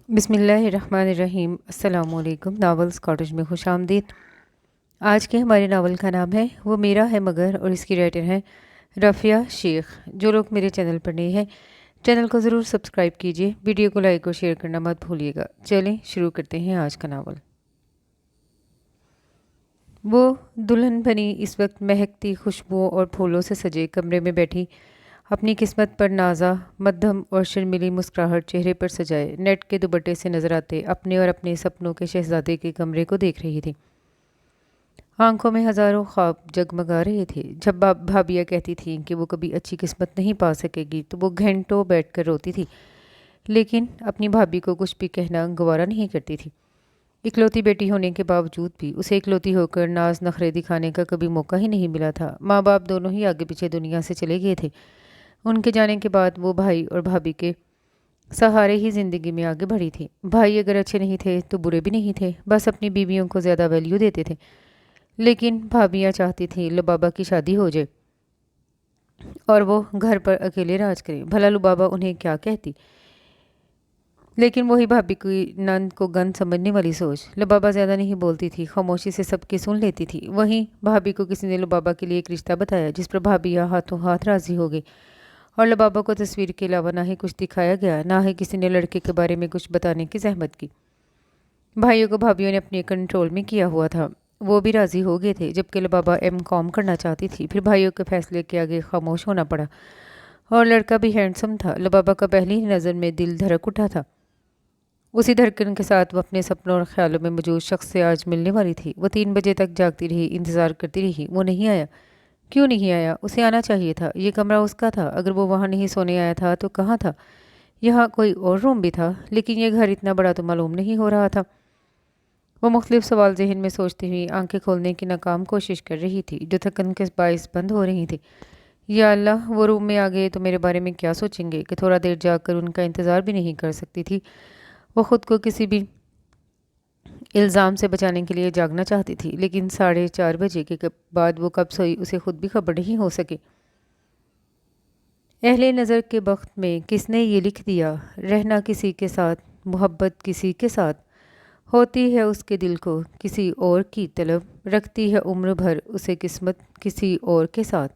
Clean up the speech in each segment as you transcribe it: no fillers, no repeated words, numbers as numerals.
बिस्मिल्लाहिर्रहमानिर्रहीम। अस्सलाम वालेकुम। नावल्स कॉटेज में खुश आमदीद। आज के हमारे नावल का नाम है वो मेरा है मगर, और इसकी राइटर हैं रफ़िया शेख। जो लोग मेरे चैनल पर नए हैं, चैनल को ज़रूर सब्सक्राइब कीजिए, वीडियो को लाइक और शेयर करना मत भूलिएगा। चलें शुरू करते हैं आज का नावल। वो दुल्हन बनी इस वक्त महकती खुशबुओं और फूलों से सजे कमरे में बैठी अपनी किस्मत पर नाजा मध्यम और शर्मिली मुस्कुराहट चेहरे पर सजाए नेट के दुपट्टे से नजर आते अपने और अपने सपनों के शहजादे के कमरे को देख रही थी। आंखों में हजारों ख्वाब जगमगा रहे थे। जब भाभियाँ कहती थीं कि वो कभी अच्छी किस्मत नहीं पा सकेगी तो वो घंटों बैठकर रोती थी, लेकिन अपनी भाभी को कुछ भी कहना गवारा नहीं करती थी। इकलौती बेटी होने के बावजूद भी उसे इकलौती होकर नाज नखरे दिखाने का कभी मौका ही नहीं मिला था। माँ बाप दोनों ही आगे पीछे दुनिया से चले गए थे। उनके जाने के बाद वो भाई और भाभी के सहारे ही ज़िंदगी में आगे बढ़ी थी। भाई अगर अच्छे नहीं थे तो बुरे भी नहीं थे, बस अपनी बीवियों को ज़्यादा वैल्यू देते थे। लेकिन भाभियाँ चाहती थी लुबाबा की शादी हो जाए और वो घर पर अकेले राज करें। भला लुबाबा उन्हें क्या कहती, लेकिन वही भाभी की नंद को गंद समझने वाली सोच। लुबाबा ज़्यादा नहीं बोलती थी, खामोशी से सबकी सुन लेती थी। वहीं भाभी को किसी ने लुबाबा के लिए एक रिश्ता बताया, जिस पर भाभियाँ हाथों हाथ राजी हो गई। और लबाबा को तस्वीर के अलावा ना ही कुछ दिखाया गया, ना ही किसी ने लड़के के बारे में कुछ बताने की जहमत की। भाइयों को भाभियों ने अपने कंट्रोल में किया हुआ था, वो भी राजी हो गए थे। जबकि लबाबा एम.कॉम करना चाहती थी, फिर भाइयों के फैसले के आगे खामोश होना पड़ा। और लड़का भी हैंडसम था। लबाबा का पहली ही नज़र में दिल धड़क उठा था। उसी धड़कन के साथ वो अपने सपनों और ख्यालों में मौजूद शख्स से आज मिलने वाली थी। वो 3 बजे तक जागती रही, इंतज़ार करती रही। वो नहीं आया। क्यों नहीं आया? उसे आना चाहिए था। ये कमरा उसका था। अगर वो वहाँ नहीं सोने आया था तो कहाँ था? यहाँ कोई और रूम भी था, लेकिन ये घर इतना बड़ा तो मालूम नहीं हो रहा था। वो मुख्तलिफ सवाल जहन में सोचती हुई आंखें खोलने की नाकाम कोशिश कर रही थी, जो थकन के बायस बंद हो रही थी। या अल्लाह, वो रूम में आ गए तो मेरे बारे में क्या सोचेंगे कि थोड़ा देर जाकर उनका इंतज़ार भी नहीं कर सकती थी। वो ख़ुद को किसी भी इल्ज़ाम से बचाने के लिए जागना चाहती थी, लेकिन 4:30 बजे के बाद वो कब सोई उसे खुद भी खबर नहीं हो सकी। अहले नज़र के वक्त में किसने ये लिख दिया, रहना किसी के साथ, मोहब्बत किसी के साथ, होती है उसके दिल को किसी और की तलब, रखती है उम्र भर उसे किस्मत किसी और के साथ।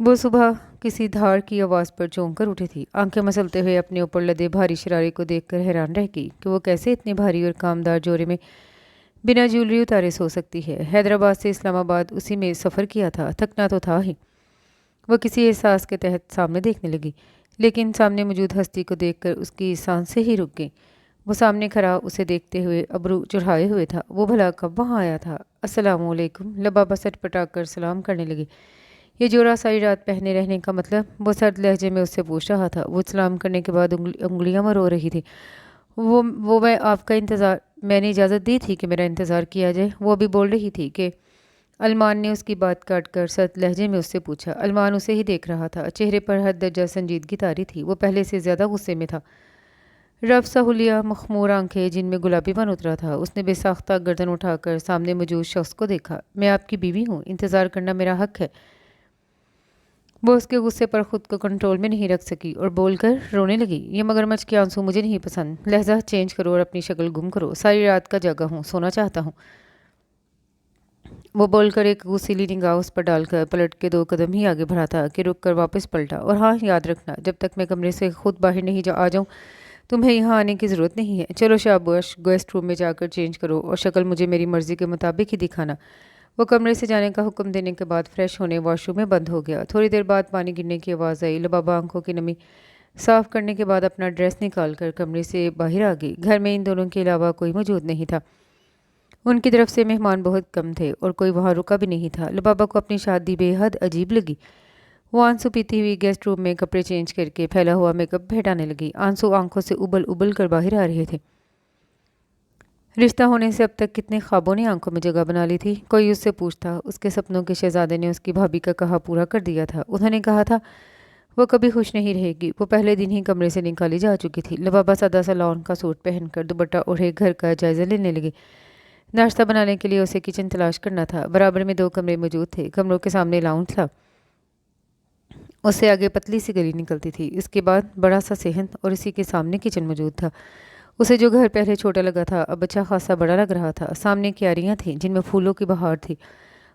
वो सुबह किसी धार की आवाज़ पर चौंक कर उठी थी। आंखें मसलते हुए अपने ऊपर लदे भारी शरारे को देखकर हैरान रह गई कि वो कैसे इतने भारी और कामदार जोड़े में बिना ज्वेलरी उतारे सो सकती है। हैदराबाद से इस्लामाबाद उसी में सफ़र किया था, थकना तो था ही। वो किसी एहसास के तहत सामने देखने लगी, लेकिन सामने मौजूद हस्ती को देखकर उसकी सांसें ही रुक गईं। वो सामने खड़ा उसे देखते हुए अबरू चढ़ाए हुए था। वो भला कब वहाँ आया था? अस्सलामुअलैकुम। लबाबा सटपटा कर सलाम करने लगी। ये जोड़ा सारी रात पहने रहने का मतलब? वो सर्द लहजे में उससे पूछ रहा था। वो सलाम करने के बाद उंगलियां मरो रही थी। वो मैं आपका इंतज़ार, मैंने इजाज़त दी थी कि मेरा इंतज़ार किया जाए। वो अभी बोल रही थी कि अरमान ने उसकी बात काट कर सर्द लहजे में उससे पूछा। अरमान उसे ही देख रहा था। चेहरे पर हद दर्जा संजीदगी तारी थी। वो पहले से ज़्यादा गुस्से में था। रफ सहूलिया मखमूर आंखें जिनमें गुलाबीपन उतरा था। उसने बेसाख्ता गर्दन उठाकर सामने मौजूद शख्स को देखा। मैं आपकी बीवी हूँ, इंतज़ार करना मेरा हक है। वो उसके गुस्से पर खुद को कंट्रोल में नहीं रख सकी और बोलकर रोने लगी। ये मगरमच्छ के आंसू मुझे नहीं पसंद। लहजा चेंज करो और अपनी शक्ल गुम करो। सारी रात का जागा हूँ, सोना चाहता हूँ। वो बोलकर एक गुस्सीली निगाह उस पर डालकर पलट के 2 कदम ही आगे बढ़ा था कि रुक कर वापस पलटा। और हाँ, याद रखना, जब तक मैं कमरे से खुद बाहर नहीं आ जाऊँ तुम्हें यहाँ आने की ज़रूरत नहीं है। चलो शाबाश, गेस्ट रूम में जाकर चेंज करो और शक्ल मुझे मेरी मर्ज़ी के मुताबिक ही दिखाना। वो कमरे से जाने का हुक्म देने के बाद फ्रेश होने वॉशरूम में बंद हो गया। थोड़ी देर बाद पानी गिरने की आवाज़ आई। लबाबा आंखों की नमी साफ करने के बाद अपना ड्रेस निकाल कर कमरे से बाहर आ गई। घर में इन दोनों के अलावा कोई मौजूद नहीं था। उनकी तरफ से मेहमान बहुत कम थे और कोई वहाँ रुका भी नहीं था। लबाबा को अपनी शादी बेहद अजीब लगी। वो आंसू पीती हुई गेस्ट रूम में कपड़े चेंज करके फैला हुआ मेकअप हटाने लगी। आंसू आंखों से उबल उबल कर बाहर आ रहे थे। रिश्ता होने से अब तक कितने ख्वाबों ने आंखों में जगह बना ली थी। कोई उससे पूछता, उसके सपनों के शहजादे ने उसकी भाभी का कहा पूरा कर दिया था। उन्होंने कहा था वो कभी खुश नहीं रहेगी। वो पहले दिन ही कमरे से निकाली जा चुकी थी। लबाबा सादा सा लॉन का सूट पहनकर दुपट्टा ओढ़े घर का जायजा लेने लगी। नाश्ता बनाने के लिए उसे किचन तलाश करना था। बराबर में 2 कमरे मौजूद थे। कमरों के सामने लाउंज था اس سے آگے پتلی سی گلی نکلتی تھی، اس کے بعد بڑا سا صحن اور اسی کے سامنے کچن موجود تھا۔ اسے جو گھر پہلے چھوٹا لگا تھا اب اچھا خاصا بڑا لگ رہا تھا۔ سامنے کیاریاں تھیں جن میں پھولوں کی بہار تھی۔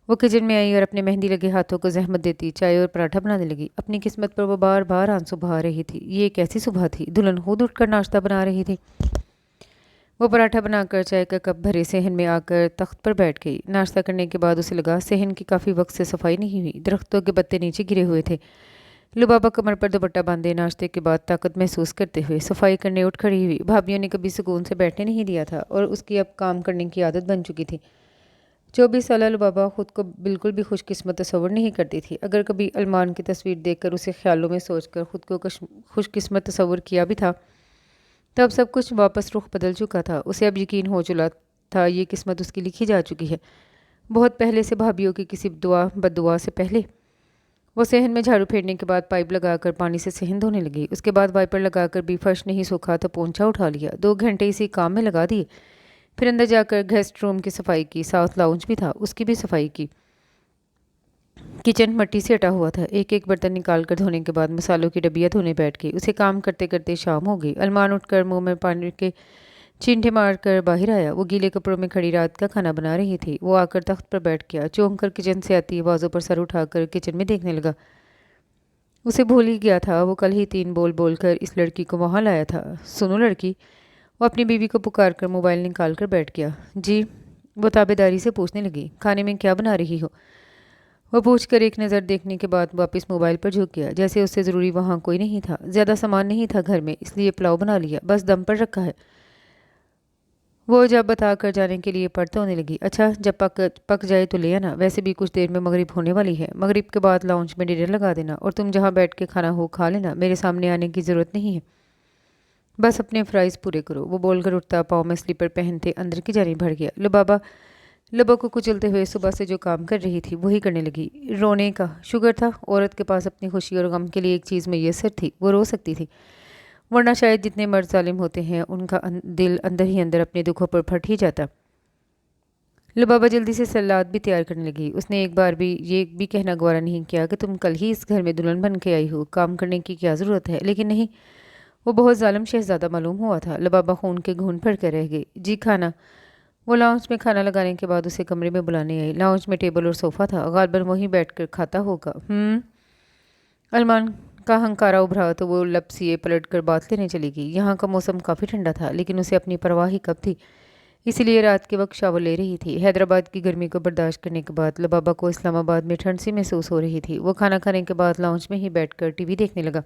وہ کچن میں آئی اور اپنے مہندی لگے ہاتھوں کو زحمت دیتی چائے اور پراٹھا بنانے لگی۔ اپنی قسمت پر وہ بار بار آنسو بہا رہی تھی۔ یہ ایک ایسی صبح تھی، دلہن خود اٹھ کر ناشتہ بنا رہی تھی۔ وہ پراٹھا بنا کر چائے کا کپ بھرے صحن میں آ کر تخت پر بیٹھ گئی۔ ناشتہ کرنے کے بعد اسے لگا صحن کی کافی وقت سے صفائی نہیں ہوئی، درختوں کے پتے نیچے گرے ہوئے تھے۔ لبابہ کمر پر دوپٹہ باندھے ناشتے کے بعد طاقت محسوس کرتے ہوئے صفائی کرنے اٹھ کھڑی ہوئی۔ بھابھیوں نے کبھی سکون سے بیٹھنے نہیں دیا تھا اور اس کی اب کام کرنے کی عادت بن چکی تھی۔ 24 سالہ لبابہ خود کو بالکل بھی خوش قسمت تصور نہیں کرتی تھی۔ اگر کبھی علمان کی تصویر دیکھ کر اسے خیالوں میں سوچ کر خود کو خوش قسمت تصور کیا بھی تھا، تب سب کچھ واپس رخ بدل چکا تھا۔ اسے اب یقین ہو چلا تھا یہ قسمت اس کی لکھی جا چکی ہے، بہت پہلے سے، بھابھیوں کی کسی بد دعا سے پہلے۔ وہ صحن میں جھاڑو پھیرنے کے بعد پائپ لگا کر پانی سے صحن دھونے لگی۔ اس کے بعد وائپر لگا کر بھی فرش نہیں سوکھا تو پونچھا اٹھا لیا۔ 2 گھنٹے اسی کام میں لگا دیے۔ پھر اندر جا کر گیسٹ روم کی صفائی کی، ساؤتھ لاؤنج بھی تھا، اس کی بھی صفائی کی۔ کچن مٹی سے اٹا ہوا تھا۔ ایک ایک برتن نکال کر دھونے کے بعد مسالوں کی ڈبیاں دھونے بیٹھ گئی۔ اسے کام کرتے کرتے شام ہو گئی۔ علمان اٹھ کر منہ میں پانی کے چینٹے مار کر باہر آیا۔ وہ گیلے کپڑوں میں کھڑی رات کا کھانا بنا رہی تھی۔ وہ آ کر تخت پر بیٹھ گیا، چونک کر کچن سے آتی آوازوں پر سر اٹھا کر کچن میں دیکھنے لگا۔ اسے بھول ہی گیا تھا وہ کل ہی 3 بول بول کر اس لڑکی کو وہاں لایا تھا۔ سنو لڑکی، وہ اپنی بیوی کو پکار کر موبائل نکال کر بیٹھ گیا۔ جی، وہ تابعداری سے پوچھنے لگی۔ کھانے میں کیا بنا رہی ہو؟ وہ پوچھ کر ایک نظر دیکھنے کے بعد واپس موبائل پر جھک گیا، جیسے اس سے ضروری وہاں کوئی نہیں تھا۔ زیادہ سامان نہیں تھا گھر میں، اس لیے پلاؤ بنا لیا، بس دم پر رکھا ہے۔ وہ جب بتا کر جانے کے لیے پڑھتے ہونے لگی۔ اچھا، جب پک جائے تو لے آنا، ویسے بھی کچھ دیر میں مغرب ہونے والی ہے۔ مغرب کے بعد لاؤنج میں ڈنر لگا دینا اور تم جہاں بیٹھ کے کھانا ہو کھا لینا، میرے سامنے آنے کی ضرورت نہیں ہے۔ بس اپنے فرائض پورے کرو۔ وہ بول کر اٹھتا پاؤں میں سلیپر پہنتے اندر کی جانب بڑھ گیا۔ لبابہ لبوں کو کچلتے ہوئے صبح سے جو کام کر رہی تھی وہی کرنے لگی۔ رونے کا شوگر تھا، عورت کے پاس اپنی خوشی اور غم کے لیے ایک چیز میسر تھی، وہ رو سکتی تھی، ورنہ شاید جتنے مرد ظالم ہوتے ہیں ان کا دل اندر ہی اندر اپنے دکھوں پر پھٹ ہی جاتا۔ لبابہ جلدی سے سلاد بھی تیار کرنے لگی۔ اس نے ایک بار بھی یہ بھی کہنا گوارا نہیں کیا کہ تم کل ہی اس گھر میں دلہن بن کے آئی ہو، کام کرنے کی کیا ضرورت ہے، لیکن نہیں، وہ بہت ظالم شہزادہ معلوم ہوا تھا۔ لبابہ خون کے گھون بھر کر رہ گئی۔ جی کھانا۔ وہ لاؤنج میں کھانا لگانے کے بعد اسے کمرے میں بلانے آئی۔ لاؤنج میں ٹیبل اور صوفہ تھا، غالباً وہیں بیٹھ کر کھاتا ہوگا۔ علمان کا ہنکارا ابھرا تو وہ لپسیے پلٹ کر بات لینے چلی گئی۔ یہاں کا موسم کافی ٹھنڈا تھا، لیکن اسے اپنی پرواہ ہی کب تھی، اسی لیے رات کے وقت شاور لے رہی تھی۔ حیدرآباد کی گرمی کو برداشت کرنے کے بعد لبابہ کو اسلام آباد میں ٹھنڈ سی محسوس ہو رہی تھی۔ وہ کھانا کھانے کے بعد لاؤنج میں ہی بیٹھ کر ٹی وی دیکھنے لگا۔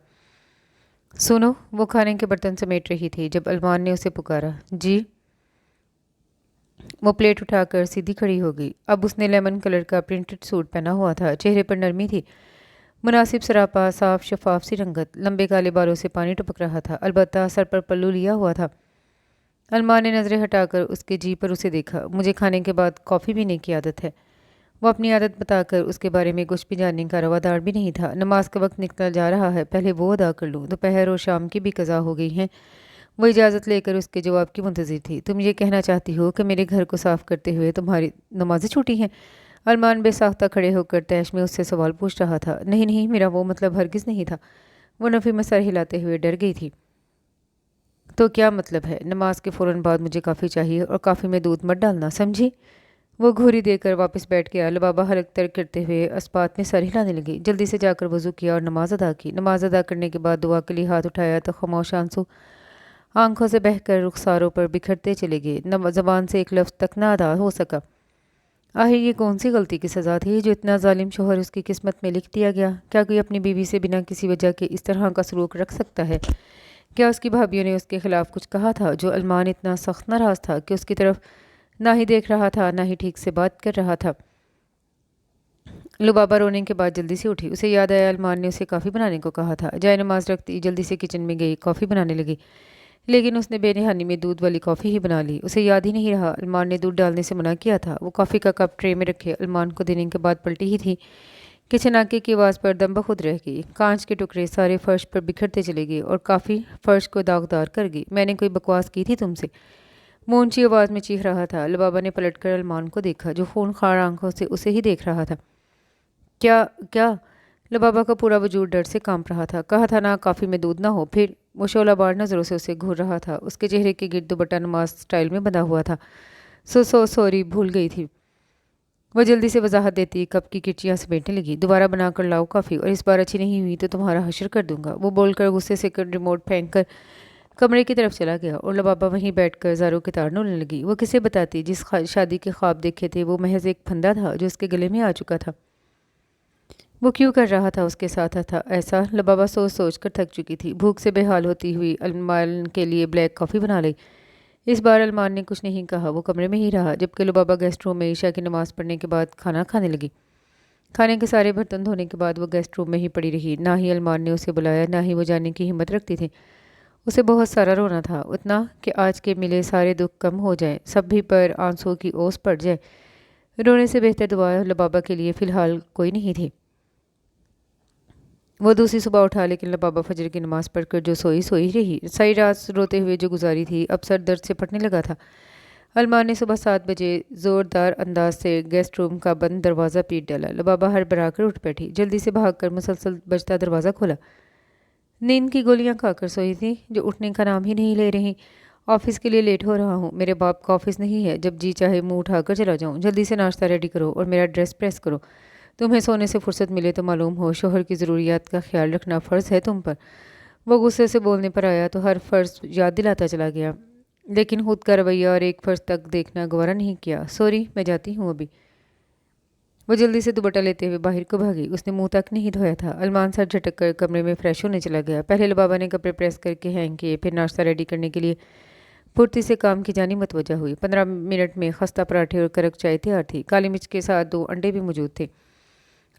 سنو، وہ کھانے کے برتن سمیٹ رہی تھی جب علمان نے اسے پکارا۔ جی۔ وہ پلیٹ اٹھا کر سیدھی کھڑی ہو گئی۔ اب اس نے لیمن کلر کا پرنٹڈ سوٹ پہنا ہوا تھا، چہرے پر نرمی تھی، مناسب سراپا، صاف شفاف سی رنگت، لمبے کالے بالوں سے پانی ٹپک رہا تھا، البتہ سر پر پلو لیا ہوا تھا۔ علمان نے نظریں ہٹا کر اس کے جی پر اسے دیکھا۔ مجھے کھانے کے بعد کافی پینے کی عادت ہے۔ وہ اپنی عادت بتا کر اس کے بارے میں کچھ بھی جاننے کا روادار بھی نہیں تھا۔ نماز کا وقت نکلا جا رہا ہے، پہلے وہ ادا کر لوں، دوپہر اور شام کی بھی قضا ہو گئی ہیں۔ وہ اجازت لے کر اس کے جواب کی منتظر تھی۔ تم یہ کہنا چاہتی ہو کہ میرے گھر کو صاف کرتے ہوئے تمہاری نمازیں چھوٹی ہیں؟ علمان بے ساختہ کھڑے ہو کر تیش میں اس سے سوال پوچھ رہا تھا۔ نہیں نہیں، میرا وہ مطلب ہرگز نہیں تھا۔ وہ نفی میں سر ہلاتے ہوئے ڈر گئی تھی۔ تو کیا مطلب ہے؟ نماز کے فوراً بعد مجھے کافی چاہیے اور کافی میں دودھ مت ڈالنا، سمجھی؟ وہ گھوری دے کر واپس بیٹھ گیا۔ لبابہ حلق ترک کرتے ہوئے اسبات میں سر ہلانے لگی۔ جلدی سے جا کر وضو کیا اور نماز ادا کی۔ نماز ادا کرنے کے بعد دعا کے لیے ہاتھ اٹھایا تو خاموش آنسو آنکھوں سے بہہ کر رخساروں پر بکھرتے چلے گئے۔ زبان سے ایک لفظ تک نہ ادا ہو سکا۔ آخر یہ کون سی غلطی کی سزا تھی جو اتنا ظالم شوہر اس کی قسمت میں لکھ دیا گیا؟ کیا کوئی اپنی بیوی سے بنا کسی وجہ کے اس طرح کا سلوک رکھ سکتا ہے؟ کیا اس کی بھابھیوں نے اس کے خلاف کچھ کہا تھا جو علمان اتنا سخت ناراض تھا کہ اس کی طرف نہ ہی دیکھ رہا تھا نہ ہی ٹھیک سے بات کر رہا تھا؟ لبابہ رونے کے بعد جلدی سے اٹھی۔ اسے یاد آیا علمان نے اسے کافی بنانے کو کہا تھا۔ جائے نماز رکھتی جلدی سے کچن میں گئی، کافی بنانے لگی، لیکن اس نے بے نہانی میں دودھ والی کافی ہی بنا لی۔ اسے یاد ہی نہیں رہا علمان نے دودھ ڈالنے سے منع کیا تھا۔ وہ کافی کا کپ ٹرے میں رکھے علمان کو دینے کے بعد پلٹی ہی تھی کہ چھناکے کی آواز پر دم بخود رہ گئی۔ کانچ کے ٹکڑے سارے فرش پر بکھرتے چلے گئے اور کافی فرش کو داغدار کر گئی۔ میں نے کوئی بکواس کی تھی تم سے؟ وہ اونچی آواز میں چیخ رہا تھا۔ لبابہ نے پلٹ کر علمان کو دیکھا جو خون خوار آنکھوں سے اسے ہی دیکھ رہا تھا۔ کیا लबाबा का पूरा वजूद डर से कांप रहा था। कहा था ना काफ़ी में दूध ना हो। फिर वो शोला बार नज़रों से उसे घूर रहा था। उसके चेहरे के गिर्द दुपट्टा नमाज स्टाइल में बंधा हुआ था। सॉरी भूल गई थी। वो जल्दी से वजाहत देती कप की किर्चियाँ समेटने लगी। दोबारा बनाकर लाओ काफ़ी, और इस बार अच्छी नहीं हुई तो तुम्हारा हश्र कर दूंगा। वो बोलकर गुस्से से रिमोट फेंक कर कमरे की तरफ चला गया और लबाबा वहीं बैठकर ज़ारों के तार रोने लगी। वो किसे बताती जिस शादी के ख्वाब देखे थे वो महज एक फंदा था जो उसके गले में आ चुका था। वो क्यों कर रहा था उसके साथ था ऐसा? लबाबा सोच सोच कर थक चुकी थी। भूख से बेहाल होती हुई अलमान के लिए ब्लैक कॉफ़ी बना ली। इस बार अलमान ने कुछ नहीं कहा। वो कमरे में ही रहा जबकि लबाबा गेस्ट रूम में ईशा की नमाज़ पढ़ने के बाद खाना खाने लगी। खाने के सारे बर्तन धोने के बाद वो गेस्ट रूम में ही पड़ी रही। ना ही अलमान ने उसे बुलाया, ना ही वो जाने की हिम्मत रखती थी। उसे बहुत सारा रोना था, उतना कि आज के मिले सारे दुख कम हो जाए, सब भी पर आंसुओं की ओस पड़ जाए। रोने से बेहतर दुआ लबाबा के लिए फ़िलहाल कोई नहीं थी। वो दूसरी सुबह उठा, लेकिन लबाबा फजर की नमाज पढ़कर जो सोई रही। सारी रात रोते हुए जो गुजारी थी, अब सर दर्द से फटने लगा था। अलमान ने सुबह 7 बजे ज़ोरदार अंदाज से गेस्ट रूम का बंद दरवाज़ा पीट डाला। लबाबा हड़बड़ा कर उठ बैठी, जल्दी से भागकर मुसलसल बजता दरवाज़ा खोला। नींद की गोलियां खाकर सोई थी जो उठने का नाम ही नहीं ले रही। ऑफिस के लिए लेट हो रहा हूँ। मेरे बाप का ऑफिस नहीं है, जब जी चाहे मुंह उठाकर चला जाऊँ। जल्दी से नाश्ता रेडी करो और मेरा ड्रेस प्रेस करो। तुम्हें सोने से फुर्सत मिले तो मालूम हो शोहर की ज़रूरियात का ख्याल रखना फ़र्ज़ है तुम पर। वो गुस्से से बोलने पर आया तो हर फ़र्ज़ याद दिलाता चला गया, लेकिन खुद का रवैया और एक फ़र्ज़ तक देखना गवारा नहीं किया। सॉरी, मैं जाती हूँ अभी। वो जल्दी से दुपट्टा लेते हुए बाहर को भागी। उसने मुंह तक नहीं धोया था। अलमान सर झटक कर कमरे में फ्रेश होने चला गया। पहले लबाबा ने कपड़े प्रेस करके हैंग किए, फिर नाश्ता रेडी करने के लिए फुर्ती से काम की जानी मतवजा हुई। 15 मिनट में खस्ता पराठे और कड़क चाय तैयार थी। काली मिर्च के साथ 2 अंडे भी मौजूद थे।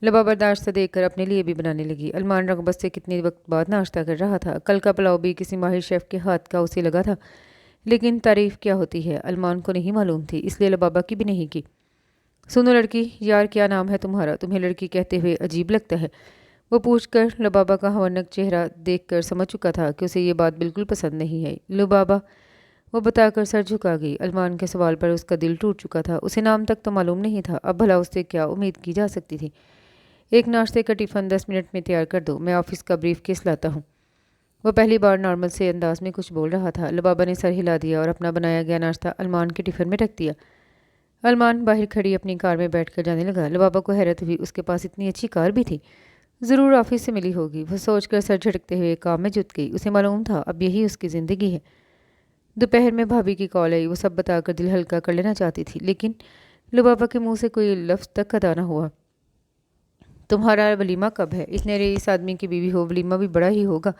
लबाबा नाश्ता देखकर अपने लिए भी बनाने लगी। अलमान रगबत से कितनी वक्त बाद नाश्ता कर रहा था। कल का पुलाव भी किसी माहिर शेफ़ के हाथ का उसे लगा था, लेकिन तारीफ़ क्या होती है अलमान को नहीं मालूम थी, इसलिए लबाबा की भी नहीं की। सुनो लड़की, यार क्या नाम है तुम्हारा? तुम्हें लड़की कहते हुए अजीब लगता है? वो पूछकर लबाबा का हवनक चेहरा देखकर समझ चुका था कि उसे ये बात बिल्कुल पसंद नहीं है। लबाबा, वो बताकर सर झुका गई। अलमान के सवाल पर उसका दिल टूट चुका था। उसे नाम तक तो मालूम नहीं था, अब भला उससे क्या उम्मीद की जा सकती थी? एक नाश्ते का टिफ़िन 10 मिनट में तैयार कर दो, मैं ऑफिस का ब्रीफ केस लाता हूँ। वो पहली बार नॉर्मल से अंदाज में कुछ बोल रहा था। लबाबा ने सर हिला दिया और अपना बनाया गया नाश्ता अलमान के टिफ़िन में रख दिया। अलमान बाहर खड़ी अपनी कार में बैठकर जाने लगा। लबाबा को हैरत हुई, उसके पास इतनी अच्छी कार भी थी। ज़रूर ऑफिस से मिली होगी। वह सोचकर सर झटकते हुए काम में जुट गई। उसे मालूम था अब यही उसकी ज़िंदगी है। दोपहर में भाभी की कॉल आई। वो सब बताकर दिल हल्का कर लेना चाहती थी, लेकिन लबाबा के मुंह से कोई लफ्ज़ तक अदा न हुआ। तुम्हारा वलीमा कब है? इतने रईस आदमी की बीवी हो, वलीमा भी बड़ा ही होगा।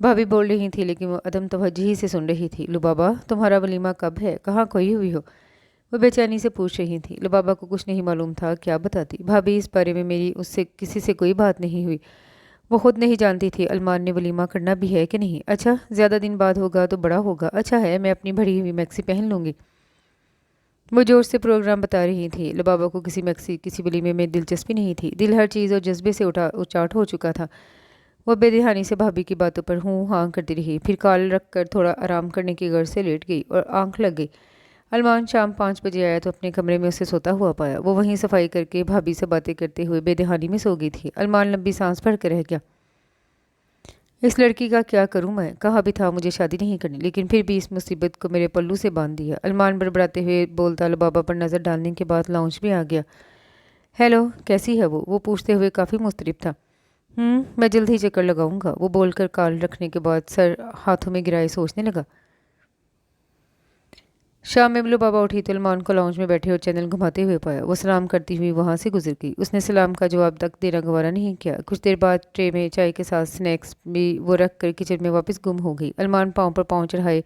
भाभी बोल रही थी, लेकिन वो अदम तवज्जुही से सुन रही थी। लबाबा, तुम्हारा वलीमा कब है? कहाँ खोई हुई हो? वो बेचैनी से पूछ रही थी। लबाबा को कुछ नहीं मालूम था, क्या बताती। भाभी, इस बारे में मेरी उससे किसी से कोई बात नहीं हुई। वो खुद नहीं जानती थी अलमान ने वलीमा करना भी है कि नहीं। अच्छा, ज़्यादा दिन बाद होगा तो बड़ा होगा। अच्छा है, मैं अपनी भरी हुई मैक्सी पहन लूँगी। वो जोर से प्रोग्राम बता रही थी। लबाबा को किसी मैक्सी किसी वलीमे में दिलचस्पी नहीं थी। दिल हर चीज़ और जज्बे से उचाट हो चुका था। वह बेदहानी से भाभी की बातों पर हूँ हाँ करती रही। फिर कॉल रख कर थोड़ा आराम करने की गर्ज से लेट गई और आंख लग गई। अलमान शाम 5 बजे आया तो अपने कमरे में उसे सोता हुआ पाया। वो वहीं सफाई करके भाभी से बातें करते हुए बेदहानी में सो गई थी। अलमान लंबी सांस भर कर रह गया। इस लड़की का क्या करूं मैं? कहा भी था मुझे शादी नहीं करनी, लेकिन फिर भी इस मुसीबत को मेरे पल्लू से बांध दिया। अलमान बड़बड़ाते हुए बोलता लबाबा पर नज़र डालने के बाद लाउंज में आ गया। हेलो, कैसी है वो पूछते हुए काफ़ी मुस्तरिब था। मैं जल्द ही चक्कर लगाऊंगा, वो बोलकर कॉल रखने के बाद सर हाथों में गिराए सोचने लगा। शाम में लबाबा उठी तो अलमान को लाउंज में बैठे और चैनल घुमाते हुए पाया। वो सलाम करती हुई वहां से गुजर गई। उसने सलाम का जवाब तक देना गवारा नहीं किया। कुछ देर बाद ट्रे में चाय के साथ स्नैक्स भी वो रख कर किचन में वापस गुम हो गई। अलमान पाँव पर पाँव चढ़ाए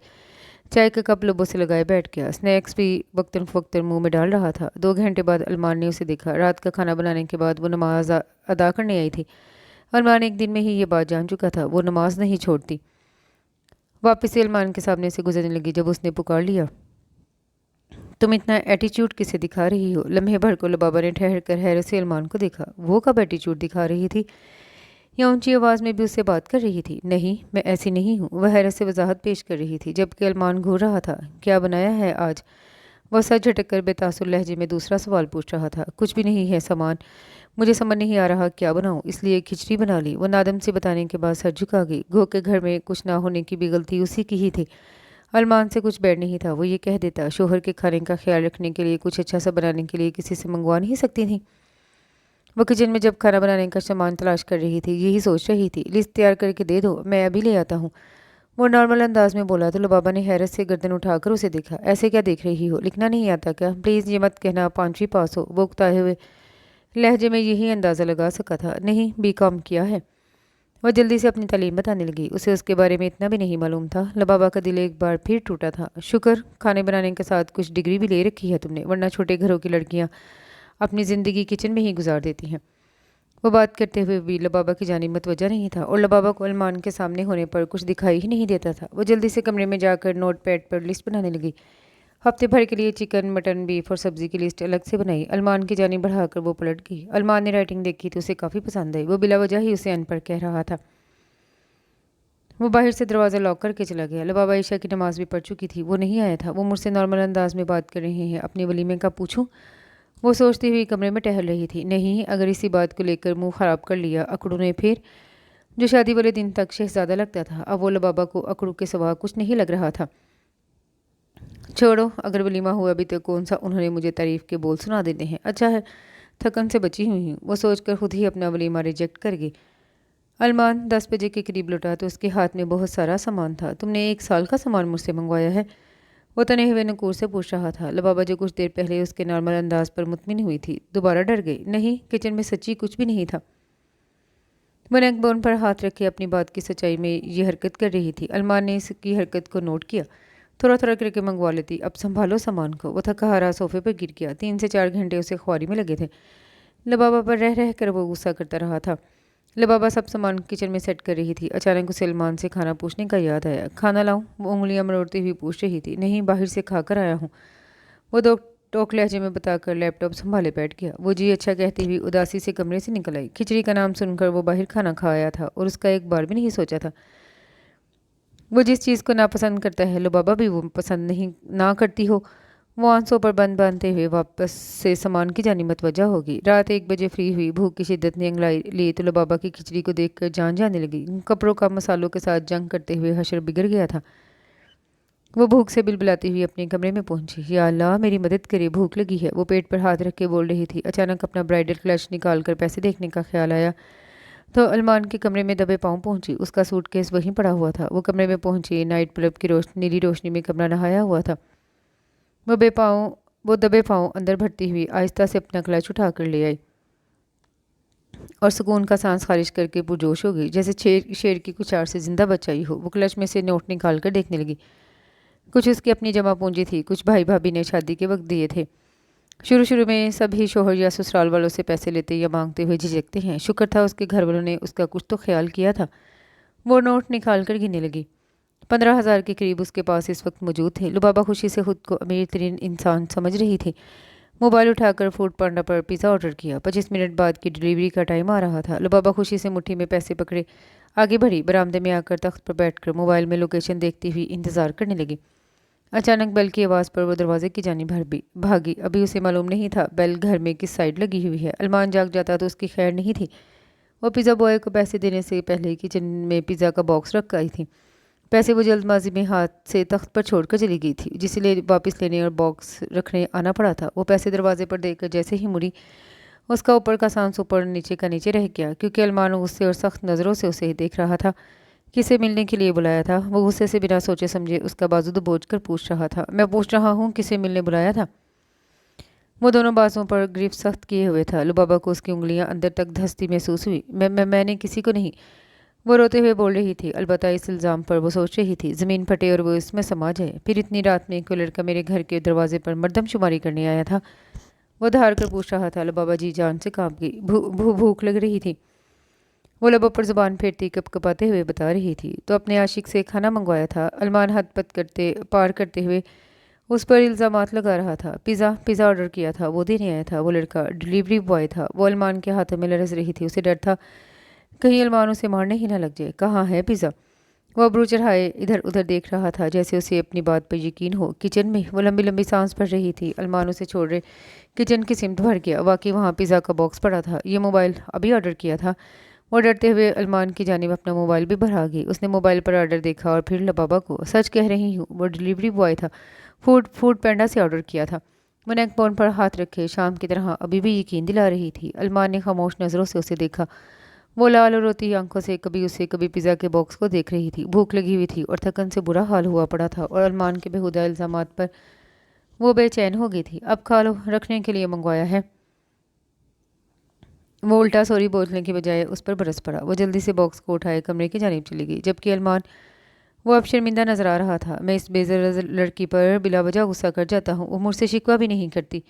चाय का कप लबों से लगाए बैठ गया। स्नैक्स भी वक्तन फवक्तन मुंह में डाल रहा था। 2 घंटे बाद अलमान ने उसे देखा। रात का खाना बनाने के बाद वो नमाज अदा करने आई थी। अलमान एक दिन में ही ये बात जान चुका था, वो नमाज नहीं छोड़ती। वापस से अलमान के सामने से गुजरने लगी जब उसने पुकार लिया, तुम इतना एटीट्यूड किसे दिखा रही हो? लम्हे भर को लबाबा ने ठहर कर हैरत से अलमान को देखा। वो कब एटीट्यूड दिखा रही थी? या ऊंची आवाज़ में भी उससे बात कर रही थी? नहीं, मैं ऐसी नहीं हूँ। वह हैरत से वजाहत पेश कर रही थी जबकि अलमान घूर रहा था। क्या बनाया है आज? وہ سر جھٹک کر بے تاثر لہجے میں دوسرا سوال پوچھ رہا تھا۔ کچھ بھی نہیں ہے سامان، مجھے سمجھ نہیں آ رہا کیا بناؤں، اس لیے کھچڑی بنا لی۔ وہ نادم سے بتانے کے بعد سر جھکا گئی۔ گو کے گھر میں کچھ نہ ہونے کی بھی غلطی اسی کی ہی تھی۔ ارمان سے کچھ بیڑ نہیں تھا، وہ یہ کہہ دیتا شوہر کے کھانے کا خیال رکھنے کے لیے کچھ اچھا سا بنانے کے لیے کسی سے منگوا نہیں سکتی تھی۔ وہ کچن میں جب کھانا بنانے کا سامان تلاش کر رہی تھی یہی سوچ رہی تھی۔ لسٹ تیار کر کے دے دو، میں ابھی لے آتا ہوں، وہ نارمل انداز میں بولا تو لبابا نے حیرت سے گردن اٹھا کر اسے دیکھا۔ ایسے کیا دیکھ رہی ہو، لکھنا نہیں آتا کیا؟ پلیز یہ مت کہنا پانچویں پاس ہو، وہ اکتائے ہوئے لہجے میں یہی اندازہ لگا سکا تھا۔ نہیں، بی کام کیا ہے۔ وہ جلدی سے اپنی تعلیم بتانے لگی، اسے اس کے بارے میں اتنا بھی نہیں معلوم تھا۔ لبابا کا دل ایک بار پھر ٹوٹا تھا۔ شکر کھانے بنانے کے ساتھ کچھ ڈگری بھی لے رکھی ہے تم نے، ورنہ چھوٹے گھروں کی لڑکیاں اپنی زندگی کچن میں ہی گزار دیتی ہیں۔ وہ بات کرتے ہوئے بھی لبابا کی جانب متوجہ نہیں تھا اور لبابا کو ارمان کے سامنے ہونے پر کچھ دکھائی ہی نہیں دیتا تھا۔ وہ جلدی سے کمرے میں جا کر نوٹ پیڈ پر لسٹ بنانے لگی۔ ہفتے بھر کے لیے چکن، مٹن، بیف اور سبزی کی لسٹ الگ سے بنائی۔ ارمان کی جانب بڑھا کر وہ پلٹ گئی۔ ارمان نے رائٹنگ دیکھی تو اسے کافی پسند آئی۔ وہ بلا وجہ ہی اسے ان پڑھ کہہ رہا تھا۔ وہ باہر سے دروازہ لاک کر کے چلا گیا۔ لبابا عشاء کی نماز بھی پڑھ چکی تھی، وہ نہیں آیا تھا۔ وہ مجھ سے نارمل انداز میں بات کر رہے ہیں، اپنے ولیمے کا پوچھوں؟ وہ سوچتی ہوئی کمرے میں ٹہل رہی تھی۔ نہیں، اگر اسی بات کو لے کر منہ خراب کر لیا اکڑو نے پھر، جو شادی والے دن تک شہزادہ لگتا تھا اب وہ لبابا کو اکڑو کے سوا کچھ نہیں لگ رہا تھا۔ چھوڑو، اگر ولیمہ ہوا بھی تو کون سا انہوں نے مجھے تعریف کے بول سنا دیتے ہیں، اچھا ہے تھکن سے بچی ہوئی ہوں، وہ سوچ کر خود ہی اپنا ولیمہ ریجیکٹ کر گئی۔ ارمان 10 بجے کے قریب لوٹا تو اس کے ہاتھ میں بہت سارا سامان تھا۔ تم نے 1 سال کا سامان مجھ سے منگوایا ہے؟ وہ تنے ہوئے نکور سے پوچھ رہا تھا۔ لبابا جو کچھ دیر پہلے اس کے نارمل انداز پر مطمئن ہوئی تھی دوبارہ ڈر گئی۔ نہیں، کچن میں سچی کچھ بھی نہیں تھا۔ وہ نیک بون پر ہاتھ رکھے اپنی بات کی سچائی میں یہ حرکت کر رہی تھی۔ ارمان نے اس کی حرکت کو نوٹ کیا۔ تھوڑا تھوڑا کر کے منگوا لیتی، اب سنبھالو سامان کو۔ وہ تھکا ہارا صوفے پر گر گیا۔ 3 سے 4 گھنٹے اسے خواری میں لگے تھے۔ لبابا پر رہ رہ کر وہ غصہ کرتا رہا تھا۔ لبابا سب سامان کچن میں سیٹ کر رہی تھی۔ اچانک اسے ارمان سے کھانا پوچھنے کا یاد آیا۔ کھانا لاؤں؟ وہ انگلیاں مروڑتی ہوئی پوچھ رہی تھی۔ نہیں، باہر سے کھا کر آیا ہوں، وہ دو ٹوک لہجے میں بتا کر لیپ ٹاپ سنبھالے بیٹھ گیا۔ وہ جی اچھا کہتی ہوئی اداسی سے کمرے سے نکل آئی۔ کھچڑی کا نام سن کر وہ باہر کھانا کھا آیا تھا اور اس کا ایک بار بھی نہیں سوچا تھا۔ وہ جس چیز کو ناپسند کرتا ہے لبابا بھی وہ پسند نہیں نہ کرتی ہو۔ وہ آنسوں پر بند باندھتے ہوئے واپس سے سامان کی جانب متوجہ ہوگی۔ رات 1 بجے فری ہوئی، بھوک کی شدت نے انگلائی لی تو لبابا کی کھچڑی کو دیکھ کر جان جانے لگی۔ کپڑوں کا مسالوں کے ساتھ جنگ کرتے ہوئے حشر بگڑ گیا تھا۔ وہ بھوک سے بلبلاتی ہوئی اپنے کمرے میں پہنچی۔ یا اللہ میری مدد کرے، بھوک لگی ہے، وہ پیٹ پر ہاتھ رکھ کے بول رہی تھی۔ اچانک اپنا برائڈل کلچ نکال کر پیسے دیکھنے کا خیال آیا تو ارمان کے کمرے میں دبے پاؤں پہنچی۔ اس کا سوٹ کیس وہیں پڑا ہوا تھا۔ وہ کمرے میں پہنچی، نائٹ بلب کی نیلی روشنی میں کمرہ نہایا ہوا تھا۔ وہ دبے پاؤں اندر بھرتی ہوئی آہستہ سے اپنا کلچ اٹھا کر لے آئی اور سکون کا سانس خارج کر کے پرجوش ہو گئی، جیسے شیر کی کچار سے زندہ بچ آئی ہو۔ وہ کلچ میں سے نوٹ نکال کر دیکھنے لگی۔ کچھ اس کی اپنی جمع پونجی تھی، کچھ بھائی بھابھی نے شادی کے وقت دیے تھے۔ شروع میں سب ہی شوہر یا سسرال والوں سے پیسے لیتے یا مانگتے ہوئے جھجکتے ہیں، شکر تھا اس کے گھر والوں نے اس کا کچھ تو خیال کیا تھا۔ وہ نوٹ نکال کر گننے لگی۔ 15,000 کے قریب اس کے پاس اس وقت موجود تھے۔ لبابا خوشی سے خود کو امیر ترین انسان سمجھ رہی تھی۔ موبائل اٹھا کر فوڈ پانڈا پر پیزا آرڈر کیا۔ 25 منٹ بعد کی ڈیلیوری کا ٹائم آ رہا تھا۔ لبابا خوشی سے مٹھی میں پیسے پکڑے آگے بڑھی، برآمدے میں آ کر تخت پر بیٹھ کر موبائل میں لوکیشن دیکھتی ہوئی انتظار کرنے لگی۔ اچانک بیل کی آواز پر وہ دروازے کی جانب بھاگی۔ ابھی اسے معلوم نہیں تھا بیل گھر میں کس سائڈ لگی ہوئی ہے۔ ارمان جاگ جاتا تو اس کی خیر نہیں تھی۔ وہ پیزا بوائے کو پیسے دینے سے پہلے کچن میں پیزا کا باکس رکھ آئی تھی۔ پیسے وہ جلد بازی میں ہاتھ سے تخت پر چھوڑ کر چلی گئی تھی، جسے لے واپس لینے اور باکس رکھنے آنا پڑا تھا۔ وہ پیسے دروازے پر دے کر جیسے ہی مڑی، اس کا اوپر کا سانس اوپر نیچے کا نیچے رہ گیا، کیونکہ ارمان غصے اور سخت نظروں سے اسے دیکھ رہا تھا۔ کسے ملنے کے لیے بلایا تھا؟ وہ غصے سے بنا سوچے سمجھے اس کا بازو دبوچ کر پوچھ رہا تھا۔ میں پوچھ رہا ہوں کسے ملنے بلایا تھا؟ وہ دونوں بازوؤں پر گرفت سخت کیے ہوئے تھا۔ لبابا کو اس کی انگلیاں اندر تک دھستی محسوس ہوئی۔ میں نے کسی کو نہیں، وہ روتے ہوئے بول رہی تھی۔ البتہ اس الزام پر وہ سوچ رہی تھی زمین پھٹے اور وہ اس میں سما جائے۔ پھر اتنی رات میں کوئی لڑکا میرے گھر کے دروازے پر مردم شماری کرنے آیا تھا؟ وہ دھار کر پوچھ رہا تھا۔ لبابا جی جان سے کانپ گئی۔ بھوک لگ رہی تھی، وہ لبوں پر زبان پھیرتی کپ کپاتے ہوئے بتا رہی تھی۔ تو اپنے عاشق سے کھانا منگوایا تھا؟ ارمان حد پت پار کرتے ہوئے اس پر الزامات لگا رہا تھا۔ پیزا آرڈر کیا تھا، وہ دینے آیا تھا، وہ لڑکا ڈیلیوری بوائے تھا۔ وہ ارمان کے ہاتھوں میں لرز رہی تھی، اسے ڈر تھا کہیں ارمان اسے مارنے ہی نہ لگ جائے۔ کہاں ہے پیزا؟ वो अबरू चढ़ाए इधर उधर देख रहा था, जैसे उसे अपनी बात पर यकीन हो। किचन में वो लंबी लंबी सांस भर रही थी। अलमान उसे छोड़ रहे किचन की सिमट भर गया। वाकई वहाँ पिज़्ज़ा का बॉक्स पड़ा था। ये मोबाइल अभी ऑर्डर किया था। वो डरते हुए अलमान की जानिब अपना मोबाइल भी बढ़ा गई। उसने मोबाइल पर ऑर्डर देखा और फिर लबाबा को। सच कह रही हूँ, वो डिलीवरी बॉय था। फूड पैंडा से ऑर्डर किया था। वो नेक बोन पर हाथ रखे शाम की तरह अभी भी यकीन दिला रही थी। अलमान ने खामोश नज़रों से उसे देखा। वो लाल और रोती आंखों से कभी उसे कभी पिज़्ज़ा के बॉक्स को देख रही थी। भूख लगी हुई थी और थकन से बुरा हाल हुआ पड़ा था, और अलमान के बेहुदा इल्ज़ामात पर वो बेचैन हो गई थी। अब खा लो, रखने के लिए मंगवाया है। वो उल्टा सॉरी बोलने की बजाय उस पर बरस पड़ा। वो जल्दी से बॉक्स को उठाए कमरे की जानिब चली गई, जबकि अलमान वो अब शर्मिंदा नजर आ रहा था। मैं इस बेज़र लड़की पर बिला वजह गुस्सा कर जाता हूँ। वो मुझसे शिकवा भी नहीं करती।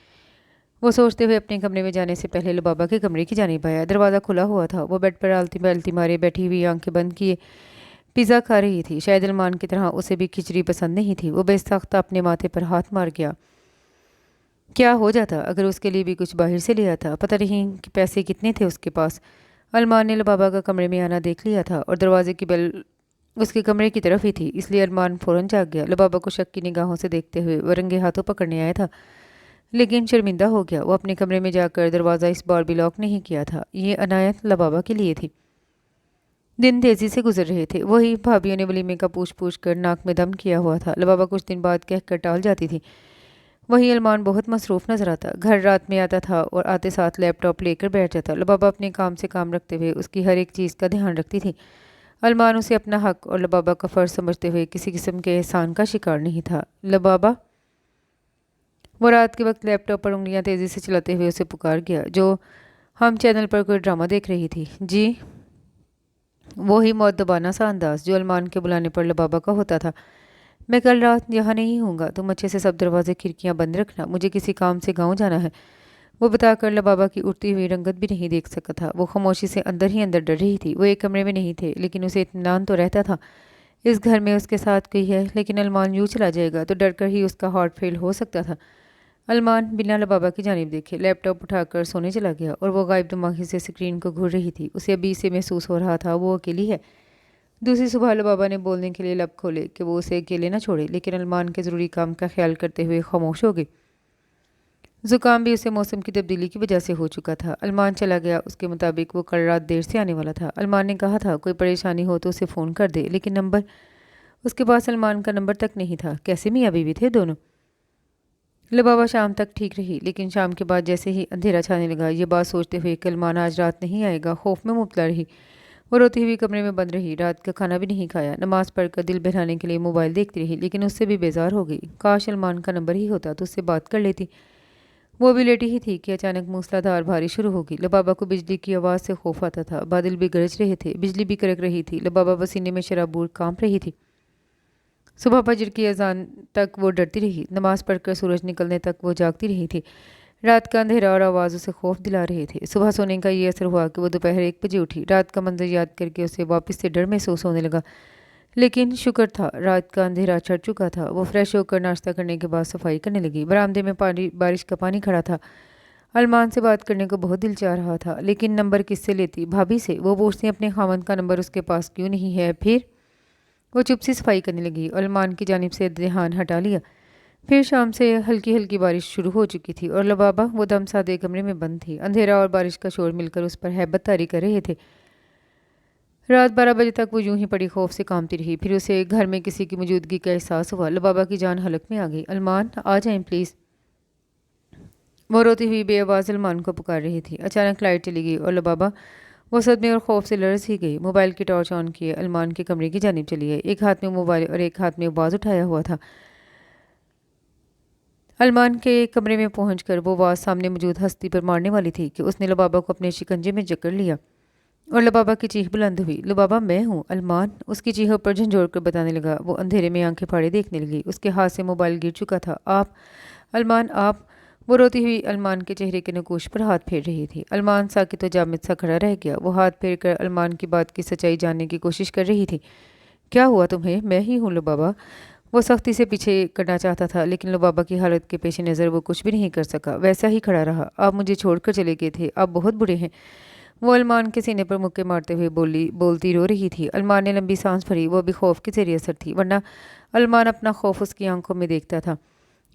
वो सोचते हुए अपने कमरे में जाने से पहले लबाबा के कमरे की जानिब आया। दरवाज़ा खुला हुआ था। वो बेड पर आलती बैलती मारे बैठी हुई आंखें बंद किए पिज़्ज़ा खा रही थी। शायद अलमान की तरह उसे भी खिचड़ी पसंद नहीं थी। वो बेसाख्ता अपने माथे पर हाथ मार गया। क्या हो जाता अगर उसके लिए भी कुछ बाहर से ले आता? पता नहीं कि पैसे कितने थे उसके पास। अलमान ने लबाबा का कमरे में आना देख लिया था और दरवाजे की बेल उसके कमरे की तरफ ही थी, इसलिए अरमान फ़ौरन जाग गया। लबाबा को शक की निगाहों से देखते हुए वो रंगे हाथों पकड़ने आया था, लेकिन शर्मिंदा हो गया। वो अपने कमरे में जाकर दरवाज़ा इस बार भी लॉक नहीं किया था। ये अनायत लबाबा के लिए थी। दिन तेज़ी से गुजर रहे थे। वही भाभियों ने वलीमे का पूछ पूछ कर नाक में दम किया हुआ था। लबाबा कुछ दिन बाद कह कर टाल जाती थी। वही अलमान बहुत मसरूफ़ नजर आता। घर रात में आता था और आते साथ लैपटॉप लेकर बैठ जाता। लबाबा अपने काम से काम रखते हुए उसकी हर एक चीज़ का ध्यान रखती थी। अलमान उसे अपना हक और लबाबा का फ़र्ज समझते हुए किसी किस्म के एहसान का शिकार नहीं था। लबाबा, वो रात के वक्त लैपटॉप पर उंगलियां तेज़ी से चलाते हुए उसे पुकार गया। जो हम चैनल पर कोई ड्रामा देख रही थी। जी। वो ही मौदबाना सा अंदाज जो अलमान के बुलाने पर लबाबा का होता था। मैं कल रात यहाँ नहीं हूँगा। तुम अच्छे से सब दरवाजे खिड़कियाँ बंद रखना। मुझे किसी काम से गाँव जाना है। वो बताकर लबाबा की उठती हुई रंगत भी नहीं देख सका था। वो खामोशी से अंदर ही अंदर डर रही थी। वो एक कमरे में नहीं थे, लेकिन उसे इत्मीनान तो रहता था इस घर में उसके साथ कोई है। लेकिन अलमान यूँ चला जाएगा तो डर कर ही उसका हार्ट फेल हो सकता था। अलमान बिना लबाबा की जानिब देखे लैपटॉप उठाकर सोने चला गया, और वो गायब दिमागी से स्क्रीन को घूर रही थी। उसे अभी से महसूस हो रहा था वो अकेली है। दूसरी सुबह लबाबा ने बोलने के लिए लब खोले कि वो उसे अकेले न छोड़े, लेकिन अलमान के ज़रूरी काम का ख्याल करते हुए खामोश हो गई। ज़ुकाम भी उसे मौसम की तब्दीली की वजह से हो चुका था। अलमान चला गया। उसके मुताबिक वो कल रात देर से आने वाला था। अलमान ने कहा था कोई परेशानी हो तो उसे फ़ोन कर दे, लेकिन नंबर उसके पास अलमान का नंबर तक नहीं था। कैसे मियाँ बीवी थे दोनों। लबाबा शाम तक ठीक रही, लेकिन शाम के बाद जैसे ही अंधेरा छाने लगा, ये बात सोचते हुए कि अलमान आज रात नहीं आएगा, खौफ में मुब्तला रही। वो रोती हुई कमरे में बंद रही। रात का खाना भी नहीं खाया। नमाज पढ़कर दिल बहलाने के लिए मोबाइल देखती रही, लेकिन उससे भी बेजार हो गई। काश अलमान का नंबर ही होता तो उससे बात कर लेती। वो भी लेटी ही थी कि अचानक मूसलाधार बारिश शुरू होगी। लबाबा को बिजली की आवाज़ से खौफ आता था। बादल भी गरज रहे थे, बिजली भी कड़क रही थी। लबाबा पसीने में शराबूर कांप रही थी। सुबह फजर की अजान तक वो डरती रही। नमाज पढ़कर सूरज निकलने तक वो जागती रही थी। रात का अंधेरा और आवाज़ उसे खौफ दिला रहे थे। सुबह सोने का ये असर हुआ कि वो दोपहर 1 बजे उठी। रात का मंजर याद करके उसे वापस से डर महसूस होने लगा, लेकिन शुक्र था रात का अंधेरा छट चुका था। वो फ्रेश होकर नाश्ता करने के बाद सफाई करने लगी। बरामदे में बारिश का पानी खड़ा था। अलमान से बात करने को बहुत दिल चाह रहा था, लेकिन नंबर किससे लेती? भाभी से। वो पूछती अपने खामन का नंबर उसके पास क्यों नहीं है। फिर वो चुप सी सफाई करने लगी और अलमान की जानिब से ध्यान हटा लिया। फिर शाम से हल्की हल्की बारिश शुरू हो चुकी थी और लबाबा वो दम सादे कमरे में बंद थी। अंधेरा और बारिश का शोर मिलकर उस पर हैबत तारी कर रहे थे। रात 12 बजे तक वो यूं ही पड़ी खौफ से कांपती रही। फिर उसे घर में किसी की मौजूदगी का एहसास हुआ। लबाबा की जान हलक में आ गई। अलमान, आ जाएं प्लीज़। वो रोती हुई बेआवाज़ अलमान को पुकार रही थी। अचानक लाइट चली गई और लबाबा वो सदमे और खौफ से लरस ही गई। मोबाइल की टॉर्च ऑन किए अलमान के कमरे की जानिब चली गई। एक हाथ में मोबाइल और एक हाथ में आवाज़ उठाया हुआ था। अलमान के कमरे में पहुंचकर वो आवाज़ सामने मौजूद हस्ती पर मारने वाली थी कि उसने लबाबा को अपने शिकंजे में जकड़ लिया और लबाबा की चीख बुलंद हुई। लबाबा, मैं हूँ। अलमान उसकी चीखों पर झंझोड़ कर बताने लगा। वो अंधेरे में आंखें फाड़े देखने लगी। उसके हाथ से मोबाइल गिर चुका था। आप अलमान, आप। वो रोती हुई अलमान के चेहरे के नकूश पर हाथ फेर रही थी। अलमान साकित तो जामिद सा खड़ा रह गया। वो हाथ फेर कर अलमान की बात की सच्चाई जानने की कोशिश कर रही थी। क्या हुआ तुम्हें? मैं ही हूँ लबाबा। वो सख्ती से पीछे करना चाहता था, लेकिन लबाबा की हालत के पेश नज़र वो कुछ भी नहीं कर सका। वैसा ही खड़ा रहा। आप मुझे छोड़कर चले गए थे। आप बहुत बुरे हैं। वो अलमान के सीने पर मुक्के मारते हुए बोलती रो रही थी। अलमान ने लंबी सांस भरी। वो भी खौफ के जरिए असर थी, वरना अलमान अपना खौफ उसकी आंखों में देखता था।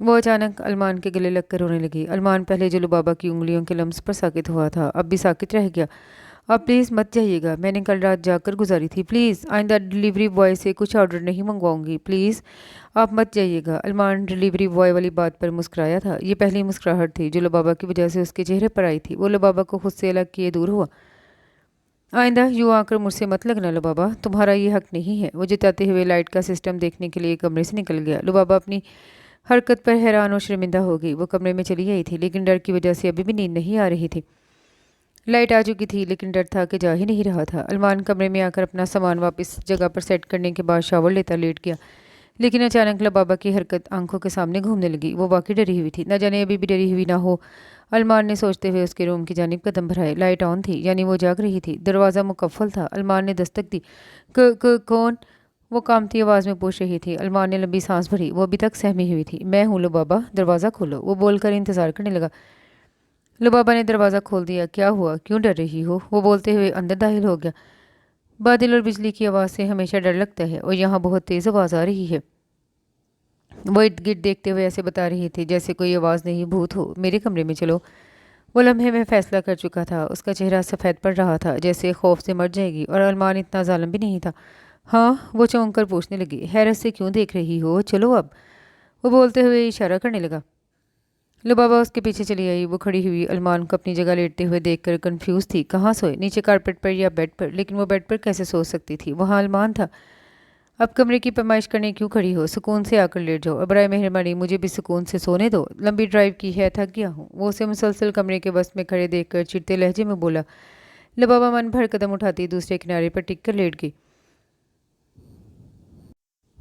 वो अचानक अलमान के गले लगकर रोने लगी। अलमान पहले जो लुबाबा की उंगलियों के लम्स पर साकित हुआ था, अब भी साकित रह गया। अब प्लीज़ मत जाइएगा, मैंने कल रात जाकर गुजारी थी। प्लीज़ आइंदा डिलीवरी बॉय से कुछ ऑर्डर नहीं मंगवाऊंगी। प्लीज़ आप मत जाइएगा। अलमान डिलीवरी बॉय वाली बात पर मुस्कुराया था। ये पहली मुस्कुराहट थी जो लुबाबा की वजह से उसके चेहरे पर आई थी। वो लुबाबा को खुद से अलग किए दूर हुआ। आइंदा यूँ आकर मुझसे मत लगना लुबाबा, तुम्हारा ये हक नहीं है। वो जताते हुए लाइट का सिस्टम देखने के लिए कमरे से निकल गया। लुबाबा अपनी हरकत पर हैरान और शर्मिंदा हो गई। वो कमरे में चली आई थी, लेकिन डर की वजह से अभी भी नींद नहीं आ रही थी। लाइट आ चुकी थी, लेकिन डर था कि जा ही नहीं रहा था। अलमान कमरे में आकर अपना सामान वापस जगह पर सेट करने के बाद शावर लेता लेट गया। लेकिन अचानक लबाबा की हरकत आंखों के सामने घूमने लगी। वो वाकई डरी हुई थी, न जाने अभी भी डरी हुई ना हो। अलमान ने सोचते हुए उसके रूम की जानिब कदम बढ़ाए। लाइट ऑन थी, यानी वो जाग रही थी। दरवाज़ा मुकफ्फल था। अलमान ने दस्तक दी। कौन? वो कामती आवाज़ में पूछ रही थी। अलमान ने लंबी सांस भरी। वो अभी तक सहमी हुई थी। मैं हूँ लुबाबा, दरवाज़ा खोलो, वो बोलकर इंतज़ार करने लगा। लुबाबा ने दरवाज़ा खोल दिया। क्या हुआ, क्यों डर रही हो? वो बोलते हुए अंदर दाखिल हो गया। बादल और बिजली की आवाज़ से हमेशा डर लगता है, और यहाँ बहुत तेज़ आवाज़ आ रही है। वो इर्द गिर्द देखते हुए ऐसे बता रही थी जैसे कोई आवाज़ नहीं, भूत हो। मेरे कमरे में चलो। वो लम्हे में फैसला कर चुका था। उसका चेहरा सफ़ेद पड़ रहा था, जैसे खौफ से मर जाएगी। और अलमान इतना जालिम भी नहीं था। हाँ, वो चौंक कर पूछने लगी। हैरत से क्यों देख रही हो? चलो अब, वो बोलते हुए इशारा करने लगा। लुबाबा उसके पीछे चली आई। वो खड़ी हुई अलमान को अपनी जगह लेटते हुए देखकर कंफ्यूज थी। कहाँ सोए, नीचे कारपेट पर या बेड पर? लेकिन वो बेड पर कैसे सो सकती थी? वहाँ अलमान था। अब कमरे की पैमाइश करने क्यों खड़ी हो? सुकून से आकर लेट जाओ। बराए मेहरबानी मुझे भी सुकून से सोने दो। लंबी ड्राइव की है, थक गया हूँ। वो उसे मुसलसल कमरे के बस में खड़े देखकर चिढ़ते लहजे में बोला। लुबाबा मन भर कदम उठाती दूसरे किनारे पर टिक कर लेट गई।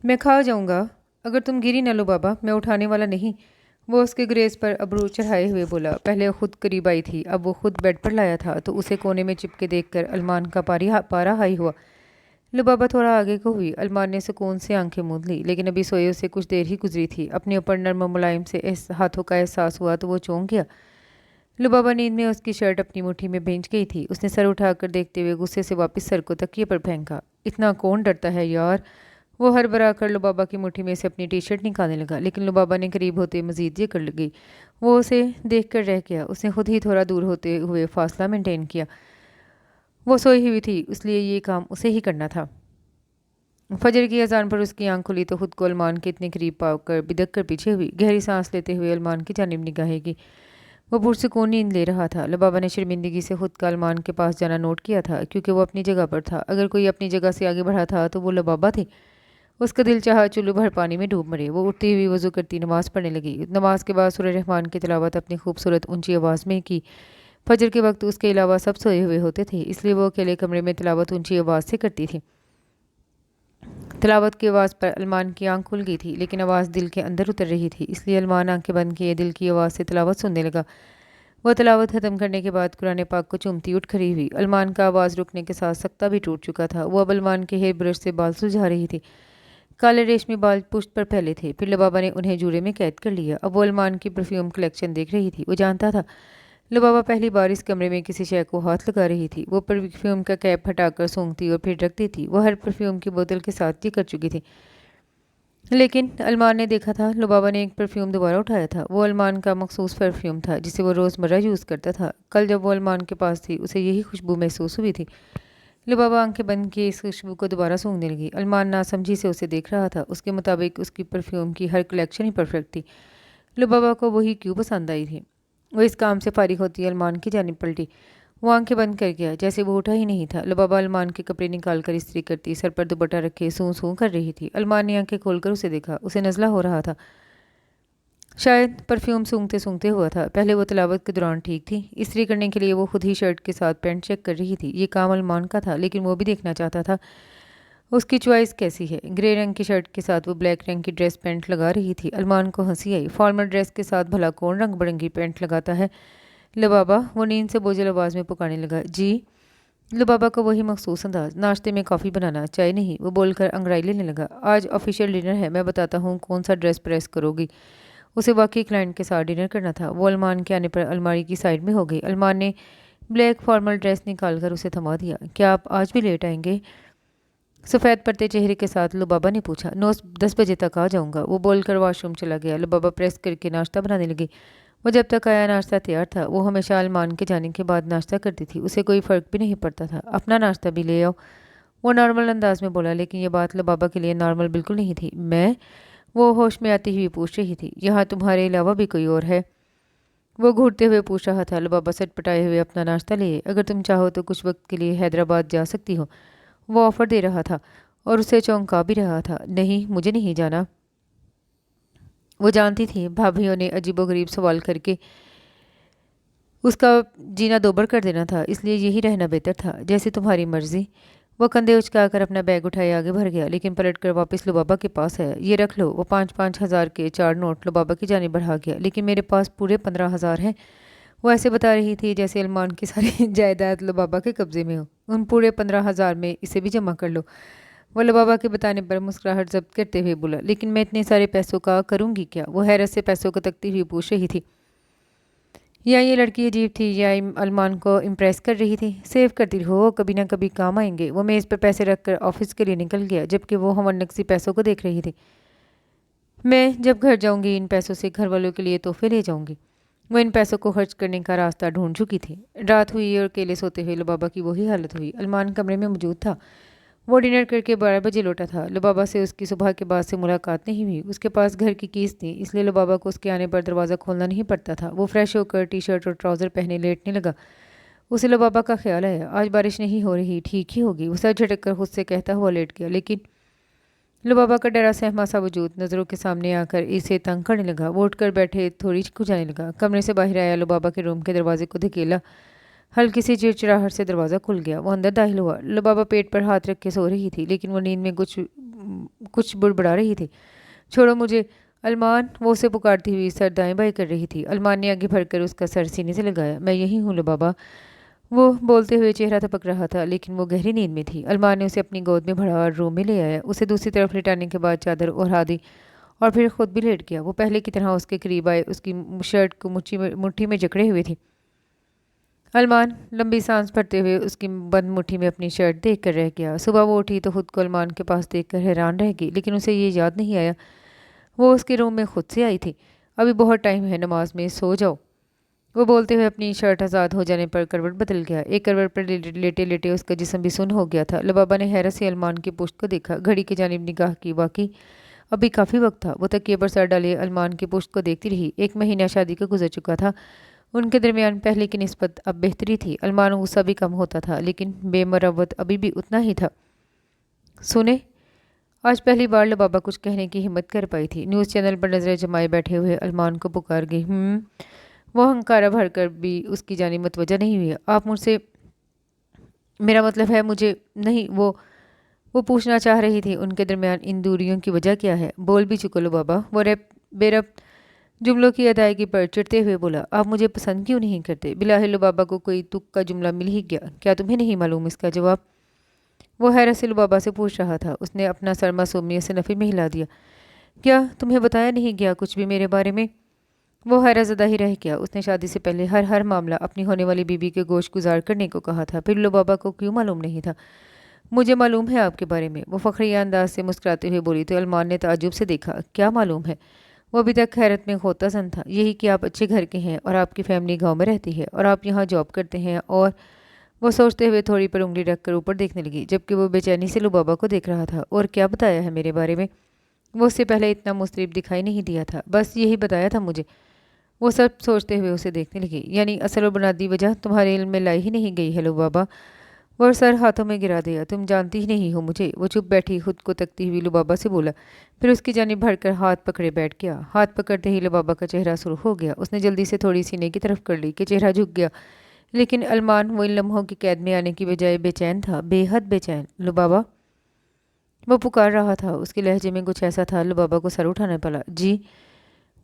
मैं खा जाऊंगा अगर तुम गिरी न लुबाबा, मैं उठाने वाला नहीं। वो उसके ग्रेस पर अबरू चढ़ाए हुए बोला। पहले खुद करीब आई थी, अब वो खुद बेड पर लाया था, तो उसे कोने में चिपके देखकर अलमान का पारा हाई हुआ। लुबाबा थोड़ा आगे को हुई। अलमान ने सुकून से आंखें मूंद ली, लेकिन अभी सोए उसे कुछ देर ही गुजरी थी। अपने ऊपर नर्म मुलायम से हाथों का एहसास हुआ तो वो चौंक गया। लुबाबा नींद में उसकी शर्ट अपनी मुट्ठी में भींच गई थी। उसने सर उठाकर देखते हुए गुस्से से वापस सर को तकिए पर फेंका। इतना कौन डरता है यार? वो हड़बड़ा कर लुबाबा की मुट्ठी में से अपनी टी शर्ट निकालने लगा, लेकिन लुबाबा ने करीब होते मजीद ये कर लगी। वो उसे देख कर रह गया। उसने खुद ही थोड़ा दूर होते हुए फासला मेंटेन किया। वो सोई हुई थी, इसलिए ये काम उसे ही करना था। फजर की अजान पर उसकी आंख खुली तो खुद को अलमान के इतने करीब पाकर बिदक कर पीछे हुई। गहरी सांस लेते हुए अलमान की जानिब निगाहें की। वो पुरसुकून नींद ले रहा था। लुबाबा ने शर्मिंदगी से खुद का अलमान के पास जाना नोट किया था, क्योंकि वो अपनी जगह पर था। अगर कोई अपनी जगह से आगे बढ़ा था तो वो लुबाबा थी। उसका दिल चाहा चुल्लू भर पानी में डूब मरे। वो उठती हुई वजू करती नमाज़ पढ़ने लगी। नमाज के बाद सूरह रहमान की तिलावत अपनी खूबसूरत ऊंची आवाज़ में की। फजर के वक्त उसके अलावा सब सोए हुए होते थे, इसलिए वो अकेले कमरे में तिलावत ऊंची आवाज़ से करती थी। तिलावत की आवाज़ पर अलमान की आंख खुल गई थी, लेकिन आवाज़ दिल के अंदर उतर रही थी, इसलिए अलमान आंखें बंद किए दिल की आवाज़ से तिलावत सुनने लगा। वह तिलावत ख़त्म करने के बाद कुरान पाक को चूमती उठ खड़ी हुई। अलमान का आवाज़ रुकने के साथ सख्ता भी टूट चुका था। वो अब अलमान के हेयर ब्रश से बाल सुलझा रही थी। काले रेशमी बाल पुश्त पर फैले थे। फिर लुबाबा ने उन्हें जूड़े में कैद कर लिया। अब वो अलमान की परफ्यूम कलेक्शन देख रही थी। वो जानता था लुबाबा पहली बार इस कमरे में किसी शय को हाथ लगा रही थी। वो परफ्यूम का कैप हटाकर सूंघती और फिर रखती थी। वो हर परफ्यूम की बोतल के साथ ये कर चुकी थी। लेकिन अलमान ने देखा था लुबाबा ने एक परफ्यूम दोबारा उठाया था। वो अलमान का मखसूस परफ्यूम था जिसे वो रोज़मर्रा यूज़ करता था। कल जब वो अलमान के पास थी उसे यही खुशबू महसूस हुई थी। लुबाबा आंखें बंद किए इस खुशबू को दोबारा सूंघने लगी। अलमान नासमझी से उसे देख रहा था। उसके मुताबिक उसकी परफ्यूम की हर कलेक्शन ही परफेक्ट थी। लुबाबा को वही क्यों पसंद आई थी? वो इस काम से फारिग होती अलमान की जानिब पलटी। वो आंखें बंद कर गया, जैसे वो उठा ही नहीं था। लुबाबा अलमान के कपड़े निकाल कर इस्त्री करती, सर पर दुपट्टा रखे सूं सूं कर रही थी। अलमान ने आंखें खोलकर उसे देखा। उसे नज़ला हो रहा था, शायद परफ्यूम सूंघते सूंघते हुआ था। पहले वो तिलावत के दौरान ठीक थी। इस्त्री करने के लिए वो खुद ही शर्ट के साथ पैंट चेक कर रही थी। ये काम अलमान का था, लेकिन वो भी देखना चाहता था उसकी चॉइस कैसी है। ग्रे रंग की शर्ट के साथ वो ब्लैक रंग की ड्रेस पैंट लगा रही थी। अलमान को हंसी आई। फॉर्मल ड्रेस के साथ भला कौन रंग बिरंगी पैंट लगाता है? लुबाबा, वो नींद से बोझल आवाज़ में पुकारने लगा। जी। लुबाबा को वही मखसूस अंदाज। नाश्ते में कॉफ़ी बनाना, चाय नहीं, वो बोलकर अंगड़ाई लेने लगा। आज ऑफिशियल डिनर है, मैं बताता हूँ कौन सा ड्रेस प्रेस करोगी। उसे वाकई क्लाइंट के साथ डिनर करना था। वो अलमान के आने पर अलमारी की साइड में हो गई। अलमान ने ब्लैक फॉर्मल ड्रेस निकाल कर उसे थमा दिया। क्या आप आज भी लेट आएंगे? सफ़ेद पड़ते चेहरे के साथ लुबाबा ने पूछा। 9-10 बजे तक आ जाऊंगा। वो बोलकर वॉशरूम चला गया। लुबाबा प्रेस करके नाश्ता बनाने लगी। वो जब तक आया नाश्ता तैयार था। वो हमेशा अलमान के जाने के बाद नाश्ता करती थी, उसे कोई फ़र्क भी नहीं पड़ता था। अपना नाश्ता भी ले आओ, वो नॉर्मल अंदाज में बोला, लेकिन ये बात लुबाबा के लिए नॉर्मल बिल्कुल नहीं थी। मैं? वो होश में आती हुई पूछ रही थी। यहाँ तुम्हारे अलावा भी कोई और है? वो घूरते हुए पूछ रहा था। लुबाबा सटपटाए हुए अपना नाश्ता लिए। अगर तुम चाहो तो कुछ वक्त के लिए हैदराबाद जा सकती हो, वो ऑफ़र दे रहा था और उसे चौंका भी रहा था। नहीं, मुझे नहीं जाना। वो जानती थी भाभीियों ने अजीबोगरीब सवाल करके उसका जीना दोबर कर देना था, इसलिए यही रहना बेहतर था। जैसे तुम्हारी मर्जी। वो कंधे उचकाकर अपना बैग उठाए आगे बढ़ गया, लेकिन पलटकर वापस लुबाबा के पास आया। ये रख लो। वो 5-5 हज़ार के 4 नोट लुबाबा की जाने बढ़ा गया। लेकिन मेरे पास पूरे 15 हज़ार हैं। वो ऐसे बता रही थी जैसे अलमान की सारी जायदाद लुबाबा के कब्जे में हो। उन पूरे 15 हज़ार में इसे भी जमा कर लो। वो लुबाबा के बताने पर मुस्कुराहट जब्त करते हुए बोला। लेकिन मैं इतने सारे पैसों का करूँगी क्या? वो हैरत से पैसों को तकती हुई पूछ रही थी। या ये लड़की अजीब थी या अलमान को इम्प्रेस कर रही थी। सेव करती रहो, कभी ना कभी काम आएंगे। वो मेज़ पर पैसे रखकर ऑफिस के लिए निकल गया, जबकि वो हमर नक्सी पैसों को देख रही थी। मैं जब घर जाऊंगी इन पैसों से घर वालों के लिए तोहफे ले जाऊंगी। वो इन पैसों को खर्च करने का रास्ता ढूंढ चुकी थी। रात हुई और अकेले सोते हुए लुबाबा की वही हालत हुई। अलमान कमरे में मौजूद था। वो डिनर करके 12 बजे लौटा था। लुबाबा से उसकी सुबह के बाद से मुलाकात नहीं हुई। उसके पास घर की कीज थी, इसलिए लुबाबा को उसके आने पर दरवाज़ा खोलना नहीं पड़ता था। वो फ्रेश होकर टी शर्ट और ट्राउज़र पहने लेटने लगा। उसे लुबाबा का ख्याल आया, आज बारिश नहीं हो रही, ठीक ही होगी। वो सर झटक कर खुद से कहता हुआ लेट गया, लेकिन लुबाबा का डरा सहमा सा वजूद नज़रों के सामने आकर इसे तंग करने लगा। वो उठकर बैठे थोड़ी खुजाने लगा। कमरे से बाहर आया, लुबाबा के रूम के दरवाजे को धकेला। हल्की सी चिड़चिड़ाहट से दरवाज़ा खुल गया। वो अंदर दाखिल हुआ। लुबाबा पेट पर हाथ रख के सो रही थी, लेकिन वो नींद में कुछ बुड़बड़ा रही थी। छोड़ो मुझे अलमान, वो उसे पुकारती हुई सर दाएं बाएं कर रही थी। अलमान ने आगे बढ़कर उसका सर सीने से लगाया। मैं यही हूँ लुबाबा, वो बोलते हुए चेहरा थपक रहा था, लेकिन वो गहरी नींद में थी। अलमान ने उसे अपनी गोद में भरा और रूम में ले आया। उसे दूसरी तरफ लिटाने के बाद चादर ओढ़ा दी और फिर खुद भी लेट गया। वो पहले की तरह उसके करीब आए, उसकी शर्ट को मुट्ठी में जकड़े हुए थी। अलमान लंबी सांस भरते हुए उसकी बंद मुट्ठी में अपनी शर्ट देख कर रह गया। सुबह वो उठी तो खुद को अलमान के पास देखकर हैरान रह गई, लेकिन उसे ये याद नहीं आया वो उसके रूम में खुद से आई थी। अभी बहुत टाइम है, नमाज में सो जाओ। वो बोलते हुए अपनी शर्ट आज़ाद हो जाने पर करवट बदल गया। एक करवट पर लेटे लेटे उसका जिस्म भी सुन्न हो गया था। लुबाबा ने हैरत से अलमान की पुश्त को देखा, घड़ी की जानिब निगाह की। वाकई अभी काफ़ी वक्त था। वो तकिए पर सर डाले अलमान की पुश्त को देखती रही। 1 महीना शादी का गुजर चुका था। उनके दरमियान पहले की निस्बत अब बेहतरी थी। अलमान गुस्सा भी कम होता था, लेकिन बेमरवत अभी भी उतना ही था। सुने, आज पहली बार लुबाबा कुछ कहने की हिम्मत कर पाई थी। न्यूज़ चैनल पर नजरें जमाए बैठे हुए अलमान को पुकार गई। वो हंकारा भरकर भी उसकी जानिब मुतवज्जा नहीं हुई। आप मुझसे, मेरा मतलब है मुझे नहीं, वो पूछना चाह रही थी। उनके दरमियान इन दूरियों की वजह क्या है? बोल भी चुको लुबाबा, वो बेरब जुमलों की अदायगी पर चिढ़ते हुए बोला। आप मुझे पसंद क्यों नहीं करते? बिलाहिल लुबाबा को कोई तुक का जुमला मिल ही गया। क्या तुम्हें नहीं मालूम इसका जवाब? वो हैरत से लुबाबा से पूछ रहा था। उसने अपना सर मासूमियत से नफ़ी में हिला दिया। क्या तुम्हें बताया नहीं गया कुछ भी मेरे बारे में? वो हैरतज़दा ही रह गया। उसने शादी से पहले हर मामला अपनी होने वाली बीबी के गोश गुजार करने को कहा था। फिर लुबाबा को क्यों मालूम नहीं था? मुझे मालूम है आपके बारे में, वो फ़ख्रिया अंदाज से मुस्कुराते हुए बोली। तो अलमान ने ताज्जुब से देखा। क्या मालूम है? वो अभी तक हैरत में खोता सन था। यही कि आप अच्छे घर के हैं और आपकी फैमिली गांव में रहती है और आप यहाँ जॉब करते हैं। और वो सोचते हुए थोड़ी पर उंगली रखकर ऊपर देखने लगी, जबकि वो बेचैनी से लुबाबा को देख रहा था। और क्या बताया है मेरे बारे में? वो उससे पहले इतना मुस्तरिब दिखाई नहीं दिया था। बस यही बताया था मुझे। वो सब सोचते हुए उसे देखने लगी। यानी असल और बुनियादी वजह तुम्हारे इल्म में लाई ही नहीं गई है लुबाबा। वो सर हाथों में गिरा दिया। तुम जानती ही नहीं हो मुझे। वो चुप बैठी खुद को तकती हुई लुबाबा से बोला, फिर उसकी जानिब भरकर हाथ पकड़े बैठ गया। हाथ पकड़ते ही लुबाबा का चेहरा सुर्ख हो गया। उसने जल्दी से थोड़ी सीने की तरफ कर ली कि चेहरा झुक गया, लेकिन अलमान वो इन लम्हों की कैद में आने की बजाय बेचैन था, बेहद बेचैन। लुबाबा, वो पुकार रहा था। उसके लहजे में कुछ ऐसा था लुबाबा को सर उठाना पड़ा। जी?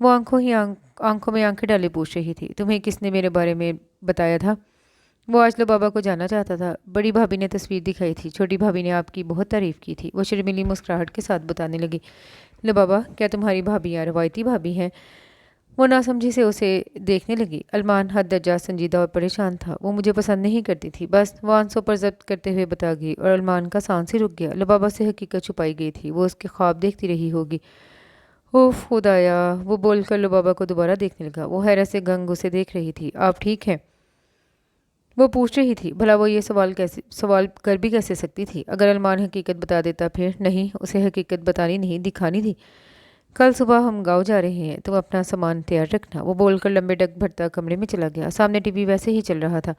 वो आंखों में आंखें डाले पूछ रही थी। तुम्हें किसने मेरे बारे में बताया था? वो आज लुबाबा को जानना चाहता था। बड़ी भाभी ने तस्वीर दिखाई थी, छोटी भाभी ने आपकी बहुत तारीफ़ की थी। वो शर्मीली मुस्कुराहट के साथ बताने लगी। लुबाबा, क्या तुम्हारी भाभी या रवायती भाभी हैं? وہ ناسمجھی سے اسے دیکھنے لگی۔ المان حد درجہ سنجیدہ اور پریشان تھا۔ وہ مجھے پسند نہیں کرتی تھی، بس وہ آنسوں پر ضبط کرتے ہوئے بتا گئی، اور المان کا سانس ہی رک گیا۔ لبابہ سے حقیقت چھپائی گئی تھی، وہ اس کے خواب دیکھتی رہی ہوگی۔ اوف خدایا! وہ بول کر لبابہ کو دوبارہ دیکھنے لگا۔ وہ حیرت سے گنگ اسے دیکھ رہی تھی۔ آپ ٹھیک ہیں؟ وہ پوچھ رہی تھی۔ بھلا وہ یہ سوال کر بھی کیسے سکتی تھی؟ اگر المان حقیقت بتا دیتا پھر؟ نہیں، اسے حقیقت بتانی نہیں، دکھانی تھی۔ کل صبح ہم گاؤں جا رہے ہیں، تم اپنا سامان تیار رکھنا۔ وہ بول کر لمبے ڈگ بھرتا کمرے میں چلا گیا۔ سامنے ٹی وی ویسے ہی چل رہا تھا۔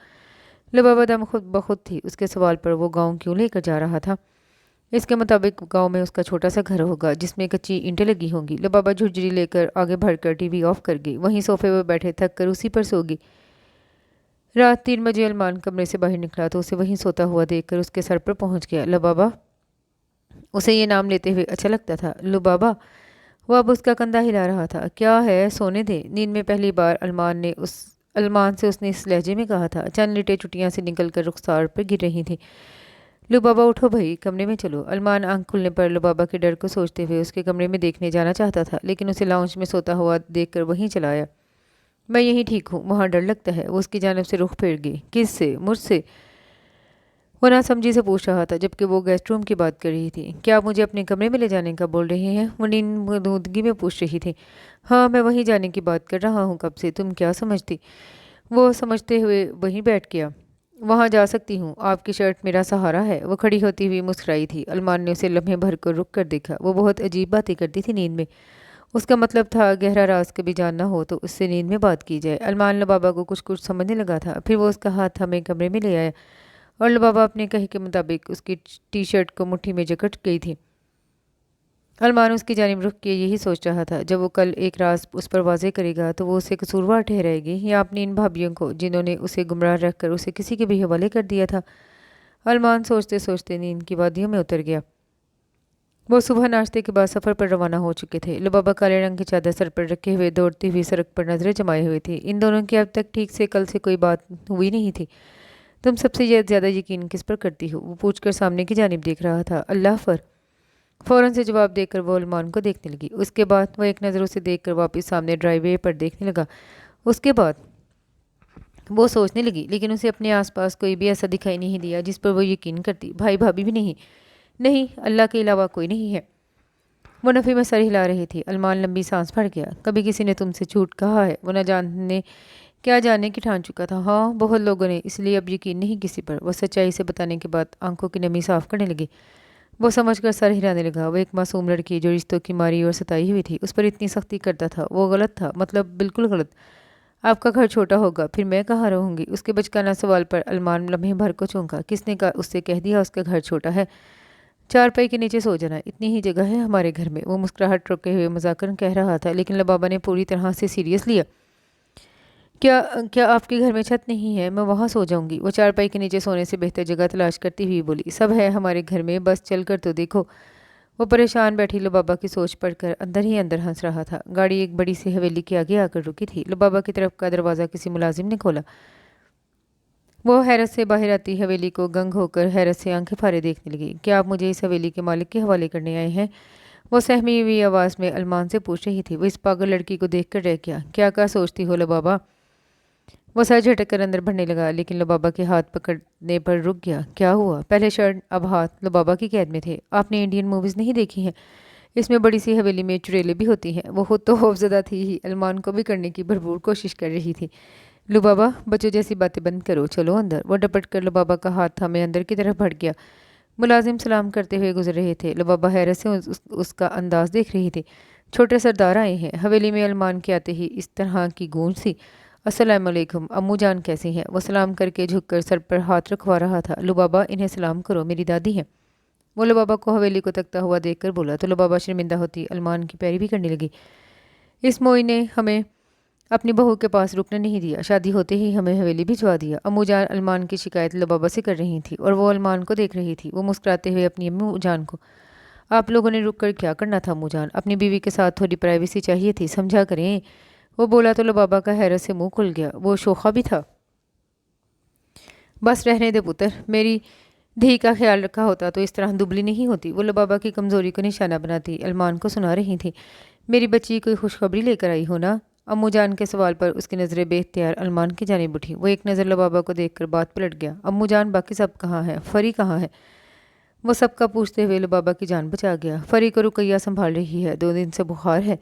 لبابہ دم خود بخود تھی۔ اس کے سوال پر وہ گاؤں کیوں لے کر جا رہا تھا؟ اس کے مطابق گاؤں میں اس کا چھوٹا سا گھر ہوگا جس میں کچی اینٹیں لگی ہوں گی۔ لبابہ جھرجھری لے کر آگے بڑھ کر ٹی وی آف کر گئی۔ وہیں صوفے پر بیٹھے تھک کر اسی پر سو گئی۔ رات 3 بجے المان کمرے سے باہر نکلا تو اسے وہیں سوتا ہوا دیکھ کر اس کے سر پر پہنچ گیا۔ لبابہ! اسے یہ نام لیتے ہوئے اچھا لگتا تھا۔ لبابہ! وہ اب اس کا کندھا ہلا رہا تھا۔ کیا ہے، سونے دے۔ نیند میں پہلی بار المان سے اس نے اس لہجے میں کہا تھا۔ چند لٹیں چٹیاں سے نکل کر رخسار پر گر رہی تھیں۔ لبابہ اٹھو بھائی، کمرے میں چلو۔ المان آنکھ کھلنے پر لبابہ کے ڈر کو سوچتے ہوئے اس کے کمرے میں دیکھنے جانا چاہتا تھا، لیکن اسے لاؤنج میں سوتا ہوا دیکھ کر وہیں چلا آیا۔ میں یہیں ٹھیک ہوں، وہاں ڈر لگتا ہے۔ وہ اس کی جانب سے رخ پھیر گئی۔ کس سے؟ مجھ سے؟ وہ ناسمجھی سے پوچھ رہا تھا جبکہ وہ گیسٹ روم کی بات کر رہی تھی۔ کیا آپ مجھے اپنے کمرے میں لے جانے کا بول رہے ہیں؟ وہ نودگی میں پوچھ رہی تھی۔ ہاں، میں وہیں جانے کی بات کر رہا ہوں کب سے۔ تم کیا سمجھتی؟ وہ سمجھتے ہوئے وہیں بیٹھ گیا۔ وہاں جا سکتی ہوں، آپ کی شرٹ میرا سہارا ہے۔ وہ کھڑی ہوتی ہوئی مسکرائی تھی۔ المان نے اسے لمحے بھر کو رک کر دیکھا۔ وہ بہت عجیب باتیں کرتی تھی نیند میں۔ اس کا مطلب تھا گہرا راز کبھی جاننا ہو تو اس سے نیند میں بات کی جائے۔ المان لبابہ کو کچھ سمجھنے لگا تھا۔ پھر وہ اس کا ہاتھ ہمیں کمرے میں لے آیا اور لبابہ اپنے کہے کے مطابق اس کی ٹی شرٹ کو مٹھی میں جکڑ گئی تھی۔ المان اس کی جانب رخ کیے یہی سوچ رہا تھا، جب وہ کل ایک راز اس پر واضح کرے گا تو وہ اسے قصوروار ٹھہرائے گی یا اپنی ان بھابھیوں کو جنہوں نے اسے گمراہ رکھ کر اسے کسی کے بھی حوالے کر دیا تھا۔ المان سوچتے سوچتے نیند کی وادیوں میں اتر گیا۔ وہ صبح ناشتے کے بعد سفر پر روانہ ہو چکے تھے۔ لبابہ کالے رنگ کی چادر سر پر رکھے ہوئے دوڑتی ہوئی سڑک پر نظریں جمائے ہوئے تھی۔ ان دونوں کی اب تک ٹھیک سے کل سے کوئی بات ہوئی نہیں تھی۔ تم سب سے زیادہ یقین کس پر کرتی ہو؟ وہ پوچھ کر سامنے کی جانب دیکھ رہا تھا۔ اللہ پر۔ فوراً سے جواب دے کر وہ المان کو دیکھنے لگی۔ اس کے بعد وہ ایک نظر اسے دیکھ کر واپس سامنے ڈرائیو وے پر دیکھنے لگا۔ اس کے بعد وہ سوچنے لگی، لیکن اسے اپنے آس پاس کوئی بھی ایسا دکھائی نہیں دیا جس پر وہ یقین کرتی۔ بھائی بھابھی بھی نہیں۔ نہیں، اللہ کے علاوہ کوئی نہیں ہے۔ وہ نفی میں سر ہلا رہی تھی۔ المان لمبی سانس پھڑ گیا۔ کبھی کسی نے تم سے جھوٹ کہا ہے؟ وہ نہ جانے کیا جاننے کی ٹھان چکا تھا۔ ہاں، بہت لوگوں نے، اس لیے اب یقین نہیں کسی پر۔ وہ سچائی سے بتانے کے بعد آنکھوں کی نمی صاف کرنے لگی۔ وہ سمجھ کر سر ہلانے لگا۔ وہ ایک معصوم لڑکی جو رشتوں کی ماری اور ستائی ہوئی تھی، اس پر اتنی سختی کرتا تھا، وہ غلط تھا، مطلب بالکل غلط۔ آپ کا گھر چھوٹا ہوگا، پھر میں کہاں رہوں گی؟ اس کے بچکانہ سوال پر المان لمحے بھر کو چونکا۔ کس نے اس سے کہہ دیا اس کا گھر چھوٹا ہے؟ چارپائی کے نیچے سو جانا، اتنی ہی جگہ ہے ہمارے گھر میں۔ وہ مسکراہٹ روکے ہوئے مذاکراً کہہ رہا تھا، لیکن لبابہ نے پوری طرح سے سیریس لیا۔ کیا آپ کے گھر میں چھت نہیں ہے؟ میں وہاں سو جاؤں گی۔ وہ چارپائی کے نیچے سونے سے بہتر جگہ تلاش کرتی ہوئی بولی۔ سب ہے ہمارے گھر میں، بس چل کر تو دیکھو۔ وہ پریشان بیٹھی لبابہ کی سوچ پڑھ کر اندر ہی اندر ہنس رہا تھا۔ گاڑی ایک بڑی سی حویلی کے آگے آ کر رکی تھی۔ لبابہ کی طرف کا دروازہ کسی ملازم نے کھولا۔ وہ حیرت سے باہر آتی حویلی کو گنگ ہو کر حیرت سے آنکھیں پھارے دیکھنے لگی۔ کیا آپ مجھے اس حویلی کے مالک کے حوالے کرنے آئے ہیں؟ وہ سہمی ہوئی آواز میں المان سے پوچھ رہی تھی۔ وہ اس پاگل لڑکی کو دیکھ کر رہ گیا۔ کیا سوچتی ہو لبابہ؟ وہ سر جھٹک کر اندر بڑھنے لگا، لیکن لبابہ کے ہاتھ پکڑنے پر رک گیا۔ کیا ہوا؟ پہلے شرٹ اب ہاتھ لبابہ کی قید میں تھے۔ آپ نے انڈین موویز نہیں دیکھی ہیں؟ اس میں بڑی سی حویلی میں چڑیلیں بھی ہوتی ہیں۔ وہ خود تو خوفزدہ تھی ہی، المان کو بھی کرنے کی بھرپور کوشش کر رہی تھی۔ لبابہ، بچوں جیسی باتیں بند کرو، چلو اندر۔ وہ ڈپٹ کر لبابہ کا ہاتھ تھامے اندر کی طرف بڑھ گیا۔ ملازم سلام کرتے ہوئے گزر رہے تھے۔ لبابہ حیرت سے اس کا انداز دیکھ رہی تھی۔ چھوٹے سردار آئے ہیں۔ حویلی میں المان کے آتے ہی اس طرح کی گونج سی۔ السلام علیکم، امو جان کیسی ہیں؟ وہ سلام کر کے جھک کر سر پر ہاتھ رکھوا رہا تھا۔ لبابہ، انہیں سلام کرو، میری دادی ہیں۔ وہ لبابہ کو حویلی کو تکتا ہوا دیکھ کر بولا تو لبابہ شرمندہ ہوتی المان کی پیروی بھی کرنے لگی۔ اس موئی نے ہمیں اپنی بہو کے پاس رکنے نہیں دیا، شادی ہوتے ہی ہمیں حویلی بھجوا دیا۔ امو جان المان کی شکایت لبابہ سے کر رہی تھی اور وہ المان کو دیکھ رہی تھی۔ وہ مسکراتے ہوئے اپنی امو جان کو، آپ لوگوں نے رک کر کیا کرنا تھا امو جان؟ اپنی بیوی کے ساتھ تھوڑی پرائیویسی چاہیے تھی، سمجھا کریں۔ وہ بولا تو لبابہ کا حیرت سے منہ کھل گیا۔ وہ شوخا بھی تھا۔ بس رہنے دے پتر، میری دھی کا خیال رکھا ہوتا تو اس طرح دبلی نہیں ہوتی۔ وہ لبابہ کی کمزوری کو نشانہ بناتی المان کو سنا رہی تھی۔ میری بچی کوئی خوشخبری لے کر آئی ہو نا؟ अम्मू जान के सवाल पर उसकी नज़रें बेख्तियार अलमान की जानिब उठी। वो एक नज़र लबाबा को देखकर बात पलट गया। अम्मू जान, बाकी सब कहाँ हैं? फरी कहाँ है? वो सबका पूछते हुए लबाबा की जान बचा गया। फरी को रुकैया संभाल रही है, 2 दिन से बुखार है।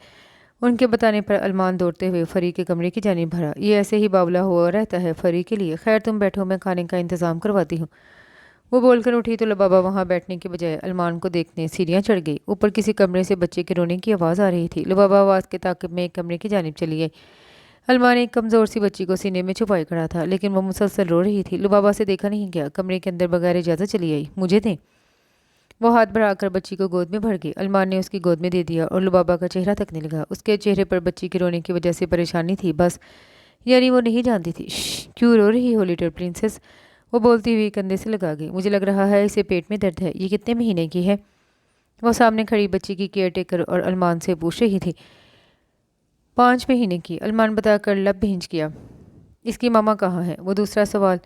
उनके बताने पर अलमान दौड़ते हुए फरी के कमरे की जानिब भरा। ये ऐसे ही बावला हुआ रहता है फरी के लिए। खैर तुम बैठो, मैं खाने का इंतज़ाम करवाती हूँ। वो बोलकर उठी तो लबाबा वहाँ बैठने के बजाय अलमान को देखने सीढ़ियाँ चढ़ गई। ऊपर किसी कमरे से बच्चे के रोने की आवाज़ आ रही थी। लबाबा आवाज़ के ताक़िब में एक कमरे की जानिब चली गई। अलमान एक कमज़ोर सी बच्ची को सीने में छुपाए खड़ा था, लेकिन वो मुसलसल रो रही थी। लबाबा से देखा नहीं गया। कमरे के अंदर बगैर इजाज़त चली आई। मुझे दें। वो हाथ बढ़ाकर बच्ची को गोद में भर गई। अलमान ने उसकी गोद में दे दिया और लबाबा का चेहरा तकने लगा। उसके चेहरे पर बच्ची के रोने की वजह से परेशानी थी, बस। यानी वो नहीं जानती थी। क्यों रो रही हो लिटिल प्रिंसेस? वो बोलती हुई कंधे से लगा गई। मुझे लग रहा है इसे पेट में दर्द है। ये कितने महीने की है? वो सामने खड़ी बच्ची की केयर टेकर और अलमान से पूछ रही थी। 5 महीने की, अलमान बताकर लब भींच किया। इसकी मामा कहाँ है? वो दूसरा सवाल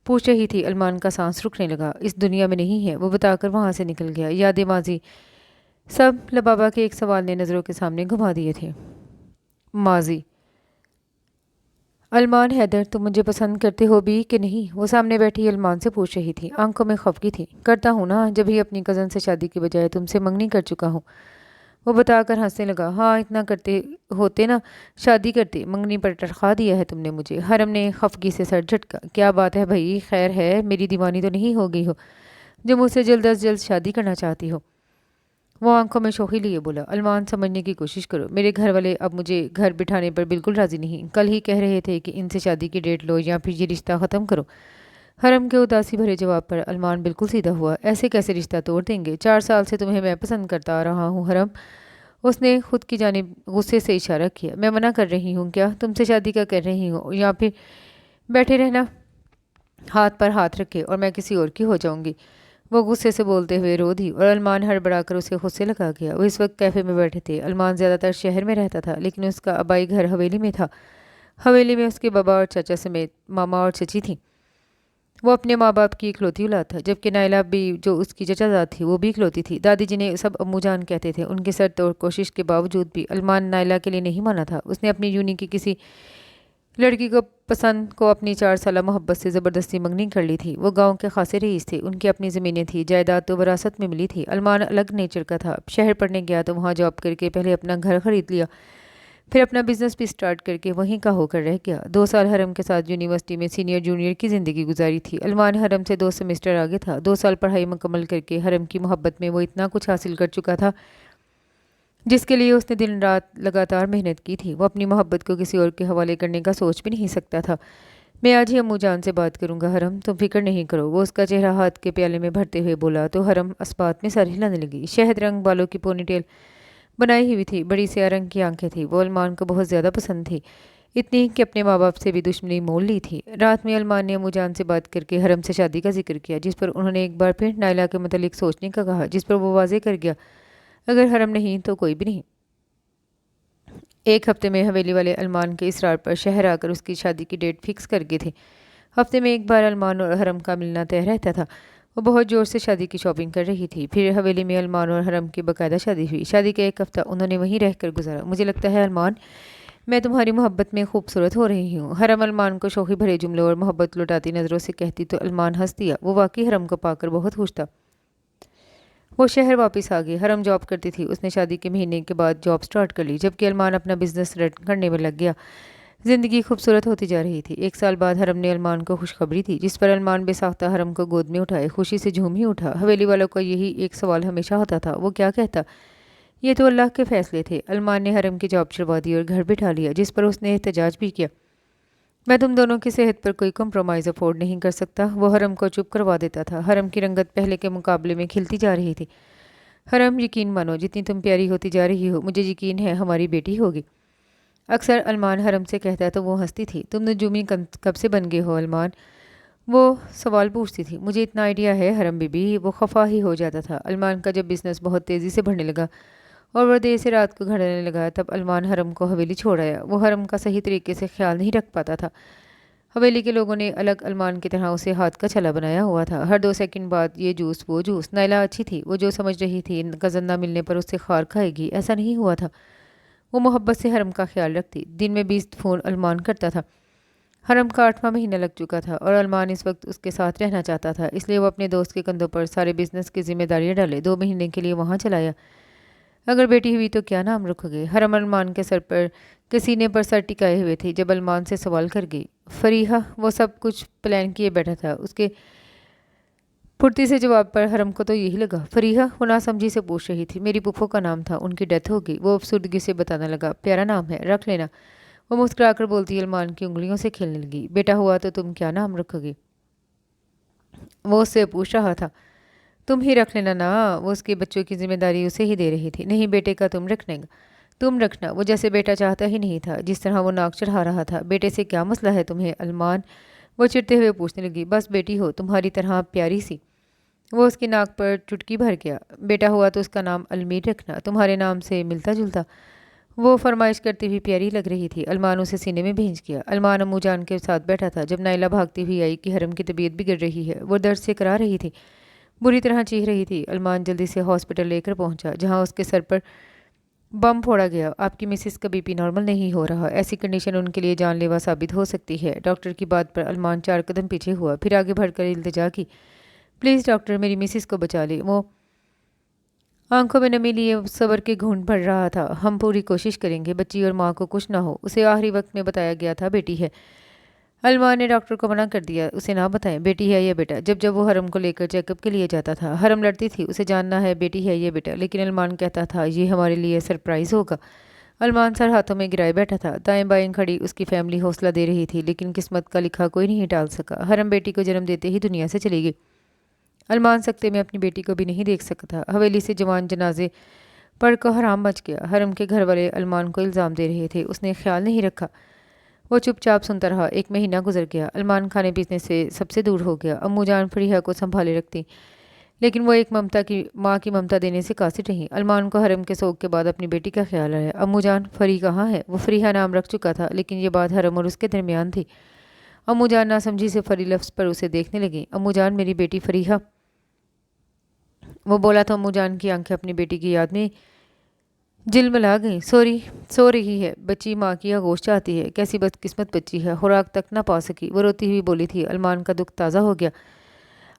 पूछ रही थी। अलमान का सांस रुकने लगा। इस दुनिया में नहीं है, वो बताकर वहाँ से निकल गया। याद माजी सब लबाबा के एक सवाल ने नज़रों के सामने घुमा दिए थे। माजी। अलमान, हैदर, तुम मुझे पसंद करते हो भी कि नहीं? वो सामने बैठी अलमान से पूछ रही थी। आंखों में खफकी थी। करता हूँ ना, जब ही अपनी कज़न से शादी की बजाय तुमसे मंगनी कर चुका हूँ। वो बताकर हंसने लगा। हाँ, इतना करते होते ना, शादी करते। मंगनी पर टरखा दिया है तुमने मुझे। हरम ने खफगी से सर झटका। क्या बात है भाई, खैर है? मेरी दीवानी तो नहीं हो गई हो जो मुझसे जल्द अज जल्द शादी करना चाहती हो? वो आंखों में शोखी लिए बोला। अलमान, समझने की कोशिश करो। मेरे घर वाले अब मुझे घर बिठाने पर बिल्कुल राज़ी नहीं। कल ही कह रहे थे कि इनसे शादी की डेट लो या फिर ये रिश्ता ख़त्म करो। हरम के उदासी भरे जवाब पर अलमान बिल्कुल सीधा हुआ। ऐसे कैसे रिश्ता तोड़ देंगे? 4 साल से तुम्हें मैं पसंद करता आ रहा हूँ हरम। उसने खुद की जानिब गुस्से से इशारा किया। मैं मना कर रही हूँ क्या? तुमसे शादी का कर रही हूँ या फिर बैठे रहना हाथ पर हाथ रखे और मैं किसी और की हो जाऊंगी? वो गुस्से से बोलते हुए रो दी और अलमान हड़बड़ाकर उसके खुद से लगा गया। वो इस वक्त कैफ़े में बैठे थे। अलमान ज़्यादातर शहर में रहता था, लेकिन उसका आबाई घर हवेली में था। हवेली में उसके बाबा और चाचा समेत मामा और चची थी। वो अपने माँ बाप की इकलौती औलाद था, जबकि नायला भी जो उसकी चचाजाद थी वो भी इकलौती थी। दादी जिन्हें सब अम्मू जान कहते थे, उनके सर तोड़ कोशिश के बावजूद भी अलमान नायला के लिए नहीं माना था। उसने अपनी यूनी की किसी लड़की को पसंद को अपनी 4 साल मोहब्बत से ज़बरदस्ती मंगनी कर ली थी। वो गांव के खासे रईस थे। उनकी अपनी ज़मीनें थी, जायदाद तो विरासत में मिली थी। अलमान अलग नेचर का था। शहर पढ़ने गया तो वहाँ जॉब करके पहले अपना घर खरीद लिया, फिर अपना बिजनेस भी स्टार्ट करके वहीं का होकर रह गया। 2 साल हरम के साथ यूनिवर्सिटी में सीनियर जूनियर की ज़िंदगी गुजारी थी। अलमान हरम से 2 सेमेस्टर आगे था। 2 साल पढ़ाई मुकम्मल करके हरम की मोहब्बत में वो इतना कुछ हासिल कर चुका था जिसके लिए उसने दिन रात लगातार मेहनत की थी। वो अपनी मोहब्बत को किसी और के हवाले करने का सोच भी नहीं सकता था। मैं आज ही अम्मू जान से बात करूंगा हरम, तुम फिक्र नहीं करो। वो उसका चेहरा हाथ के प्याले में भरते हुए बोला तो हरम अस्पात में सर हिलाने लगी। शहद रंग बालों की पोनीटेल बनाई हुई थी, बड़ी स्या रंग की आंखें थी। वो अलमान को बहुत ज़्यादा पसंद थी, इतनी कि अपने माँ बाप से भी दुश्मनी मोल ली थी। रात में अलमान ने अम्मू जान से बात करके हरम से शादी का जिक्र किया, जिस पर उन्होंने एक बार फिर नायला के मतलब सोचने का कहा, जिस पर वो वाजे कर गया अगर हरम नहीं तो कोई भी नहीं। 1 हफ्ते में हवेली वाले अलमान के इसरार पर शहर आकर उसकी शादी की डेट फिक्स कर गए थे। हफ्ते में एक बार अलमान और हरम का मिलना तय रहता था। वो बहुत ज़ोर से शादी की शॉपिंग कर रही थी। फिर हवेली में अलमान और हरम की बाकायदा शादी हुई। शादी का 1 हफ्ता उन्होंने वहीं रहकर गुजारा। मुझे लगता है अलमान, मैं तुम्हारी मोहब्बत में खूबसूरत हो रही हूँ। हरम अलमान को शोखी भरे जुमलों और मोहब्बत लुटाती नज़रों से कहती तो अलमान हंस दिया। वो वाकई हरम को पाकर बहुत खुश था। वो शहर वापस आ गई। हरम जॉब करती थी। उसने शादी के महीने के बाद जॉब स्टार्ट कर ली, जबकि अलमान अपना बिजनेस रन करने में लग गया। ज़िंदगी खूबसूरत होती जा रही थी। 1 साल बाद हरम ने अलमान को खुशखबरी दी, जिस पर अलमान बेसाख्ता हरम को गोद में उठाए खुशी से झूम ही उठा। हवेली वालों का यही एक सवाल हमेशा होता था, वो क्या कहता? ये तो अल्लाह के फैसले थे। अलमान ने हरम की जॉब छुड़वा दी और घर बिठा लिया, जिस पर उसने एहतजाज भी किया। मैं तुम दोनों की सेहत पर कोई कम्प्रोमाइज़ अफोर्ड नहीं कर सकता। वो हरम को चुप करवा देता था। हरम की रंगत पहले के मुकाबले में खिलती जा रही थी। हरम, यकीन मानो, जितनी तुम प्यारी होती जा रही हो मुझे यकीन है हमारी बेटी होगी। अक्सर अलमान हरम से कहता तो वो हंसती थी। तुम नजूमी कब से बन गए हो अलमान? वो सवाल पूछती थी। मुझे इतना आइडिया है हरम बीबी। वो खफा ही हो जाता था। अलमान का जब बिजनेस बहुत तेज़ी से बढ़ने लगा और वह देर से रात को घर आने लगा, तब अलमान हरम को हवेली छोड़ आया। वो हरम का सही तरीके से ख्याल नहीं रख पाता था। हवेली के लोगों ने अलग अलमान की तरह उसे हाथ का छला बनाया हुआ था। हर 2 सेकंड बाद ये जूस वो जूस। नायला अच्छी थी। वो जो समझ रही थी कज़न ना मिलने पर उससे खार खाएगी, ऐसा नहीं हुआ था। वो मोहब्बत से हरम का ख्याल रखती। दिन में 20 फ़ोन अरमान करता था। हरम का 8वां महीना लग चुका था और अरमान इस वक्त उसके साथ रहना चाहता था, इसलिए वो अपने दोस्त के कंधों पर सारे बिजनेस की जिम्मेदारियां डाले 2 महीने के लिए वहाँ चलाया। अगर बेटी हुई तो क्या नाम रखोगे? हरम अरमान के सर पर के सीने पर सर टिकाए हुए थे जब अरमान से सवाल कर गई। फरीहा। वो सब कुछ प्लान किए बैठा था। उसके फुर्ती से जवाब पर हरम को तो यही लगा। फरीहा। वो नासमझी से पूछ रही थी। मेरी पुप्पो का नाम था, उनकी डेथ हो गई। वो अफसुर्दगी से बताने लगा। प्यारा नाम है, रख लेना। वो मुस्कुराकर बोलती अरमान की उंगलियों से खेलने लगी। बेटा हुआ तो तुम क्या नाम रखोगे? वो उससे पूछ रहा था। तुम ही रख लेना ना। वो उसके बच्चों की जिम्मेदारी उसे ही दे रही थी। नहीं, बेटे का तुम रखने तुम रखना। वो जैसे बेटा चाहता ही नहीं था, जिस तरह वो नाक चढ़ा रहा था। बेटे से क्या मसला है तुम्हें अरमान? वो चिढ़ते हुए पूछने लगी। बस बेटी हो, तुम्हारी तरह प्यारी सी। वो उसकी नाक पर चुटकी भर गया। बेटा हुआ तो उसका नाम अलमीर रखना, तुम्हारे नाम से मिलता जुलता। वो फरमाइश करती हुई प्यारी लग रही थी। अरमान उसे सीने में भेज गया। अरमान अम्मू जान के साथ बैठा था जब नाइला भागती हुई आई कि हरम की तबीयत बिगड़ रही है। वो दर्द से करा रही थी, बुरी तरह चीख रही थी। अरमान जल्दी से हॉस्पिटल लेकर पहुंचा, जहां उसके सर पर बम फोड़ा गया। आपकी मिसिस का बीपी नॉर्मल नहीं हो रहा, ऐसी कंडीशन उनके लिए जानलेवा साबित हो सकती है। डॉक्टर की बात पर अरमान 4 कदम पीछे हुआ, फिर आगे बढ़कर इल्तिजा की। प्लीज़ डॉक्टर, मेरी मिसिस को बचा ले। वो आंखों में नमी लिए सब्र के घूंट भर रहा था। हम पूरी कोशिश करेंगे, बच्ची और माँ को कुछ ना हो। उसे आखिरी वक्त में बताया गया था बेटी है। अरमान ने डॉक्टर को मना कर दिया, उसे ना बताएं बेटी है या बेटा। जब जब वो हरम को लेकर चेकअप के लिए जाता था, हरम लड़ती थी उसे जानना है बेटी है या बेटा, लेकिन अरमान कहता था ये हमारे लिए सरप्राइज़ होगा। अरमान सर हाथों में गिराए बैठा था। दाएं बाएं खड़ी उसकी फैमिली हौसला दे रही थी, लेकिन किस्मत का लिखा कोई नहीं टाल सका। हरम बेटी को जन्म देते ही दुनिया से चली गई। अरमान सकते में अपनी बेटी को भी नहीं देख सकता। हवेली से जवान जनाजे पढ़ को हराम मच गया। हरम के घर वाले अरमान को इल्ज़ाम दे रहे थे, उसने ख्याल नहीं रखा। वो चुपचाप सुनता रहा। 1 महीना गुजर गया। अरमान खाने पीने से सबसे दूर हो गया। अम्मू जान फरीहा को संभाले रखती, लेकिन वो एक ममता की माँ की ममता देने से कासिर रही। अरमान को हरम के सोग के बाद अपनी बेटी का ख्याल आया। अम्मू जान, फरी कहाँ है? वो फरीहा नाम रख चुका था, लेकिन ये बात हरम और उसके दरमियान थी। अम्मू जान नासमझी से फरी लफ्ज़ पर उसे देखने लगी। अम्मू जान, मेरी बेटी फरीहा। वो बोला तो अम्मू जान की आंखें अपनी बेटी की याद में झिलमिला गई। सो रही है बच्ची, माँ की आगोश चाहती है। कैसी बदकिस्मत बच्ची है, खुराक तक ना पा सकी। वो रोती हुई बोली थी। अरमान का दुख ताज़ा हो गया।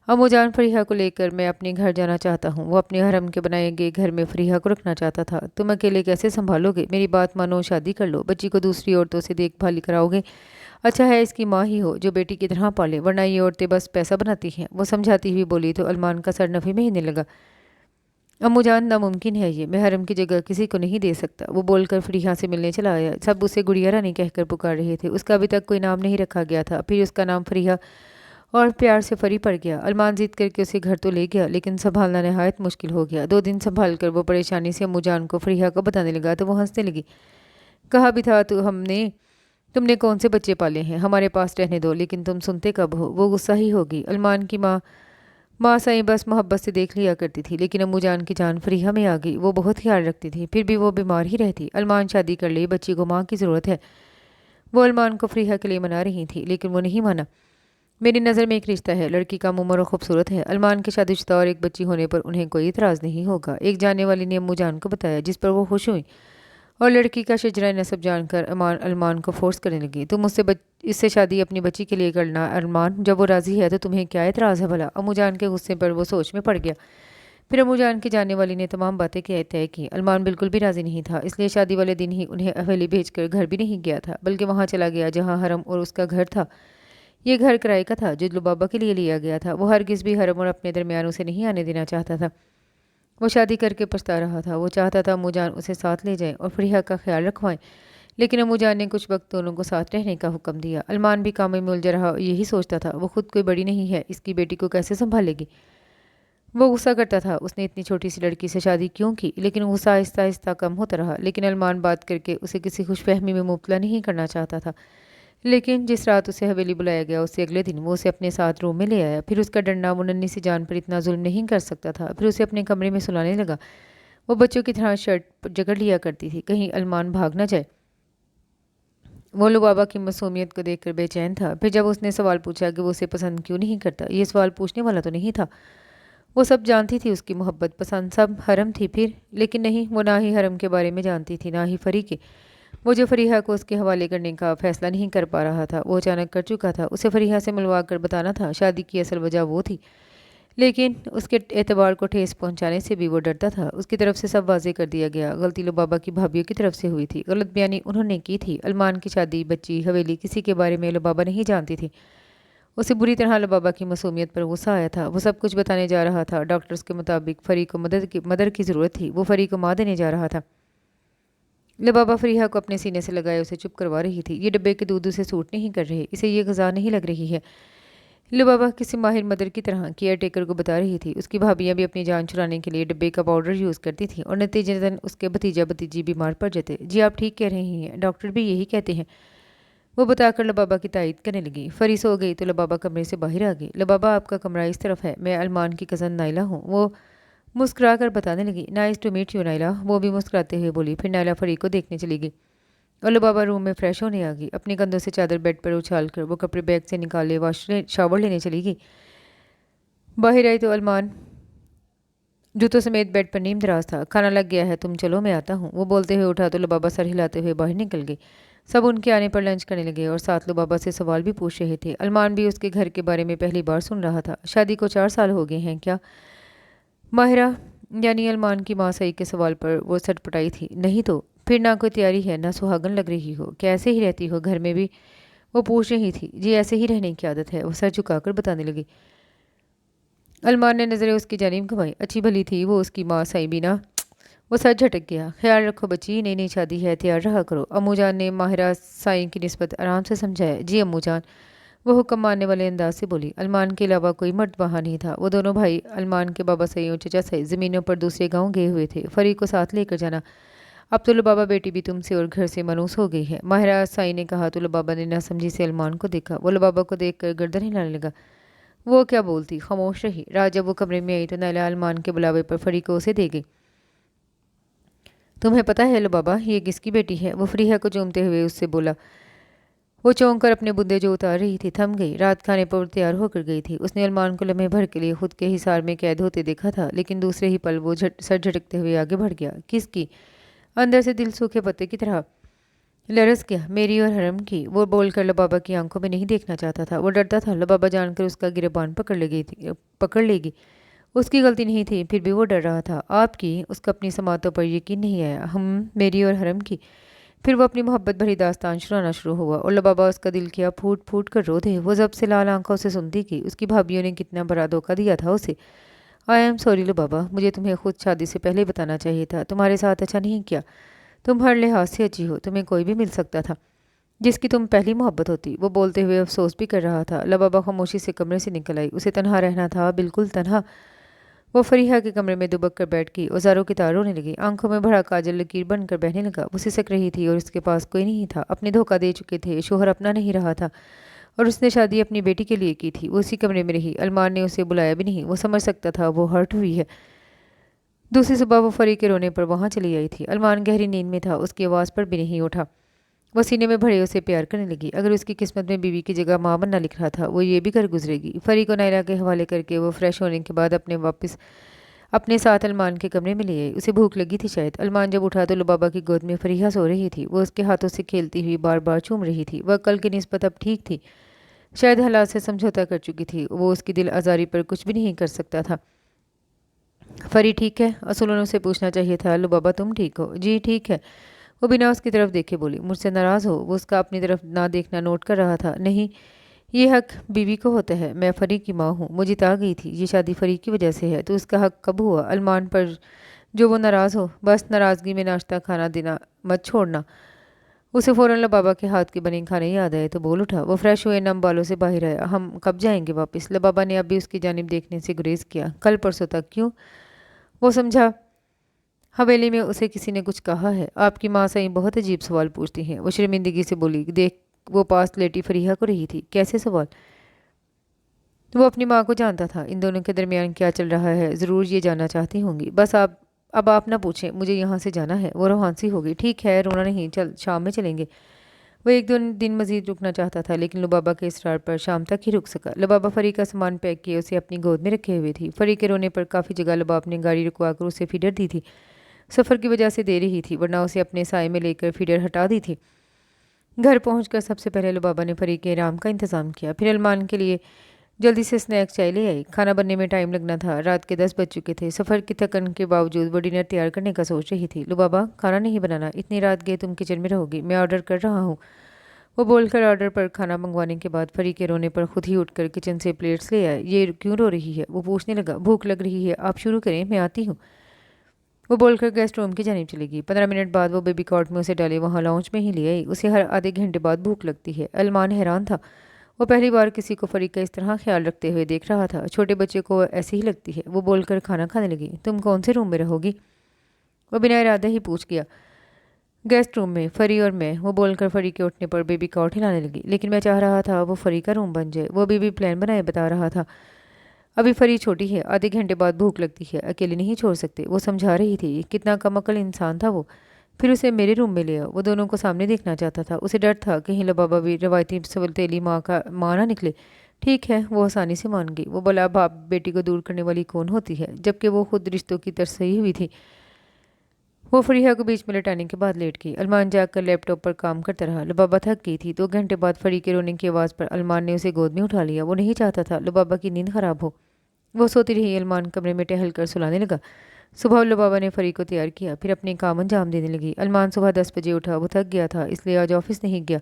अम्मू जान, फरीहा को लेकर मैं अपने घर जाना चाहता हूँ। वो अपने हरम के बनाए गए घर में फरीहा को रखना चाहता था। तुम अकेले कैसे संभालोगे? मेरी बात मानो, शादी कर लो। बच्ची को दूसरी औरतों से देखभाल कराओगे? अच्छा है इसकी माँ ही हो जो बेटी की तरह पाले, वरना ये औरतें बस पैसा बनाती हैं। वो समझाती हुई बोली तो अरमान का सर नफे में हिलने लगा। अम्मू जान, नामुमकिन है ये, मैं हरम की जगह किसी को नहीं दे सकता। वो बोलकर फरीहा से मिलने चला आया। सब उसे गुड़िया रानी कहकर पुकार रहे थे। उसका अभी तक कोई नाम नहीं रखा गया था। फिर उसका नाम फरीहा और प्यार से फरी पड़ गया। अरमान जिद करके उसे घर तो ले गया, लेकिन संभालना नहायत मुश्किल हो गया। 2 दिन संभाल कर वो परेशानी से अम्मू जान को फरीहा को बताने लगा तो वो हंसने लगी। कहा भी था तो तुमने कौन से बच्चे पाले हैं, हमारे पास रहने दो। लेकिन तुम सुनते कब हो? वो गुस्सा ही होगी। अरमान की माँ सही बस मोहब्बत से देख लिया करती थी, लेकिन अम्मू जान की जान फरीहा में आ गई। वो बहुत ख्याल रखती थी, फिर भी वो बीमार ही रहती। अरमान शादी कर ले, बच्ची को माँ की ज़रूरत है। वो अरमान को फरीहा के लिए मना रही थी, लेकिन वो नहीं माना। मेरी नज़र में एक रिश्ता है, लड़की कम उम्र और खूबसूरत है। अरमान की शादीशुदा और एक बच्ची होने पर उन्हें कोई इतराज़ नहीं होगा। एक जानने वाली ने अम्मू जान को बताया, जिस पर वो खुश हुई और लड़की का शजरा नसब जानकर अरमान को फोर्स करने लगी। तुम इससे शादी अपनी बच्ची के लिए करना अरमान, जब वो राज़ी है तो तुम्हें क्या एतराज़ है भला? अम्मू जान के गुस्से पर वो सोच में पड़ गया। फिर अम्मू जान की जानने वाली ने तमाम बातें तय की। अरमान बिल्कुल भी राज़ी नहीं था, इसलिए शादी वाले दिन ही उन्हें हवेली भेजकर घर भी नहीं गया था, बल्कि वहाँ चला गया जहाँ हरम और उसका घर था। ये घर किराए का था जो लुबाबा के लिए लिया गया था। वो हरगिज़ भी हरम और अपने दरमियान उसे नहीं आने देना चाहता था। वो शादी करके पछता रहा था। वो चाहता था अम्मू जान उसे साथ ले जाएं और फरीहा का ख्याल रखवाएं, लेकिन अम्मू जान ने कुछ वक्त दोनों को साथ रहने का हुक्म दिया। अरमान भी काम में उलझा रहा, यही सोचता था वो खुद कोई बड़ी नहीं है, इसकी बेटी को कैसे संभालेगी। वो गुस्सा करता था उसने इतनी छोटी सी लड़की से शादी क्यों की, लेकिन गुस्सा आहिस्ता आहिस्ता कम होता रहा। लेकिन अरमान बात करके उसे किसी खुशफहमी में मुब्तला नहीं करना चाहता था। लेकिन जिस रात उसे हवेली बुलाया गया, उससे अगले दिन वो उसे अपने साथ रूम में ले आया। फिर उसका डंडा वो नन्ही सी जान पर इतना जुल्म नहीं कर सकता था। फिर उसे अपने कमरे में सुलाने लगा। वो बच्चों की तरह शर्ट जकड़ लिया करती थी, कहीं अरमान भाग न जाए। वो लुबाबा की मासूमियत को देखकर बेचैन था। फिर जब उसने सवाल पूछा कि वो उसे पसंद क्यों नहीं करता, ये सवाल पूछने वाला तो नहीं था। وہ سب جانتی تھی، اس کی محبت پسند سب حرم تھی پھر، لیکن نہیں، وہ نہ ہی حرم کے بارے میں جانتی تھی نہ ہی فری کے۔ وہ جو فریحہ کو اس کے حوالے کرنے کا فیصلہ نہیں کر پا رہا تھا، وہ اچانک کر چکا تھا۔ اسے فریحہ سے ملوا کر بتانا تھا، شادی کی اصل وجہ وہ تھی، لیکن اس کے اعتبار کو ٹھیس پہنچانے سے بھی وہ ڈرتا تھا۔ اس کی طرف سے سب واضح کر دیا گیا۔ غلطی لبابہ کی بھابھیوں کی طرف سے ہوئی تھی، غلط بیانی انہوں نے کی تھی۔ المان کی شادی، بچی، حویلی، کسی کے بارے میں لبابہ نہیں جانتی تھی۔ اسے بری طرح لبابہ کی معصومیت پر غصہ آیا تھا۔ وہ سب کچھ بتانے جا رہا تھا۔ ڈاکٹرز کے مطابق فری کو مدر کی ضرورت تھی، وہ فری کو ماں دینے جا رہا تھا۔ لبابہ فریحہ کو اپنے سینے سے لگائے اسے چپ کروا رہی تھی۔ یہ ڈبے کے دودھ اسے سوٹ نہیں کر رہے، اسے یہ غذا نہیں لگ رہی ہے، لبابہ کسی ماہر مدر کی طرح کیئر ٹیکر کو بتا رہی تھی۔ اس کی بھابیاں بھی اپنی جان چھڑانے کے لیے ڈبے کا پاؤڈر یوز کرتی تھیں اور نتیجتاً اس کے بھتیجا بھتیجی بیمار پڑ جاتے۔ جی آپ ٹھیک کہہ رہی ہیں، ڈاکٹر بھی یہی کہتے ہیں، وہ بتا کر لبابہ کی تائید کرنے لگی۔ فری سو گئی تو لبابہ کمرے سے باہر آ گئی۔ لبابہ آپ کا کمرہ اس طرف ہے، میں المان کی کزن نائلہ ہوں، وہ مسکرا کر بتانے لگی۔ نائس ٹو میٹ یو نائلہ، وہ بھی مسکراتے ہوئے بولی۔ پھر نائلہ فری کو دیکھنے چلی گئی اور لبابہ روم میں فریش ہونے آ گئی۔ اپنے کندھوں سے چادر بیڈ پر اچھال کر وہ کپڑے بیگ سے نکالے شاور لینے چلی گئی۔ باہر آئی تو المان جوتوں سمیت بیڈ پر نیم دراز تھا۔ کھانا لگ گیا ہے، تم چلو میں آتا ہوں، وہ بولتے ہوئے اٹھا تو لبابہ سر ہلاتے ہوئے باہر نکل گئی۔ سب ان کے آنے پر لنچ کرنے لگے اور ساتھ لبابہ سے سوال بھی پوچھ رہے تھے۔ المان بھی اس کے گھر کے بارے میں پہلی بار سن رہا تھا۔ شادی کو 4 سال ہو گئے ہیں کیا؟ ماہرہ یعنی المان کی ماں سعید کے سوال پر وہ سٹ پٹائی تھی۔ نہیں تو پھر نہ کوئی تیاری ہے، نہ سہاگن لگ رہی ہو، کیسے ہی رہتی ہو گھر میں بھی؟ وہ پوچھ رہی تھی۔ جی ایسے ہی رہنے کی عادت ہے، وہ سر جھکا کر بتانے لگی۔ المان نے نظریں اس کی جانب گھمائی۔ اچھی بھلی تھی وہ اس کی ماں سائبینہ، وہ سر جھٹک گیا۔ خیال رکھو بچی، نئی نئی شادی ہے، تیار رہا کرو، امو جان نے ماہرہ سائیں کی نسبت آرام سے سمجھایا۔ جی امو جان، وہ حکم ماننے والے انداز سے بولی۔ المان کے علاوہ کوئی مرد وہاں نہیں تھا۔ وہ دونوں بھائی المان کے بابا سعید اور چچا سعید زمینوں پر دوسرے گاؤں گئے ہوئے تھے۔ فری کو ساتھ لے کر جانا، اب تو لبابہ بیٹی بھی تم سے اور گھر سے منوس ہو گئی ہے، ماہرہ سائیں نے کہا تو لبابہ نے نہ سمجھی سے المان کو دیکھا۔ وہ لبابہ کو دیکھ کر گردن ہلانے لگا۔ وہ کیا بولتی، خاموش رہی۔ رات جب وہ کمرے میں آئی تو نائلہ المان کے بلاوے پر فری کو اسے دے گئی۔ تمہیں پتہ ہے لبابہ یہ کس کی بیٹی ہے؟ وہ فریحہ کو چومتے ہوئے اس سے بولا۔ وہ چونک کر اپنے بندے جو اتار رہی تھی تھم گئی۔ رات کھانے پر تیار ہو کر گئی تھی۔ اس نے المان کو لمحے بھر کے لیے خود کے حصار میں قید ہوتے دیکھا تھا، لیکن دوسرے ہی پل وہ سر جھٹکتے ہوئے آگے بڑھ گیا۔ کس کی؟ اندر سے دل سوکھے پتے کی طرح لرز گیا۔ میری اور حرم کی، وہ بول کر لبابہ کی آنکھوں میں نہیں دیکھنا چاہتا تھا۔ وہ ڈرتا تھا لبابہ جان کر اس کا گریبان پکڑ لے گی۔ اس کی غلطی نہیں تھی، پھر بھی وہ ڈر رہا تھا۔ آپ کی؟ اس کا اپنی سماعتوں پر یقین نہیں آیا۔ میری اور حرم کی؟ پھر وہ اپنی محبت بھری داستان سنانا شروع ہوا اور لبابہ اس کا دل کیا پھوٹ پھوٹ کر رو دے۔ وہ ضبط سے لال آنکھوں سے سنتی کہ اس کی بھابھیوں نے کتنا بڑا دھوکہ دیا تھا اسے۔ آئی ایم سوری لبابہ، مجھے تمہیں خود شادی سے پہلے بتانا چاہیے تھا، تمہارے ساتھ اچھا نہیں کیا۔ تم ہر لحاظ سے اچھی ہو، تمہیں کوئی بھی مل سکتا تھا جس کی تم پہلی محبت ہوتی۔ وہ بولتے ہوئے افسوس بھی کر رہا تھا۔ لبابہ خاموشی سے کمرے سے نکل آئی۔ اسے تنہا رہنا تھا، بالکل تنہا۔ وہ فریحہ کے کمرے میں دبک کر بیٹھ گئی، اوزاروں کی طرح رونے لگی۔ آنکھوں میں بھرا کاجل لکیر بن کر بہنے لگا۔ وہ سسک رہی تھی اور اس کے پاس کوئی نہیں تھا۔ اپنے دھوکہ دے چکے تھے، شوہر اپنا نہیں رہا تھا اور اس نے شادی اپنی بیٹی کے لیے کی تھی۔ وہ اسی کمرے میں رہی، المان نے اسے بلایا بھی نہیں۔ وہ سمجھ سکتا تھا وہ ہرٹ ہوئی ہے۔ دوسری صبح وہ فری کے رونے پر وہاں چلی آئی تھی۔ المان گہری نیند میں تھا، اس کی آواز پر بھی نہیں اٹھا۔ وہ سینے میں بھرے اسے پیار کرنے لگی۔ اگر اس کی قسمت میں بیوی کی جگہ ماں بننا لکھ رہا تھا، وہ یہ بھی کر گزرے گی۔ فری کو نائلہ کے حوالے کر کے وہ فریش ہونے کے بعد اپنے ساتھ المان کے کمرے میں لے آئی۔ اسے بھوک لگی تھی شاید۔ المان جب اٹھا تو لبابہ کی گود میں فریحہ سو رہی تھی۔ وہ اس کے ہاتھوں سے کھیلتی ہوئی بار بار چوم رہی تھی۔ وہ کل کی نسبت اب ٹھیک تھی، شاید حالات سے سمجھوتا کر چکی تھی۔ وہ اس کی دل آزاری پر کچھ بھی نہیں کر سکتا تھا۔ فری ٹھیک ہے؟ اصول نے اسے پوچھنا چاہیے تھا۔ لبابہ تم ٹھیک ہو؟ جی ٹھیک ہے، وہ بنا اس کی طرف دیکھے بولی۔ مجھ سے ناراض ہو؟ وہ اس کا اپنی طرف نہ دیکھنا نوٹ کر رہا تھا۔ نہیں، یہ حق بیوی کو ہوتا ہے، میں فری کی ماں ہوں، وہ جتا گئی تھی، یہ شادی فری کی وجہ سے ہے، تو اس کا حق کب ہوا المان پر جو وہ ناراض ہو؟ بس ناراضگی میں ناشتہ کھانا دینا مت چھوڑنا۔ اسے فوراً لبابہ کے ہاتھ کے بنے کھانے یاد آئے تو بول اٹھا۔ وہ فریش ہوئے نم بالوں سے باہر آیا۔ ہم کب جائیں گے واپس؟ لبابہ نے اب بھی اس کی جانب دیکھنے سے گریز کیا۔ کل پرسوں تک۔ کیوں؟ وہ سمجھا حویلی میں اسے کسی نے کچھ کہا ہے۔ آپ کی ماں سعید بہت عجیب سوال پوچھتی ہیں، وہ شرمندگی سے بولی۔ دیکھ وہ پاس لیٹی فریحہ کو رہی تھی۔ کیسے سوال؟ وہ اپنی ماں کو جانتا تھا، ان دونوں کے درمیان کیا چل رہا ہے ضرور یہ جاننا چاہتی ہوں گی۔ بس اب آپ نہ پوچھیں، مجھے یہاں سے جانا ہے۔ وہ روحانسی ہو گئی۔ ٹھیک ہے، رونا نہیں، چل شام میں چلیں گے۔ وہ ایک دو دن مزید رکنا چاہتا تھا، لیکن لبابہ کے اصرار پر شام تک ہی رک سکا۔ لبابہ فری کا سامان پیک کیے اسے اپنی گود میں رکھے ہوئے تھی۔ فری کے رونے پر کافی جگہ لباب نے گاڑی رکوا کر اسے فیڈر دی تھی۔ سفر کی وجہ سے دے رہی تھی، ورنہ اسے اپنے سائے میں لے کر فیڈر ہٹا دی تھی۔ گھر پہنچ کر سب سے پہلے لبابہ نے فری کے آرام کا انتظام کیا، پھر علمان کے لیے جلدی سے سنیک چائے لے آئی۔ کھانا بننے میں ٹائم لگنا تھا، رات کے 10 بج چکے تھے۔ سفر کی تھکن کے باوجود وہ ڈنر تیار کرنے کا سوچ رہی تھی۔ لبابہ، کھانا نہیں بنانا، اتنی رات گئے تم کچن میں رہو گی، میں آرڈر کر رہا ہوں۔ وہ بول کر آرڈر پر کھانا منگوانے کے بعد فری کے رونے پر خود ہی اٹھ کر کچن سے پلیٹس لے آئے۔ یہ کیوں رو رہی ہے؟ وہ پوچھنے لگا۔ بھوک لگ رہی ہے، آپ شروع کریں، میں آتی ہوں، وہ بول کر گیسٹ روم کی جانب چلے گی۔ 15 منٹ بعد وہ بیبی کاٹ میں اسے ڈالے وہاں لاؤنج میں ہی لے آئی۔ اسے ہر آدھے گھنٹے بعد بھوک لگتی ہے۔ علمان حیران تھا، وہ پہلی بار کسی کو فری کا اس طرح خیال رکھتے ہوئے دیکھ رہا تھا۔ چھوٹے بچے کو ایسی ہی لگتی ہے، وہ بول کر کھانا کھانے لگی۔ تم کون سے روم میں رہو گی؟ وہ بنا ارادہ ہی پوچھ گیا۔ گیسٹ روم میں، فری اور میں، وہ بول کر فری کے اٹھنے پر بیبی کاٹ ہلانے لگی۔ لیکن میں چاہ رہا تھا وہ فری کا روم بن جائے، وہ بھی پلان بنائے بتا رہا تھا۔ ابھی فری چھوٹی ہے، آدھے گھنٹے بعد بھوک لگتی ہے، اکیلے نہیں چھوڑ سکتے، وہ سمجھا رہی تھی۔ کتنا کم عقل انسان تھا وہ۔ پھر اسے میرے روم میں لے آؤ، وہ دونوں کو سامنے دیکھنا چاہتا تھا۔ اسے ڈر تھا کہیں لبابہ بھی روایتی سوتیلی ماں نہ نکلے۔ ٹھیک ہے، وہ آسانی سے مان گئی۔ وہ بلا باپ بیٹی کو دور کرنے والی کون ہوتی ہے، جبکہ وہ خود رشتوں کی ترسئی ہوئی تھی۔ وہ فریحہ کو بیچ میں لٹانے کے بعد لیٹ گئی۔ علمان جا کر لیپ ٹاپ پر کام کرتا رہا۔ لبابہ تھک گئی تھی۔ 2 گھنٹے بعد فری کے رونے کی آواز پر علمان نے اسے گود میں اٹھا لیا۔ وہ نہیں چاہتا تھا لبابہ کی نیند خراب ہو۔ وہ سوتی رہی۔ علمان کمرے میں ٹہل کر سلانے لگا۔ صبح لبابہ نے فری کو تیار کیا، پھر اپنے کام انجام دینے لگی۔ علمان صبح 10 بجے اٹھا، وہ تھک گیا تھا، اس لیے آج آفس نہیں گیا۔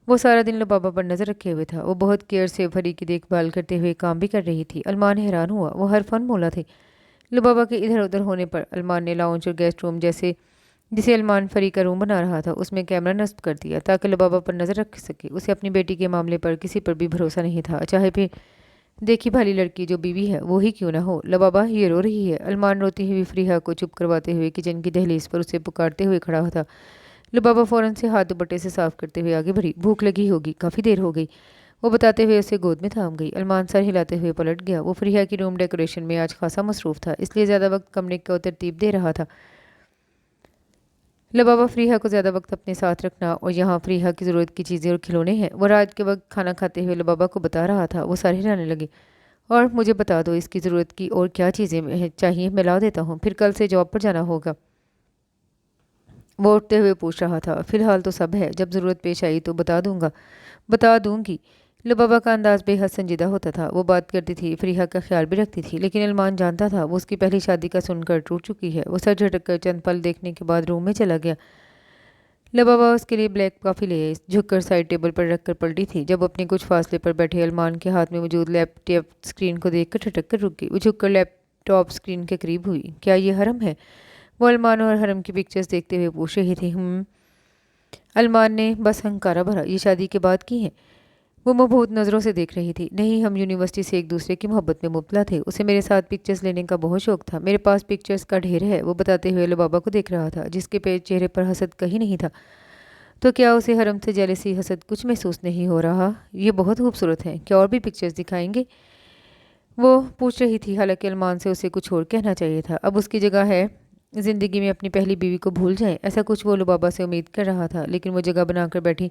وہ سارا دن لبابہ پر نظر رکھے ہوئے تھا۔ وہ بہت کیئر سے فری کی دیکھ بھال کرتے ہوئے کام بھی کر رہی تھی۔ علمان حیران ہوا، وہ ہر فن مولا تھے۔ لبابہ کے ادھر ادھر ہونے پر علمان نے لاؤنج اور گیسٹ روم جسے علمان فری کا روم بنا رہا تھا اس میں کیمرہ نصب کر دیا تاکہ لبابہ پر نظر رکھ سکے۔ اسے اپنی بیٹی کے معاملے پر کسی پر بھی بھروسہ نہیں تھا، چاہے پھر دیکھی بھالی لڑکی جو بیوی ہے وہی کیوں نہ ہو۔ لبابہ، یہ رو رہی ہے، علمان روتی ہوئی فریحہ کو چپ کرواتے ہوئے کچن کی دہلیز پر اسے پکارتے ہوئے کھڑا تھا۔ لبابہ فوراً سے ہاتھ دوپٹے سے صاف کرتے ہوئے آگے بڑھی۔ بھوک لگی ہوگی، کافی دیر ہو گئی، وہ بتاتے ہوئے اسے گود میں تھام گئی۔ علمان سر ہلاتے ہوئے پلٹ گیا۔ وہ فریحہ کی روم ڈیکوریشن میں آج خاصا مصروف تھا، اس لیے زیادہ وقت کمرے کو ترتیب دے رہا تھا۔ لبابہ، فریحہ کو زیادہ وقت اپنے ساتھ رکھنا، اور یہاں فریحہ کی ضرورت کی چیزیں اور کھلونے ہیں۔ وہ رات کے وقت کھانا کھاتے ہوئے لبابہ کو بتا رہا تھا۔ وہ سر ہلانے لگے۔ اور مجھے بتا دو اس کی ضرورت کی اور کیا چیزیں چاہیے، میں لا دیتا ہوں، پھر کل سے جاب پر جانا ہوگا، وہ اٹھتے ہوئے پوچھ رہا تھا۔ فی الحال تو سب ہے، جب ضرورت پیش آئی تو بتا دوں گی۔ لبابہ کا انداز بے حد سنجیدہ ہوتا تھا۔ وہ بات کرتی تھی، فریحہ کا خیال بھی رکھتی تھی، لیکن علمان جانتا تھا وہ اس کی پہلی شادی کا سن کر ٹوٹ چکی ہے۔ وہ سر جھٹک کر چند پل دیکھنے کے بعد روم میں چلا گیا۔ لبابہ اس کے لیے بلیک کافی لے آئی، جھک کر سائڈ ٹیبل پر رکھ کر پلٹی تھی جب اپنے کچھ فاصلے پر بیٹھے علمان کے ہاتھ میں موجود لیپ ٹاپ اسکرین کو دیکھ کر ٹھٹک کر رک گئی۔ وہ جھک کر لیپ ٹاپ اسکرین کے قریب ہوئی۔ کیا یہ حرم ہے؟ وہ علمان اور حرم کی پکچرز دیکھتے ہوئے پوچھ رہی تھی۔ علمان نے بس ہنکارا بھرا۔ یہ شادی کے بعد کی ہیں؟ وہ مبہوت نظروں سے دیکھ رہی تھی۔ نہیں، ہم یونیورسٹی سے ایک دوسرے کی محبت میں مبتلا تھے، اسے میرے ساتھ پکچرز لینے کا بہت شوق تھا، میرے پاس پکچرز کا ڈھیر ہے، وہ بتاتے ہوئے لبابہ کو دیکھ رہا تھا جس کے چہرے پر حسد کہیں نہیں تھا۔ تو کیا اسے حرم سے جیلسی حسد کچھ محسوس نہیں ہو رہا؟ یہ بہت خوبصورت ہے، کیا اور بھی پکچرز دکھائیں گے؟ وہ پوچھ رہی تھی، حالانکہ علمان سے اسے کچھ اور کہنا چاہیے تھا۔ اب اس کی جگہ ہے زندگی میں اپنی پہلی بیوی کو بھول جائیں، ایسا کچھ وہ لبابہ سے امید کر رہا تھا، لیکن وہ جگہ بنا کر بیٹھی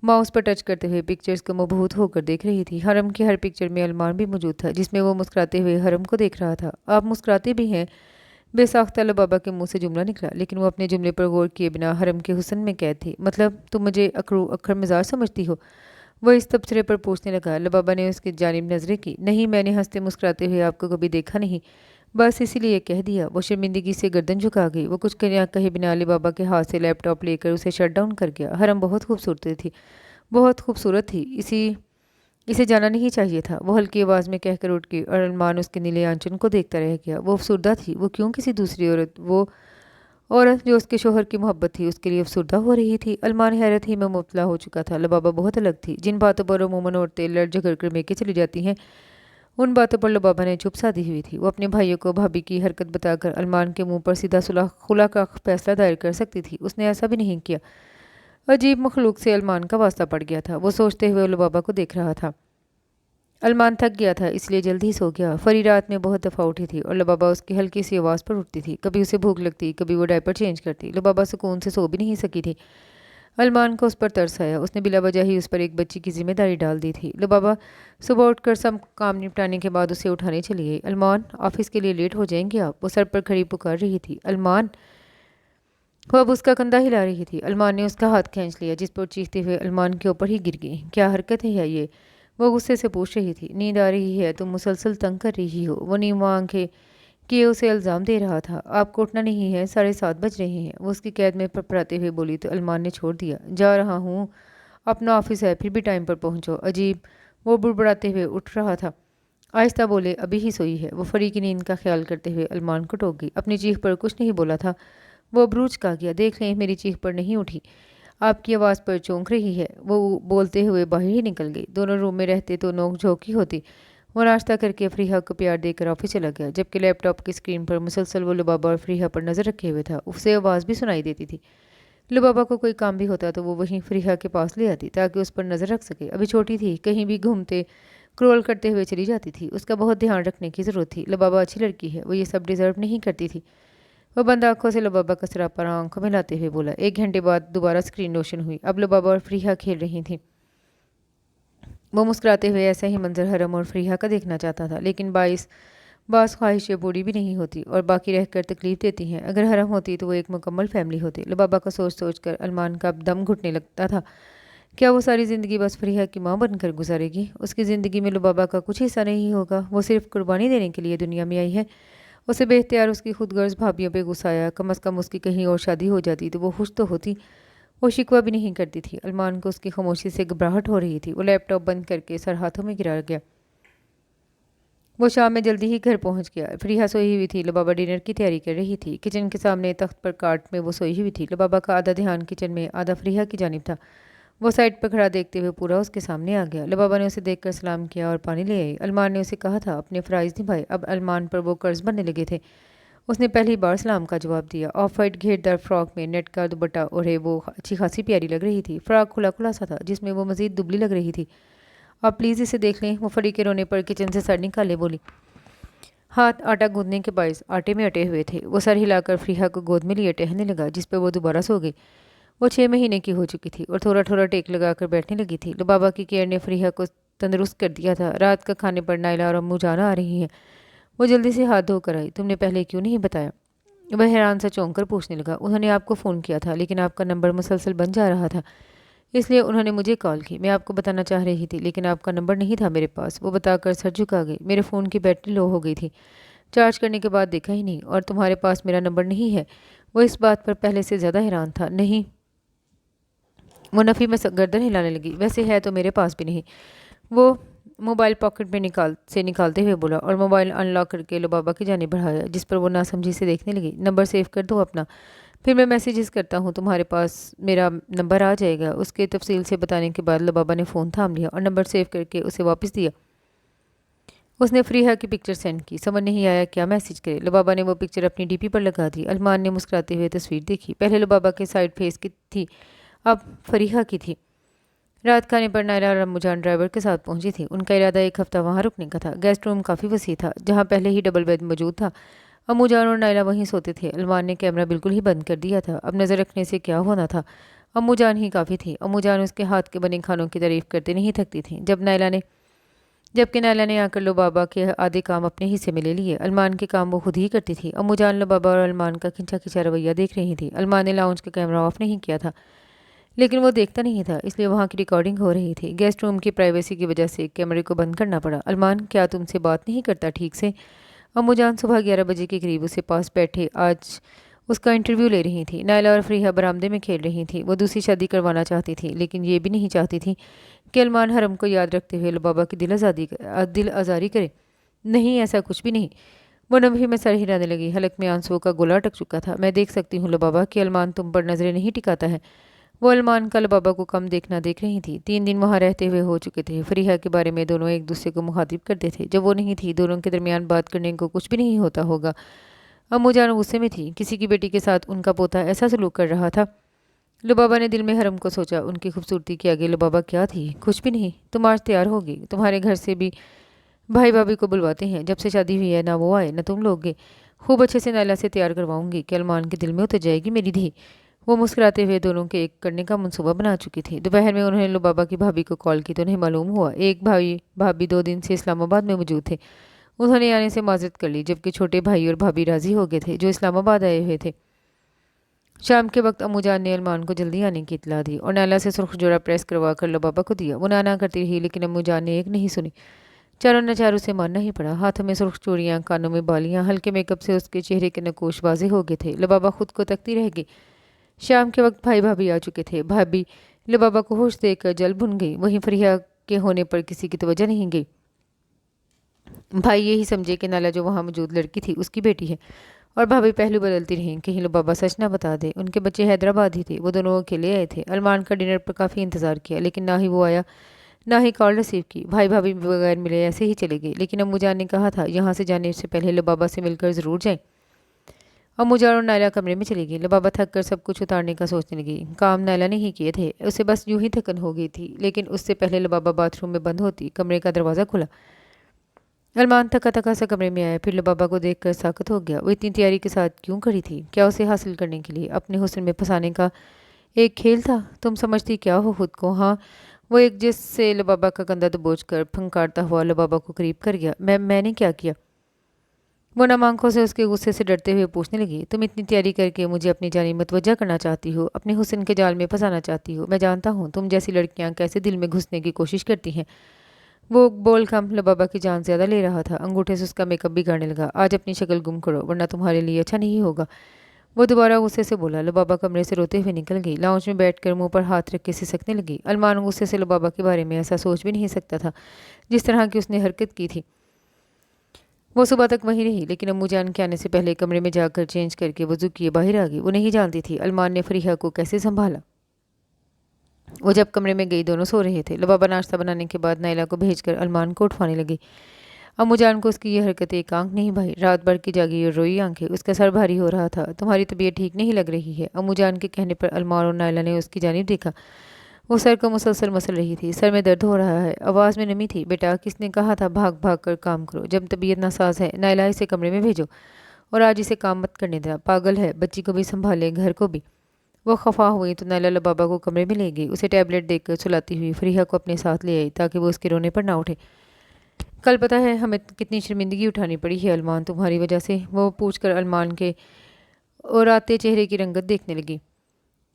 ماؤس پر ٹچ کرتے ہوئے پکچرز کو مبہوت ہو کر دیکھ رہی تھی۔ حرم کی ہر پکچر میں علمان بھی موجود تھا، جس میں وہ مسکراتے ہوئے حرم کو دیکھ رہا تھا۔ آپ مسکراتے بھی ہیں؟ بے ساختہ لبابہ کے منہ سے جملہ نکلا، لیکن وہ اپنے جملے پر غور کیے بنا حرم کے حسن میں قید تھی۔ مطلب تم مجھے اکھر مزاج سمجھتی ہو؟ وہ اس تبصرے پر پوچھنے لگا۔ لبابہ نے اس کی جانب نظریں کی۔ نہیں، میں نے ہنستے مسکراتے ہوئے آپ کو کبھی دیکھا نہیں، بس اسی لیے کہہ دیا۔ وہ شرمندگی سے گردن جھکا گئی۔ وہ کچھ کہے بنا لبابہ کے ہاتھ سے لیپ ٹاپ لے کر اسے شٹ ڈاؤن کر گیا۔ حرم بہت خوبصورت تھی، اسے جانا نہیں چاہیے تھا، وہ ہلکی آواز میں کہہ کر اٹھ گئی، اور علمان اس کے نیلے آنچن کو دیکھتا رہ گیا۔ وہ افسردہ تھی، وہ کیوں کسی دوسری وہ عورت جو اس کے شوہر کی محبت تھی اس کے لیے افسردہ ہو رہی تھی؟ علمان حیرت ہی میں مبتلا ہو چکا تھا۔ لبابہ بہت الگ تھی، جن باتوں پر عموماً عورتیں لڑ جھگڑ کر میکے چلی جاتی ہیں، ان باتوں پر لبابہ نے چپ سادھی ہوئی تھی۔ وہ اپنے بھائیوں کو بھابھی کی حرکت بتا کر علمان کے منہ پر سیدھا خلا کا فیصلہ دائر کر سکتی تھی، اس نے ایسا بھی نہیں کیا۔ عجیب مخلوق سے علمان کا واسطہ پڑ گیا تھا، وہ سوچتے ہوئے لبابہ کو دیکھ رہا تھا۔ علمان تھک گیا تھا، اس لیے جلد ہی سو گیا۔ فری رات میں بہت دفعہ اٹھی تھی، اور لبابہ اس کی ہلکی سی آواز پر اٹھتی تھی۔ کبھی اسے بھوک لگتی، کبھی وہ ڈائپر چینج کرتی۔ لبابہ سکون سے سو بھی نہیں سکی تھی۔ अलमान को उस पर तरस आया। उसने बिला वजह ही उस पर एक बच्ची की जिम्मेदारी डाल दी थी। लुबाबा सुबह उठकर सब काम निपटाने के बाद उसे उठाने चली गई। अलमान, ऑफिस के लिए लेट हो जाएंगे आप? वो सर पर खड़ी पुकार रही थी। अलमान, वो अब उसका कंधा हिला रही थी। अलमान ने उसका हाथ खींच लिया, जिस पर चीखते हुए अलमान के ऊपर ही गिर गई। क्या हरकत है ये? वो गुस्से से पूछ रही थी। नींद आ रही है? तुम मुसलसल तंग कर रही हो। वो नीम आंखें किए उसे इल्ज़ाम दे रहा था। आपको उठना नहीं है? 7:30 बज रहे हैं। वो उसकी कैद में पड़पड़ाते हुए बोली तो अलमान ने छोड़ दिया। जा रहा हूँ, अपना ऑफिस है, फिर भी टाइम पर पहुँचो। अजीब, वो बुड़बुड़ाते हुए उठ रहा था। आहिस्ता बोले, अभी ही सोई है। वो फरी की नींद का ख्याल करते हुए अलमान को टोक गई। अपनी चीख पर कुछ नहीं बोला था। वो अबरूज का गया। देख लें, मेरी चीख पर नहीं उठी, आपकी आवाज़ पर चौंक रही है। वो बोलते हुए बाहर ही निकल गई। दोनों रूम में रहते तो नोक झोंक ही होती। वो नाश्ता करके फरीहा को प्यार देकर ऑफिस चला गया। जबकि लैपटॉप की स्क्रीन पर मुसलसल वो लुबाबा और फरीहा पर नज़र रखे हुए था। उसे आवाज़ भी सुनाई देती थी। लुबाबा को कोई काम भी होता तो वो वहीं फरीहा के पास ले आती ताकि उस पर नज़र रख सके। अभी छोटी थी, कहीं भी घूमते क्रोल करते हुए चली जाती थी। उसका बहुत ध्यान रखने की ज़रूरत थी। लुबाबा अच्छी लड़की है, वो ये सब डिज़र्व नहीं करती थी। वह बंद आंखों से लुबाबा का सरापा आंखों में लाते हुए बोला। 1 घंटे बाद दोबारा स्क्रीन रोशन हुई। अब लुबाबा और फरीहा खेल रही थी। वो मुस्कुराते हुए ऐसा ही मंजर हरम और फरीहा का देखना चाहता था, लेकिन बास ख्वाहिशें बूढ़ी भी नहीं होती और बाकी रहकर तकलीफ देती हैं। अगर हरम होती तो वो एक मुकम्मल फैमिली होती। लुबाबा का सोच सोच कर अलमान का दम घुटने लगता था। क्या वो सारी ज़िंदगी बस फरीहा की माँ बनकर गुजारेगी? उसकी ज़िंदगी में लुबाबा का कुछ हिस्सा नहीं होगा। वो सिर्फ कुर्बानी देने के लिए दुनिया में आई है। उसे बेख्तियार उसकी खुदगर्ज भाभियों पे गुस्सा आया। कम अज़ कम उसकी कहीं और शादी हो जाती तो वो खुश तो होती। वो शिकवा भी नहीं करती थी। अलमान को उसकी खामोशी से घबराहट हो रही थी। वो लैपटॉप बंद करके सर हाथों में गिरा गया। वो शाम में जल्दी ही घर पहुंच गया। फरीहा सोई हुई थी। लुबाबा डिनर की तैयारी कर रही थी। किचन के सामने तख्त पर काट में वो सोई हुई थी। लुबाबा का आधा ध्यान किचन में, आधा फरीहा की जानिब था। वो साइड पर खड़ा देखते हुए पूरा उसके सामने आ गया। लुबाबा ने उसे देखकर सलाम किया और पानी ले आई। अलमान ने उसे कहा था अपने फ़राइज़ निभाए। अब अलमान पर वो कर्ज बनने लगे थे। उसने पहली बार सलाम का जवाब दिया। ऑफ वाइट घेरदार फ्रॉक में नेट का दुपट्टा ओढ़े वो अच्छी खासी प्यारी लग रही थी। फ्रॉक खुला खुला सा था, जिसमें वो मज़ीद दुबली लग रही थी। आप प्लीज़ इसे देख लें। वो फरी के रोने पर किचन से सर निकाले बोली। हाथ आटा गूंदने के बायस आटे में अटे हुए थे। वो सर हिलाकर फरीहा को गोद में लिए टहलने लगा, जिस पर वो दोबारा सो गई। वो 6 महीने की हो चुकी थी और थोड़ा थोड़ा टेक लगाकर बैठने लगी थी। लुबाबा की केयर ने फरीहा को तंदुरुस्त कर दिया था। रात का खाने पर नाइला और अम्मू जाना आ रही हैं। वो जल्दी से हाथ धोकर आई। तुमने पहले क्यों नहीं बताया? वह हैरान सा चौंक कर पूछने लगा। उन्होंने आपको फ़ोन किया था, लेकिन आपका नंबर मुसलसल बन जा रहा था, इसलिए उन्होंने मुझे कॉल की। मैं आपको बताना चाह रही थी, लेकिन आपका नंबर नहीं था मेरे पास। वो बताकर सर झुका गई। मेरे फ़ोन की बैटरी लो हो गई थी, चार्ज करने के बाद देखा ही नहीं, और तुम्हारे पास मेरा नंबर नहीं है। वो इस बात पर पहले से ज़्यादा हैरान था। नहीं, वो नफ़ी में गर्दन हिलाने लगी। वैसे है तो मेरे पास भी नहीं। वो मोबाइल पॉकेट में निकालते हुए बोला और मोबाइल अनलॉक करके लुबाबा की जानिब बढ़ाया, जिस पर वो नासमझी से देखने लगी। नंबर सेव कर दो अपना, फिर मैं मैसेजेस करता हूँ, तुम्हारे पास मेरा नंबर आ जाएगा। उसके तफसील से बताने के बाद लुबाबा ने फ़ोन थाम लिया और नंबर सेव करके उसे वापस दिया। उसने फरीहा की पिक्चर सेंड की। समझ नहीं आया क्या मैसेज करे। लुबाबा ने वो पिक्चर अपनी डीपी पर लगा दी। अलमान ने मुस्कुराते हुए तस्वीर देखी। पहले लुबाबा के साइड फेस की थी, अब फरीहा की थी। रात खाने पर नायरा और अम्मूजान ड्राइवर के साथ पहुंची थी। उनका इरादा एक हफ्ता वहां रुकने का था। गेस्ट रूम काफ़ी वसी था, जहां पहले ही डबल बेड मौजूद था। अम्मूजान और नायरा वहीं सोते थे। अलमान ने कैमरा बिल्कुल ही बंद कर दिया था। अब नज़र रखने से क्या होना था। अम्मूजान ही काफ़ी थी। अम्मूजान उसके हाथ के बने खानों की तारीफ करते नहीं थकती थी। जबकि नायला ने आकर लुबाबा के आधे काम अपने हिस्से में ले लिए। अलमान के काम वो खुद ही करती थी। अम्मूजान लुबाबा और अलमान का खिंचा खिंचा रवैया देख रही थी। अलमान ने लाउंज का कैमरा ऑफ नहीं किया था, लेकिन वो देखता नहीं था, इसलिए वहाँ की रिकॉर्डिंग हो रही थी। गेस्ट रूम की प्राइवेसी की वजह से कैमरे को बंद करना पड़ा। अलमान, क्या तुमसे बात नहीं करता ठीक से? अम्मूजान सुबह 11 बजे के करीब उसके पास बैठे आज उसका इंटरव्यू ले रही थी। नायला और फरीहा बरामदे में खेल रही थी। वो दूसरी शादी करवाना चाहती थी, लेकिन ये भी नहीं चाहती थी कि अलमान हरम को याद रखते हुए लुबाबा की दिल आज़ारी करे। नहीं, ऐसा कुछ भी नहीं। वो नभी में सर हिलाने लगी। हलक में आंसुओं का गोला अटक चुका था। मैं देख सकती हूँ लुबाबा कि अलमान तुम पर नजरें नहीं टिकाता है। वो अलमान का लुबाबा को कम देखना देख रही थी। 3 दिन वहाँ रहते हुए हो चुके थे। फरीहा के बारे में दोनों एक दूसरे को मुखातिब करते थे। जब वो नहीं थी, दोनों के दरमियान बात करने को कुछ भी नहीं होता होगा। अम्मूजान गुस्से में थी। किसी की बेटी के साथ उनका पोता ऐसा सलूक कर रहा था। लुबाबा ने दिल में हरम को सोचा। उनकी खूबसूरती के आगे लुबाबा क्या थी? कुछ भी नहीं। तुम आज तैयार होगी। तुम्हारे घर से भी भाई भाभी को बुलवाते हैं। जब से शादी हुई है, ना वो आए ना तुम लोगे। खूब अच्छे से नायला से तैयार करवाऊंगी कि अलमान के दिल में उतर जाएगी मेरी धी। वो मुस्कुराते हुए दोनों के एक करने का मंसूबा बना चुकी थी। दोपहर में उन्होंने लुबाबा की भाभी को कॉल की तो उन्हें मालूम हुआ एक भाई भाभी 2 दिन से इस्लामाबाद में मौजूद थे। उन्होंने आने से माजरत कर ली, जबकि छोटे भाई और भाभी राजी हो गए थे जो इस्लामाबाद आए हुए थे। शाम के वक्त अम्मूजान ने अरमान को जल्दी आने की इतला दी और नाला से सुर्ख जोड़ा प्रेस करवा कर लबाबा को दिया। वो नाना करती रही लेकिन अम्मूजान ने एक नहीं सुनी। चारों नचारों से मानना ही पड़ा। हाथों में सुर्ख चूड़ियाँ, कानों में बालियाँ, हल्के मेकअप से उसके चेहरे के नकोश वाजे हो गए थे। लबाबा खुद को तकती रह गई। शाम के वक्त भाई भाभी आ चुके थे। भाभी लबाबा को होश देकर जल भुन गई। वहीं फरिया के होने पर किसी की तवज्जो नहीं गई। भाई यही समझे कि नाला जो वहाँ मौजूद लड़की थी उसकी बेटी है और भाभी पहलू बदलती रहीं कहीं लबाबा सच ना बता दे। उनके बच्चे हैदराबाद ही थे। वो दोनों अकेले आए थे। अरमान का डिनर पर काफ़ी इंतज़ार किया लेकिन ना ही वो आया ना ही कॉल रिसीव की। भाई भाभी बगैर मिले ऐसे ही चले गए। लेकिन अम्मूजान ने कहा था यहाँ से जाने से पहले लबाबा से मिलकर ज़रूर जाएं। अम्मूजान और नायला कमरे में चली गई। लबाबा थक कर सब कुछ उतारने का सोचने लगी। काम नायला ने ही किए थे, उसे बस यूं ही थकन हो गई थी। लेकिन उससे पहले लबाबा बाथरूम में बंद होती कमरे का दरवाज़ा खुला। अरमान थका थका सा कमरे में आया। फिर लबाबा को देखकर साकत हो गया। वो इतनी तैयारी के साथ क्यों खड़ी थी? क्या उसे हासिल करने के लिए अपने हुस्न में फंसाने का एक खेल था? तुम समझती क्या हो खुद को? हाँ। वो एक जिससे लबाबा का कंधा दबोच कर फंकारता हुआ लबाबा को करीब कर गया। मैंने क्या किया? वो नम आंखों से उसके गुस्से से डरते हुए पूछने लगी। तुम इतनी तैयारी करके मुझे अपनी जानिब मुतवज्जा करना चाहती हो, अपने हुस्न के जाल में फंसाना चाहती हो। मैं जानता हूँ तुम जैसी लड़कियाँ कैसे दिल में घुसने की कोशिश करती हैं। वो बोल कम लबाबा की जान ज्यादा ले रहा था। अंगूठे से उसका मेकअप बिगाड़ने लगा। आज अपनी शक्ल गुम करो वरना तुम्हारे लिए अच्छा नहीं होगा। वो दोबारा गुस्से से बोला। लबाबा कमरे से रोते हुए निकल गई। लाउंज में बैठकर मुंह पर हाथ रख के सिसकने लगी। अरमान गुस्से से लबाबा के बारे में ऐसा सोच भी नहीं सकता था जिस तरह की उसने हरकत की थी। वो सुबह तक वहीं रही लेकिन अम्मूजान के आने से पहले कमरे में जाकर चेंज करके वजू किए बाहर आ गई। वो नहीं जानती थी अरमान ने फरीहा को कैसे संभाला। वो जब कमरे में गई दोनों सो रहे थे। लबाबा नाश्ता बनाने के बाद नाइला को भेजकर अरमान को उठवाने लगी। अम्मूजान को उसकी यह हरकत एक आंख नहीं भाई। रात भर की जागी और रोई आंखें। उसका सर भारी हो रहा था। तुम्हारी तबीयत ठीक नहीं लग रही है? अम्मूजान के कहने पर अरमान और नाइला ने उसकी जानिब देखा। वो सर को मुसलसल मसल रही थी। सर में दर्द हो रहा है। आवाज़ में नमी थी। बेटा किसने कहा था भाग भाग कर काम करो? जब तबीयत नासाज है नाइला इसे कमरे में भेजो और आज इसे काम मत करने देना। पागल है, बच्ची को भी संभाले घर को भी। वो खफा हुई तो नाइला लबाबा को कमरे में ले गई। उसे टैबलेट देकर सुलाती हुई फरीहा को अपने साथ ले आई ताकि वो उसके रोने पर ना उठे। कल पता है हमें कितनी शर्मिंदगी उठानी पड़ी है अरमान तुम्हारी वजह से। वो पूछकर अरमान के और आते चेहरे की रंगत देखने लगी।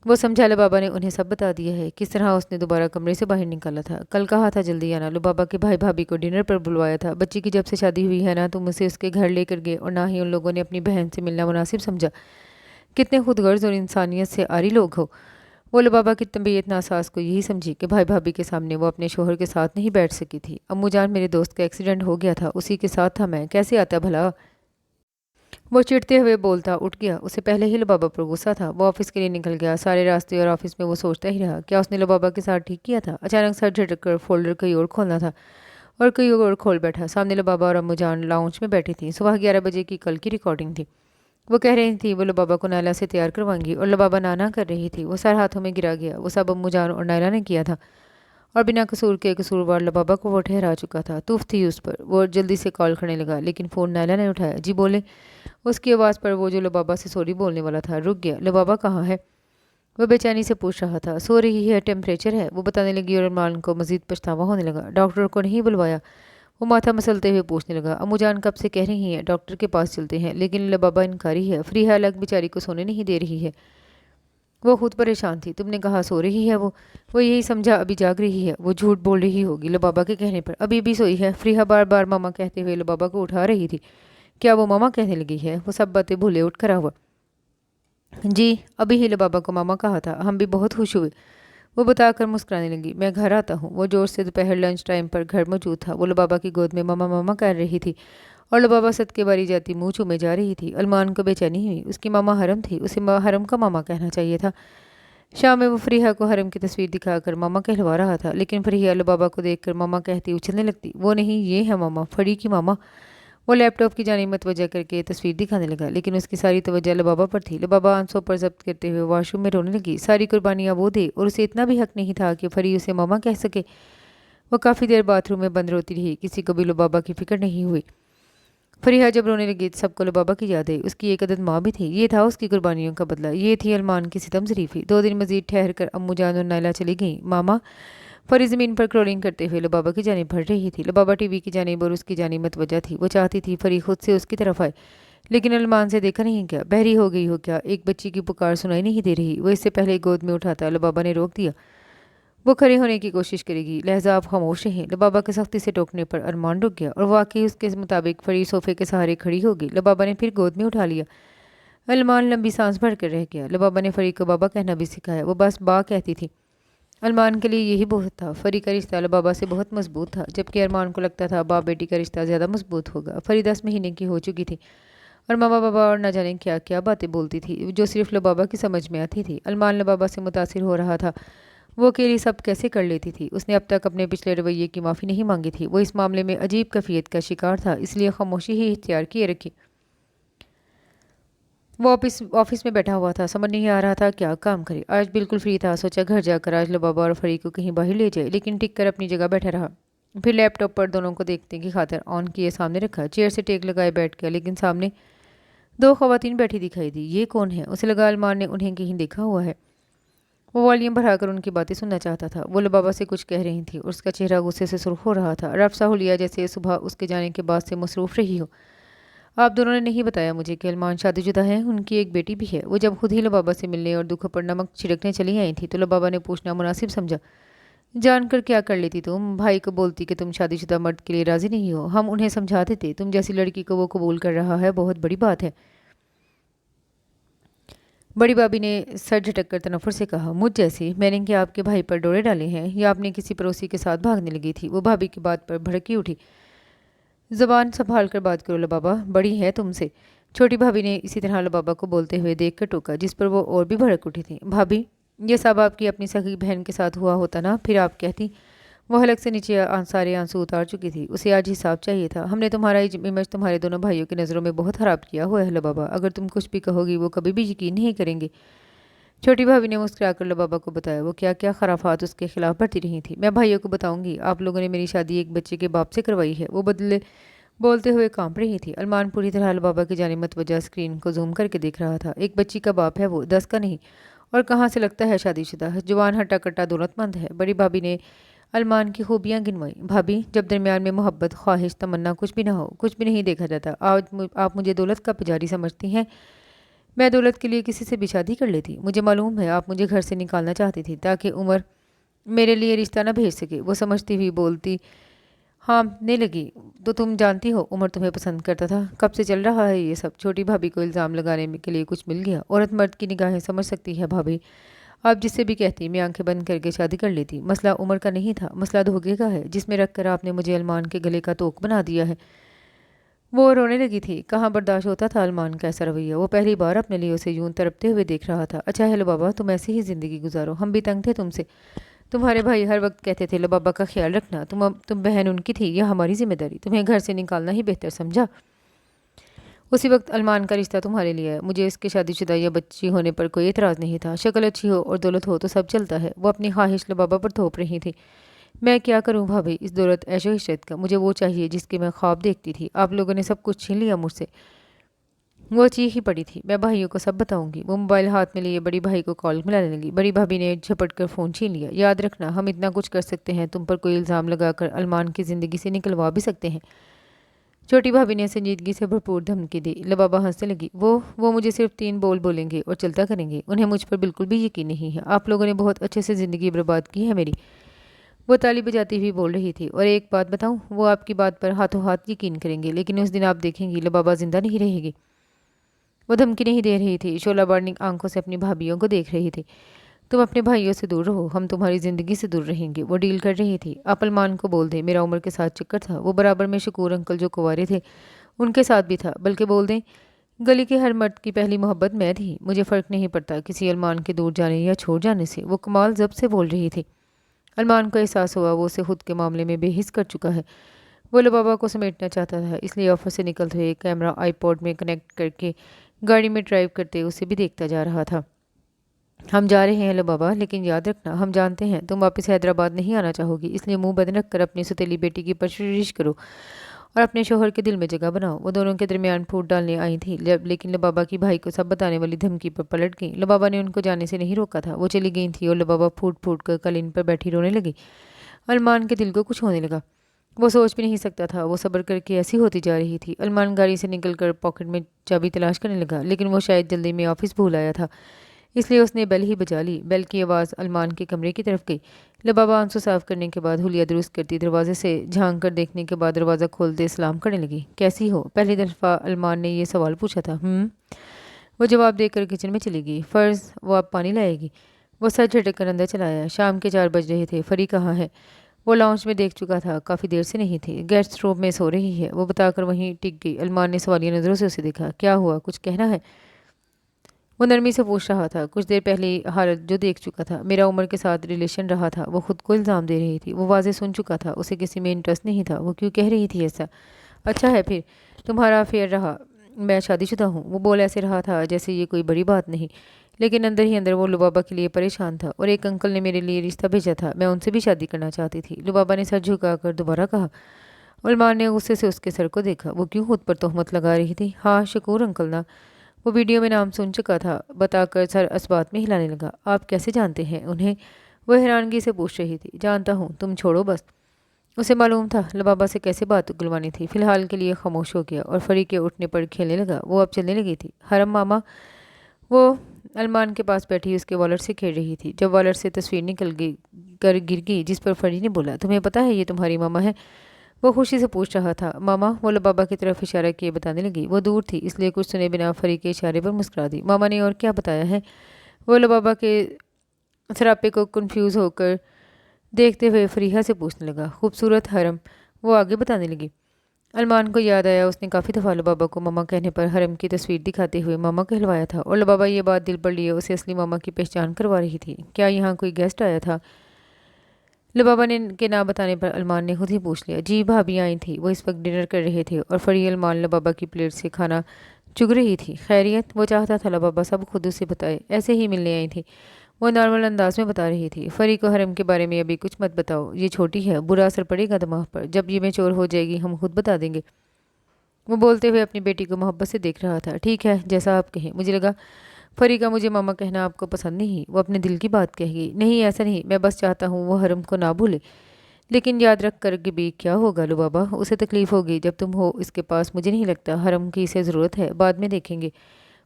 वो समझा लबाबा ने उन्हें सब बता दिया है। किस तरह उसने दोबारा कमरे से बाहर निकाला था। कल कहा था जल्दी आना। लबाबा के भाई भाभी को डिनर पर बुलवाया था। बच्ची की जब से शादी हुई है ना तुम उसे उसके घर लेकर गए और ना ही उन लोगों ने अपनी बहन से मिलना मुनासिब समझा। कितने खुदगर्ज और इंसानियत से आरी लोग हो। वो लबाबा की तबीयत नासाज को यही समझी कि भाई भाभी के सामने वो अपने शोहर के साथ नहीं बैठ सकी थी। अम्मूजान मेरे दोस्त का एक्सीडेंट हो गया था, उसी के साथ था मैं, कैसे आता भला? वो चिढ़ते हुए बोलता उठ गया। उसे पहले ही लबाबा पर गुस्सा था। वो ऑफिस के लिए निकल गया। सारे रास्ते और ऑफिस में वो सोचता ही रहा क्या उसने लबाबा के साथ ठीक किया था। अचानक सर झटक कर फोल्डर कहीं और खोलना था और कहीं और खोल बैठा। सामने लबाबा और अम्मूजान लाउंज में बैठी थी। सुबह 11 बजे की कल की रिकॉर्डिंग थी। वो कह रही थी वो लबाबा को नायला से तैयार करवाएंगी और लबाबा नाना कर रही थी। वो सर हाथों में गिरा गया। वो सब अम्मूजान और नायला ने किया था और बिना कसूर के कसूरवार लबाबा को वो ठहरा चुका था। तूफ थी उस पर। वो जल्दी से कॉल करने लगा लेकिन फ़ोन नायला ने उठाया। जी बोले। उसकी आवाज़ पर वो जो लबाबा से सॉरी बोलने वाला था रुक गया। लबाबा कहाँ है? वो बेचैनी से पूछ रहा था। सो रही है, टेम्परेचर है, वो बताने लगी और अरमान को मजीद पछतावा होने लगा। डॉक्टर को नहीं बुलवाया? वो माथा मसलते हुए पूछने लगा। अम्मूजान कब से कह रही हैं डॉक्टर के पास चलते हैं लेकिन लबाबा इनकारी है। फरीहा अलग बेचारी को सोने नहीं दे रही है। वो खुद परेशान थी। तुमने कहा सो रही है वो यही समझा अभी जाग रही है। वो झूठ बोल रही होगी लबाबा के कहने पर। अभी भी सोई है। फरीहा बार बार मामा कहते हुए लबाबा को उठा रही थी। क्या वो मामा कहने लगी है? वो सब बातें भूले उठ खड़ा हुआ। जी अभी ही लबाबा को मामा कहा था। हम भी बहुत खुश हुए। वो बताकर मुस्कुराने लगी। मैं घर आता हूँ। वो जोर से दोपहर लंच टाइम पर घर मौजूद था। वो लबाबा की गोद में मामा मामा कर रही थी और लबाबा सदके बारी जाती मुँह चूमे जा रही थी। अरमान को बेचैनी हुई। उसकी मामा हरम थी, उसे हरम का मामा कहना चाहिए था। शाम में वो फरीहा को हरम की तस्वीर दिखाकर मामा कहलवा रहा था लेकिन फरीहा लबाबा को देखकर मामा कहती उछलने लगती। वो नहीं, ये है मामा, फड़ी की मामा। वो लैपटॉप की जानिब मतवज्जा करके तस्वीर दिखाने लगा लेकिन उसकी सारी तवज्जो लबाबा पर थी। लबाबा आंसू पर जब्त करते हुए वॉशरूम में रोने लगी। सारी कुर्बानियाँ वो दे और उसे इतना भी हक नहीं था कि फरी उसे मामा कह सके। वो काफ़ी देर बाथरूम में बंद रोती रही। किसी को भी लबाबा की फिक्र नहीं हुई। फरीहा जब रोने लगी तो सबको लबाबा की याद आई। उसकी एक अदद माँ भी थी, ये था उसकी कुर्बानियों का बदला, ये थी अलमान की सितम ज़रीफ़ी। 2 दिन मजीद ठहर कर अम्मू जान और नायला चली गई। मामा फरी ज़मीन पर क्रोलिंग करते हुए लबाबा की जानिब बढ़ रही थी। लबाबा टीवी की जानिब और उसकी जानिब मतवज्जा थी। वो चाहती थी फरी खुद से उसकी तरफ आए, लेकिन अलमान से देखा नहीं क्या, बहरी हो गई हो क्या, एक बच्ची की पुकार सुनाई नहीं दे रही। वो इससे पहले गोद में उठाता लबाबा ने रोक दिया। वो खड़े होने की कोशिश करेगी, लहजा आप खामोश रहें। लबाबा के सख्ती से टोकने पर अरमान रुक गया और वाकई उसके मुताबिक फरी सोफे के सहारे खड़ी हो गई। लबाबा ने फिर गोद में उठा लिया। अलमान लंबी सांस भर कर रह गया। लबाबा ने फरी को बाबा कहना भी सिखाया, वो बस बा कहती थी। अरमान के लिए यही बहुत था। फरी का रिश्ता लबाबा से बहुत मजबूत था, जबकि अरमान को लगता था बाप बेटी का रिश्ता ज़्यादा मजबूत होगा। फरी 10 महीने की हो चुकी थी और मामा बाबा और न जाने क्या क्या बातें बोलती थी जो सिर्फ लबाबा की समझ में आती थी। अलमान लबाबा से मुतासिर हो रहा था। वो अकेली सब कैसे कर लेती थी। उसने अब तक अपने पिछले रवैये की माफ़ी नहीं मांगी थी। वो इस मामले में अजीब कैफियत का शिकार था, इसलिए खामोशी ही इख्तियार किए रखी। वो ऑफिस में बैठा हुआ था, समझ नहीं आ रहा था क्या काम करे। आज बिल्कुल फ्री था, सोचा घर जाकर आज लबाबा और फरी को कहीं बाहर ले जाए, लेकिन टिक कर अपनी जगह बैठा रहा। फिर लैपटॉप पर दोनों को देखने की खातिर ऑन किए सामने रखा, चेयर से टेक लगाए बैठ गया, लेकिन सामने 2 खवातीन बैठी दिखाई दी। ये कौन है? उसे लगा अलमान ने उन्हें कहीं देखा हुआ है। वो वॉल्यूम बढ़ाकर उनकी बातें सुनना चाहता था। वो लबाबा से कुछ कह रही थी और उसका चेहरा गुस्से से सुर्ख हो रहा था। रफ सा हुलिया जैसे सुबह उसके जाने के बाद से मसरूफ़ रही हो। आप दोनों ने नहीं बताया मुझे कि अलमान शादीशुदा है, उनकी एक बेटी भी है। वो जब खुद ही लबाबा से मिलने और दुख पर नमक छिड़कने चली आई थी तो लबाबा ने पूछना मुनासिब समझा। जानकर क्या कर लेती तुम? भाई को बोलती कि तुम शादीशुदा मर्द के लिए राजी नहीं हो, हम उन्हें समझा देते। तुम जैसी लड़की को वो कबूल कर रहा है, बहुत बड़ी बात है। बड़ी भाभी ने सर झटक कर तनफुर से कहा, मुझ जैसी? मैंने क्या आपके भाई पर डोरे डाले हैं या आपने किसी पड़ोसी के साथ भागने लगी थी? वो भाभी की बात पर भड़की उठी। ज़बान संभाल कर बात करो लबाबा, बड़ी है तुमसे। छोटी भाभी ने इसी तरह लबाबा को बोलते हुए देख कर टोका, जिस पर वो और भी भड़क उठी थी। भाभी, ये सब आपकी अपनी सगी बहन के साथ हुआ होता ना, फिर आप कहती। वो हलक से नीचे सारे आंसू उतार चुकी थी। उसे आज हिसाब चाहिए था। हमने तुम्हारा इमेज तुम्हारे दोनों भाइयों की नज़रों में बहुत ख़राब किया हुआ है लबाबा। अगर तुम कुछ भी कहोगी वो कभी भी यकीन नहीं करेंगे। छोटी भाभी ने मुस्कुराकर लबाबा को बताया वो क्या क्या खराफात उसके खिलाफ बढ़ती रही थी। मैं भाइयों को बताऊंगी, आप लोगों ने मेरी शादी एक बच्चे के बाप से करवाई है। वो बदले बोलते हुए कांप रही थी। अरमान पूरी तरह अलबाबा की जानिब मतवज्जा स्क्रीन को जूम करके देख रहा था। एक बच्ची का बाप है वो, 10 का नहीं। और कहाँ से लगता है शादीशुदा है, जवान हट्टा कट्टा दौलतमंद है। बड़ी भाभी ने अरमान की खूबियाँ गिनवाई। भाभी, जब दरमियान में मोहब्बत, ख्वाहिश, तमन्ना कुछ भी ना हो, कुछ भी नहीं देखा जाता। आज आप मुझे दौलत का पुजारी समझती हैं। मैं दौलत के लिए किसी से भी शादी कर लेती। मुझे मालूम है आप मुझे घर से निकालना चाहती थी ताकि उमर मेरे लिए रिश्ता ना भेज सके। वो समझती हुई बोलती, हाँ नहीं लगी तो तुम जानती हो उमर तुम्हें पसंद करता था। कब से चल रहा है ये सब? छोटी भाभी को इल्ज़ाम लगाने के लिए कुछ मिल गया। औरत मर्द की निगाहें समझ सकती है भाभी। आप जिससे भी कहती मैं आंखें बंद करके शादी कर लेती। मसला उम्र का नहीं था, मसला धोखे का है जिसमें रख कर आपने मुझे अलमान के गले का तोक बना दिया है। वो रोने लगी थी। कहाँ बर्दाश्त होता था अलमान का ऐसा रवैया। वो पहली बार अपने लिए उसे यूं तड़पते हुए देख रहा था। अच्छा हेलो बाबा, तुम ऐसी ही ज़िंदगी गुजारो, हम भी तंग थे तुमसे। तुम्हारे भाई हर वक्त कहते थे लो बाबा का ख्याल रखना। तुम बहन उनकी थी, यह हमारी जिम्मेदारी। तुम्हें घर से निकालना ही बेहतर समझा। उसी वक्त अलमान का रिश्ता तुम्हारे लिए है। मुझे इसके शादीशुदा या बच्ची होने पर कोई एतराज़ नहीं था। शक्ल अच्छी हो और दौलत हो तो सब चलता है। वो अपनी ख्वाहिश लो बाबा पर थोप रही थी। मैं क्या करूं भाभी, इस दौलत ऐशो इशरत का मुझे वो चाहिए जिसके मैं ख्वाब देखती थी। आप लोगों ने सब कुछ छीन लिया मुझसे। वो चीख ही पड़ी थी, मैं भाइयों को सब बताऊंगी। वो मोबाइल हाथ में लिए बड़ी भाई को कॉल मिलाने लगी। बड़ी भाभी ने झपट कर फ़ोन छीन लिया। याद रखना, हम इतना कुछ कर सकते हैं, तुम पर कोई इल्ज़ाम लगाकर अलमान की ज़िंदगी से निकलवा भी सकते हैं। छोटी भाभी ने संजीदगी से भरपूर धमकी दी। लबाबा हंसने लगी। वो मुझे सिर्फ 3 बोल बोलेंगे और चलता करेंगे। उन्हें मुझ पर बिल्कुल भी यकीन नहीं है। आप लोगों ने बहुत अच्छे से ज़िंदगी बर्बाद की है मेरी। वो ताली बजाती हुई बोल रही थी। और एक बात बताऊं, वो आपकी बात पर हाथों हाथ यकीन करेंगे, लेकिन उस दिन आप देखेंगी लबाबा जिंदा नहीं रहेगी। वो धमकी नहीं दे रही थी, शोला बार्निंग आंखों से अपनी भाभीियों को देख रही थी। तुम अपने भाइयों से दूर रहो, हम तुम्हारी ज़िंदगी से दूर रहेंगे। वो डील कर रही थी। आप अलमान को बोल दें मेरा उम्र के साथ चक्कर था। वो बराबर में शकूर अंकल जो कुंवारे थे उनके साथ भी था। बल्कि बोल दें गली के हर मर्द की पहली मोहब्बत मैं थी। मुझे फ़र्क नहीं पड़ता किसी अलमान के दूर जाने या छोड़ जाने से। वो कमाल जब से बोल रही थी। अलमान को एहसास हुआ वो उसे खुद के मामले में बेहिस कर चुका है। वो लबाबा को समेटना चाहता था, इसलिए ऑफिस से निकलते हुए कैमरा आईपॉड में कनेक्ट करके गाड़ी में ड्राइव करते उसे भी देखता जा रहा था। हम जा रहे हैं लबाबा, लेकिन याद रखना हम जानते हैं तुम वापस हैदराबाद नहीं आना चाहोगी, इसलिए मुंह बंद रख कर अपनी सौतेली बेटी की परवरिश करो और अपने शोहर के दिल में जगह बनाओ। वो दोनों के दरमियान फूट डालने आई थी, लेकिन लबाबा की भाई को सब बताने वाली धमकी पर पलट गई। लबाबा ने उनको जाने से नहीं रोका था। वो चली गई थी और लबाबा फूट फूट कर कालीन पर बैठी रोने लगी। अरमान के दिल को कुछ होने लगा। वो सोच भी नहीं सकता था, वो सब्र करके ऐसी होती जा रही थी। अरमान गाड़ी से निकलकर पॉकेट में चाबी तलाश करने लगा, लेकिन वो शायद जल्दी में ऑफिस भूल आया था, इसलिए उसने बेल ही बजा ली। बेल की आवाज़ अरमान के कमरे की तरफ गई। लबाबा आंसू साफ करने के बाद हुलिया दुरुस्त करती दरवाजे से झांक कर देखने के बाद दरवाज़ा खोलते सलाम करने लगी। कैसी हो? पहली दफ़ा अरमान ने ये सवाल पूछा था। वो जवाब देकर किचन में चली गई। फ़र्ज़, वो अब पानी लाएगी। वो सर झटक कर अंदर चला आया। शाम के 4 बज रहे थे। फरी कहाँ है? वो लाउंज में देख चुका था, काफ़ी देर से नहीं थी। गेस्ट रूम में सो रही है, वो बताकर वहीं टिक गई। अरमान ने सवालिया नज़रों से उसे देखा। क्या हुआ, कुछ कहना है? वो नरमी से पूछ रहा था। कुछ देर पहले हालत जो देख चुका था, मेरा उमर के साथ रिलेशन रहा था। वो खुद को इल्ज़ाम दे रही थी। वो वाज़े सुन चुका था, उसे किसी में इंटरेस्ट नहीं था। वो क्यों कह रही थी ऐसा? अच्छा है फिर, तुम्हारा अफेयर रहा? मैं शादीशुदा हूँ। वो बोल ऐसे रहा था जैसे ये कोई बड़ी बात नहीं, लेकिन अंदर ही अंदर वो लुबाबा के लिए परेशान था। और एक अंकल ने मेरे लिए रिश्ता भेजा था, मैं उनसे भी शादी करना चाहती थी। लुबाबा ने सर झुकाकर दोबारा कहा। उलमान ने गुस्से से उसके सर को देखा। वो क्यों खुद पर तोहमत लगा रही थी? हाँ, शकूर अंकल ना। वो वीडियो में नाम सुन चुका था, बताकर सर असबात में हिलाने लगा। आप कैसे जानते हैं उन्हें? वो हैरानगी से पूछ रही थी। जानता हूँ, तुम छोड़ो बस। उसे मालूम था लबाबा से कैसे बात उगलवानी थी। फिलहाल के लिए खामोश हो गया और फरी के उठने पर खेलने लगा। वो अब चलने लगी थी। हरम मामा। वो अरमान के पास बैठी उसके वॉलेट से खेल रही थी, जब वॉलेट से तस्वीर निकल गई कर गिर गई, जिस पर फरी ने बोला, तुम्हें पता है ये तुम्हारी मामा है? वो खुशी से पूछ रहा था। मामा? वो लबाबा की तरफ इशारा किए बताने लगी। वो दूर थी, इसलिए कुछ सुने बिना फरी के इशारे पर मुस्कुरा दी। मामा ने और क्या बताया है? वो लबाबा के सरापे को कन्फ्यूज़ होकर देखते हुए फरीहा से पूछने लगा। खूबसूरत हरम। वो आगे बताने लगी। अरमान को याद आया, उसने काफ़ी दफ़ा लबाबा को मामा कहने पर हरम की तस्वीर दिखाते हुए मामा कहलवाया था, और लबाबा ये बात दिल पर लिए उसे असली मामा की पहचान करवा रही थी। क्या यहाँ कोई गेस्ट आया था? लबाबा ने के ना बताने पर अरमान ने खुद ही पूछ लिया। जी, भाभी आई थी, वो इस वक्त डिनर कर रहे थे और फरी अरमान लबाबा की प्लेट से खाना चुग रही थी। खैरियत? वो चाहता था लबाबा सब खुद उसे बताए, ऐसे ही मिलने आई थी। वो नॉर्मल अंदाज में बता रही थी। फरी को हरम के बारे में अभी कुछ मत बताओ, ये छोटी है, बुरा असर पड़ेगा दिमाग पर। जब ये मैच्योर हो जाएगी हम खुद बता देंगे। वो बोलते हुए अपनी बेटी को मोहब्बत से देख रहा था। ठीक है, जैसा आप कहें। मुझे लगा फरी का मुझे मामा कहना आपको पसंद नहीं। वो अपने दिल की बात कहेगी। नहीं, ऐसा नहीं, मैं बस चाहता हूँ वो हरम को ना भूले। लेकिन याद रख कर के भी क्या होगा लुबाबा? उसे तकलीफ़ होगी जब तुम हो इसके पास। मुझे नहीं लगता हरम की इसे ज़रूरत है, बाद में देखेंगे।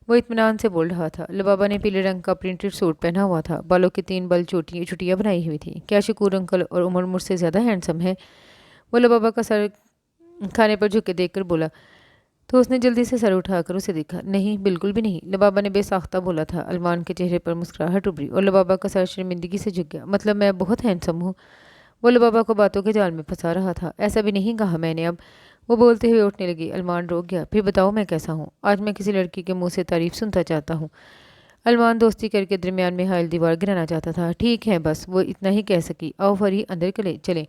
वो इत्मीनान से बोल रहा था। लबाबा ने पीले रंग का प्रिंटेड सूट पहना हुआ था, बालों की 3 बल चुटियाँ बनाई हुई थी। क्या शकूर अंकल और उमर मुझसे ज़्यादा हैंडसम है? वो लबाबा का सर खाने पर झुक के देख कर बोला, तो उसने जल्दी से सर उठाकर उसे देखा। नहीं, बिल्कुल भी नहीं, लबाबा ने बेसाख्ता बोला था। अरमान के चेहरे पर मुस्कुराहट उभरी और लबाबा का सर शर्मिंदगी से झुक गया। मतलब मैं बहुत हैंडसम हूँ? वो लबाबा को बातों के जाल में फंसा रहा था। ऐसा भी नहीं कहा मैंने। अब वो बोलते हुए उठने लगी। अरमान रोक गया। फिर बताओ मैं कैसा हूँ? आज मैं किसी लड़की के मुंह से तारीफ सुनता चाहता हूँ। अरमान दोस्ती करके दरमियान में हायल दीवार गिराना चाहता था। ठीक है, बस वो इतना ही कह सकी। आओ फरी, अंदर चले।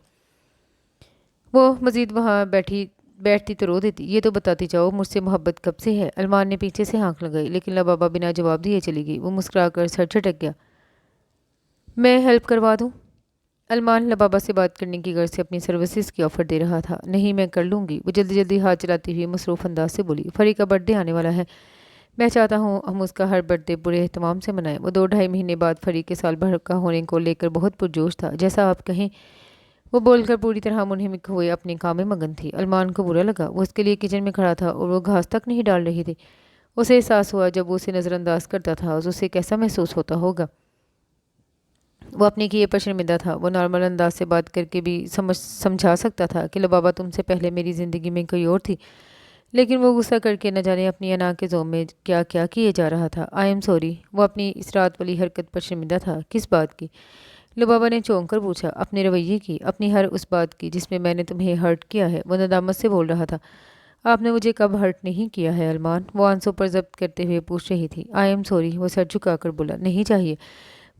वो मजीद वहाँ बैठती तो रो देती। ये तो बताती जाओ, मुझसे मोहब्बत कब से है? अरमान ने पीछे से आंख लगाई, लेकिन लबाबा बिना जवाब दिए चली गई। वो मुस्कुराकर सर झटक गया। मैं हेल्प करवा दूँ? अरमान लबाबा से बात करने की गर्ज से अपनी सर्विसेज की ऑफ़र दे रहा था। नहीं, मैं कर लूँगी। वो जल्दी जल्दी हाथ चलाती हुई मसरूफ़ अंदाज से बोली। फरी का बर्थडे आने वाला है, मैं चाहता हूँ हम उसका हर बर्थडे पूरे एहतमाम से मनाएं। वो 2-2.5 महीने बाद फरी के साल भर का होने को लेकर बहुत पुरजोश था। जैसा आप कहें। वो बोलकर पूरी तरह मुनहमिक हुए अपने काम में मगन थी। अरमान को बुरा लगा। वो उसके लिए किचन में खड़ा था और वो घास तक नहीं डाल रही थी। उसे एहसास हुआ जब वो उसे नज़रअंदाज करता था उसे कैसा महसूस होता होगा। वो अपने किए पर शर्मिंदा था। वो नॉर्मल अंदाज से बात करके भी समझा सकता था कि लबाबा तुमसे पहले मेरी ज़िंदगी में कोई और थी, लेकिन वो गुस्सा करके न जाने अपनी अना के ज़ोम में क्या क्या किए जा रहा था। I am sorry. वो अपनी इस रात वाली हरकत पर शर्मिंदा था। किस बात की? लबाबा ने चौंक कर पूछा। अपने रवैये की, अपनी हर उस बात की जिसमें मैंने तुम्हें हर्ट किया है। वो नदामत से बोल रहा था। आपने मुझे कब हर्ट नहीं किया है अरमान? वो आंसू पर जब्त करते हुए पूछ रही थी। I am sorry. वो सर झुकाकर बोला। नहीं चाहिए।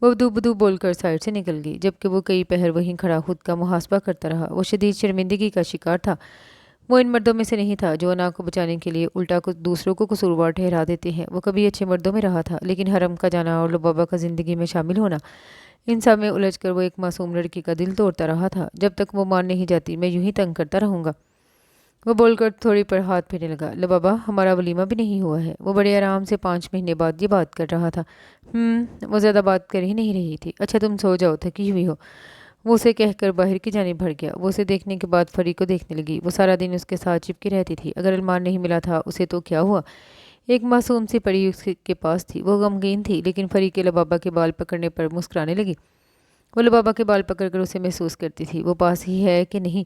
वो बदू बोलकर साइड से निकल गई, जबकि वो कई पहर वहीं खड़ा खुद का मुहासबा करता रहा। वो शदीद शर्मिंदगी का शिकार था। वो इन मर्दों में से नहीं था जो अना को बचाने के लिए उल्टा कुछ दूसरों को कसूरवार ठहरा देते हैं। वो कभी अच्छे मर्दों में रहा था, लेकिन हरम का जाना और लबाबा का ज़िंदगी में शामिल होना, इन सब में उलझ कर वो एक मासूम लड़की का दिल तोड़ता रहा था। जब तक वो मान नहीं जाती मैं यूं ही तंग करता रहूँगा। وہ بول کر تھوڑی پر ہاتھ پھیرنے لگا۔ لو بابا، ہمارا ولیمہ بھی نہیں ہوا ہے۔ وہ بڑے آرام سے 5 مہینے بعد یہ بات کر رہا تھا۔ وہ زیادہ بات کر ہی نہیں رہی تھی۔ اچھا تم سو جاؤ، تھکی ہوئی ہو، وہ اسے کہہ کر باہر کی جانب بڑھ گیا۔ وہ اسے دیکھنے کے بعد فری کو دیکھنے لگی۔ وہ سارا دن اس کے ساتھ چپکی رہتی تھی۔ اگر علمان نہیں ملا تھا اسے تو کیا ہوا، ایک معصوم سی پری اس کے پاس تھی۔ وہ غمگین تھی، لیکن فری کے لبابا کے بال پکڑنے پر مسکرانے لگی۔ وہ لبابا کے بال پکڑ کر اسے محسوس کرتی تھی۔ وہ پاس ہی ہے کہ نہیں؟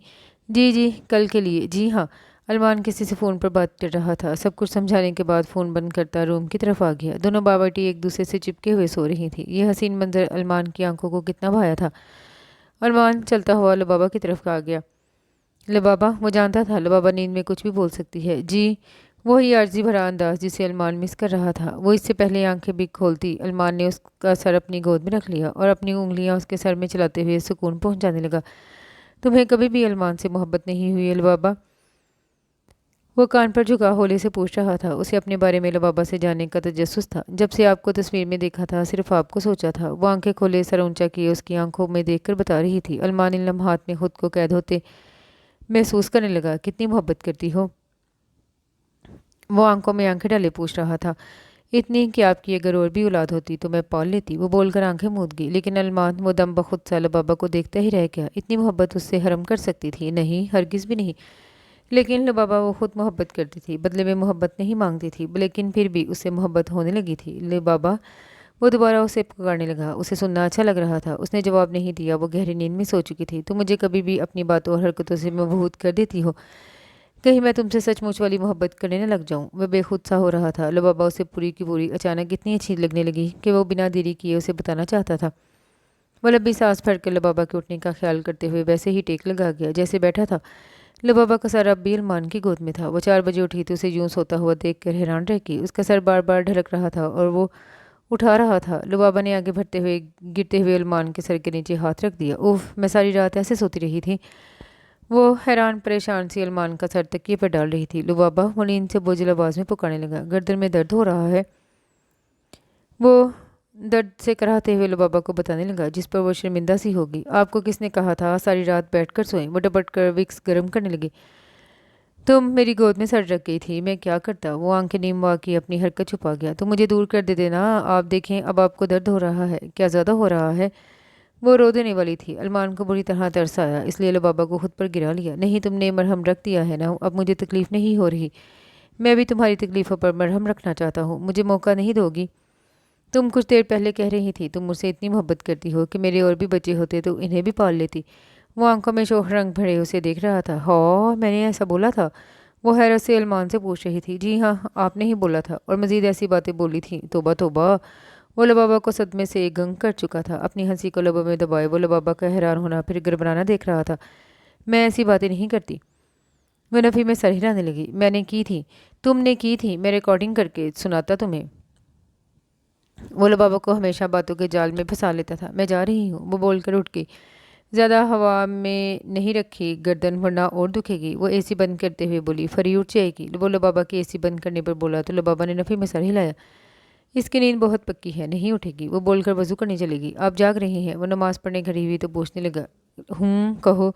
جی کل کے لیے جی ہاں۔ علمان کسی سے فون پر بات کر رہا تھا۔ سب کچھ سمجھانے کے بعد فون بند کرتا روم کی طرف آ گیا۔ دونوں باورٹی ایک دوسرے سے چپکے ہوئے سو رہی تھی۔ یہ حسین منظر علمان کی آنکھوں کو کتنا بھایا تھا۔ علمان چلتا ہوا لبابا کی طرف آ گیا۔ لبابا، وہ جانتا تھا لبابا نیند میں کچھ بھی بول سکتی ہے۔ جی، وہی عاجزی بھرا انداز جسے علمان مس کر رہا تھا۔ وہ اس سے پہلے آنکھیں بھی کھولتی علمان نے اس کا سر اپنی گود میں رکھ لیا اور اپنی انگلیاں اس کے سر میں چلاتے ہوئے سکون پہنچانے لگا۔ تمہیں کبھی بھی علمان سے محبت نہیں ہوئی لبابا؟ وہ کان پر جھکا ہولے سے پوچھ رہا تھا۔ اسے اپنے بارے میں لبابا سے جاننے کا تجسس تھا۔ جب سے آپ کو تصویر میں دیکھا تھا صرف آپ کو سوچا تھا۔ وہ آنکھیں کھولے سر اونچا کیے اس کی آنکھوں میں دیکھ کر بتا رہی تھی۔ علمان ان لمحات میں خود کو قید ہوتے محسوس کرنے لگا۔ کتنی محبت کرتی ہو؟ وہ آنکھوں میں آنکھیں ڈالے پوچھ رہا تھا۔ اتنی کہ آپ کی اگر اور بھی اولاد ہوتی تو میں پال لیتی، وہ بول کر آنکھیں موند گئی۔ لیکن علمان وہ دم بخود سا لبابا کو دیکھتا ہی رہ گیا۔ اتنی محبت اس سے حرم کر سکتی تھی؟ نہیں، ہرگز بھی نہیں۔ لیکن لبابا وہ خود محبت کرتی تھی، بدلے میں محبت نہیں مانگتی تھی، لیکن پھر بھی اس سے محبت ہونے لگی تھی۔ لبابا، وہ دوبارہ اسے پکارنے لگا۔ اسے سننا اچھا لگ رہا تھا۔ اس نے جواب نہیں دیا۔ وہ گہری نیند میں سو چکی تھی۔ تم مجھے کبھی بھی اپنی باتوں اور حرکتوں سے مبہوت کر دیتی ہو، کہیں میں تم سے سچ مچ والی محبت کرنے نہ لگ جاؤں۔ وہ بے خود سا ہو رہا تھا۔ لبابا اسے پوری کی پوری اچانک اتنی اچھی لگنے لگی کہ وہ بنا دیری کیے اسے بتانا چاہتا تھا۔ وہ لمبی سانس بھر کر لبابا کے اٹھنے کا خیال کرتے ہوئے ویسے ہی ٹیک لگا گیا جیسے بیٹھا تھا۔ لبابا کا سر اب بھی علمان کی گود میں تھا۔ وہ 4 بجے اٹھی تو اسے یوں سوتا ہوا دیکھ کر حیران رہ گئی۔ اس کا سر بار بار ڈھلک رہا تھا اور وہ اٹھا رہا تھا۔ لبابا نے آگے بڑھتے ہوئے گرتے ہوئے علمان کے سر کے نیچے ہاتھ رکھ دیا۔ اوف، میں ساری رات ایسے سوتی رہی تھی۔ وہ حیران پریشان سی علمان کا سر تکیے پر ڈال رہی تھی۔ لبابا، وہ نیند سے بوجھل آواز میں پکارنے لگا۔ گردن میں درد ہو رہا ہے؟ وہ درد سے کراہتے ہوئے لبابا کو بتانے لگا، جس پر وہ شرمندہ سی ہوگی۔ آپ کو کس نے کہا تھا ساری رات بیٹھ کر سوئیں؟ وہ ڈپٹ کر وکس گرم کرنے لگی۔ تم میری گود میں سر رکھ گئی تھی، میں کیا کرتا؟ وہ آنکھیں نیم وا کی اپنی حرکت چھپا گیا۔ تم مجھے دور کر دے دینا۔ آپ دیکھیں اب آپ کو درد ہو رہا ہے، کیا زیادہ ہو رہا ہے؟ وہ رو دینے والی تھی۔ علمان کو بری طرح ترس آیا، اس لیے لبابا کو خود پر گرا لیا۔ نہیں، تم نے مرہم رکھ دیا ہے نا، اب مجھے تکلیف نہیں ہو رہی۔ میں بھی تمہاری تکلیفوں پر مرہم رکھنا چاہتا ہوں، مجھے موقع نہیں دو گی؟ تم کچھ دیر پہلے کہہ رہی تھی تم مجھ سے اتنی محبت کرتی ہو کہ میرے اور بھی بچے ہوتے تو انہیں بھی پال لیتی۔ وہ آنکھوں میں شوخ رنگ بھرے اسے دیکھ رہا تھا۔ ہاں، میں نے ایسا بولا تھا؟ وہ حیرت سے علمان سے پوچھ رہی تھی۔ جی ہاں، آپ نے ہی بولا تھا، اور مزید ایسی باتیں بولی تھیں۔ توبہ توبہ! وہ لبابا کو صدمے سے گنگ کر چکا تھا۔ اپنی ہنسی کو لبوں میں دبائے وہ لبابا کا حیران ہونا پھر گڑبڑانا دیکھ رہا تھا۔ میں ایسی باتیں نہیں کرتی۔ وہ نفی میں سر ہلانے لگی۔ میں نے کی تھی۔ تم نے کی تھی، میں ریکارڈنگ کر کے سناتا تمہیں۔ وہ لبابا کو ہمیشہ باتوں کے جال میں پھنسا لیتا تھا۔ میں جا رہی ہوں، وہ بول کر اٹھ گئی۔ زیادہ ہوا میں نہیں رکھی گردن ورنہ اور دکھے گی۔ وہ اے سی بند کرتے ہوئے بولی، فری اٹھ جائے گی۔ وہ لبابا کے اے سی بند کرنے پر بولا تو لبابا نے نفی میں سر ہلایا۔ اس کی نیند بہت پکی ہے، نہیں اٹھے گی۔ وہ بول کر وضو کرنے چلے گی۔ آپ جاگ رہی ہیں؟ وہ نماز پڑھنے کھڑی ہوئی تو پوچھنے لگا۔ کہو۔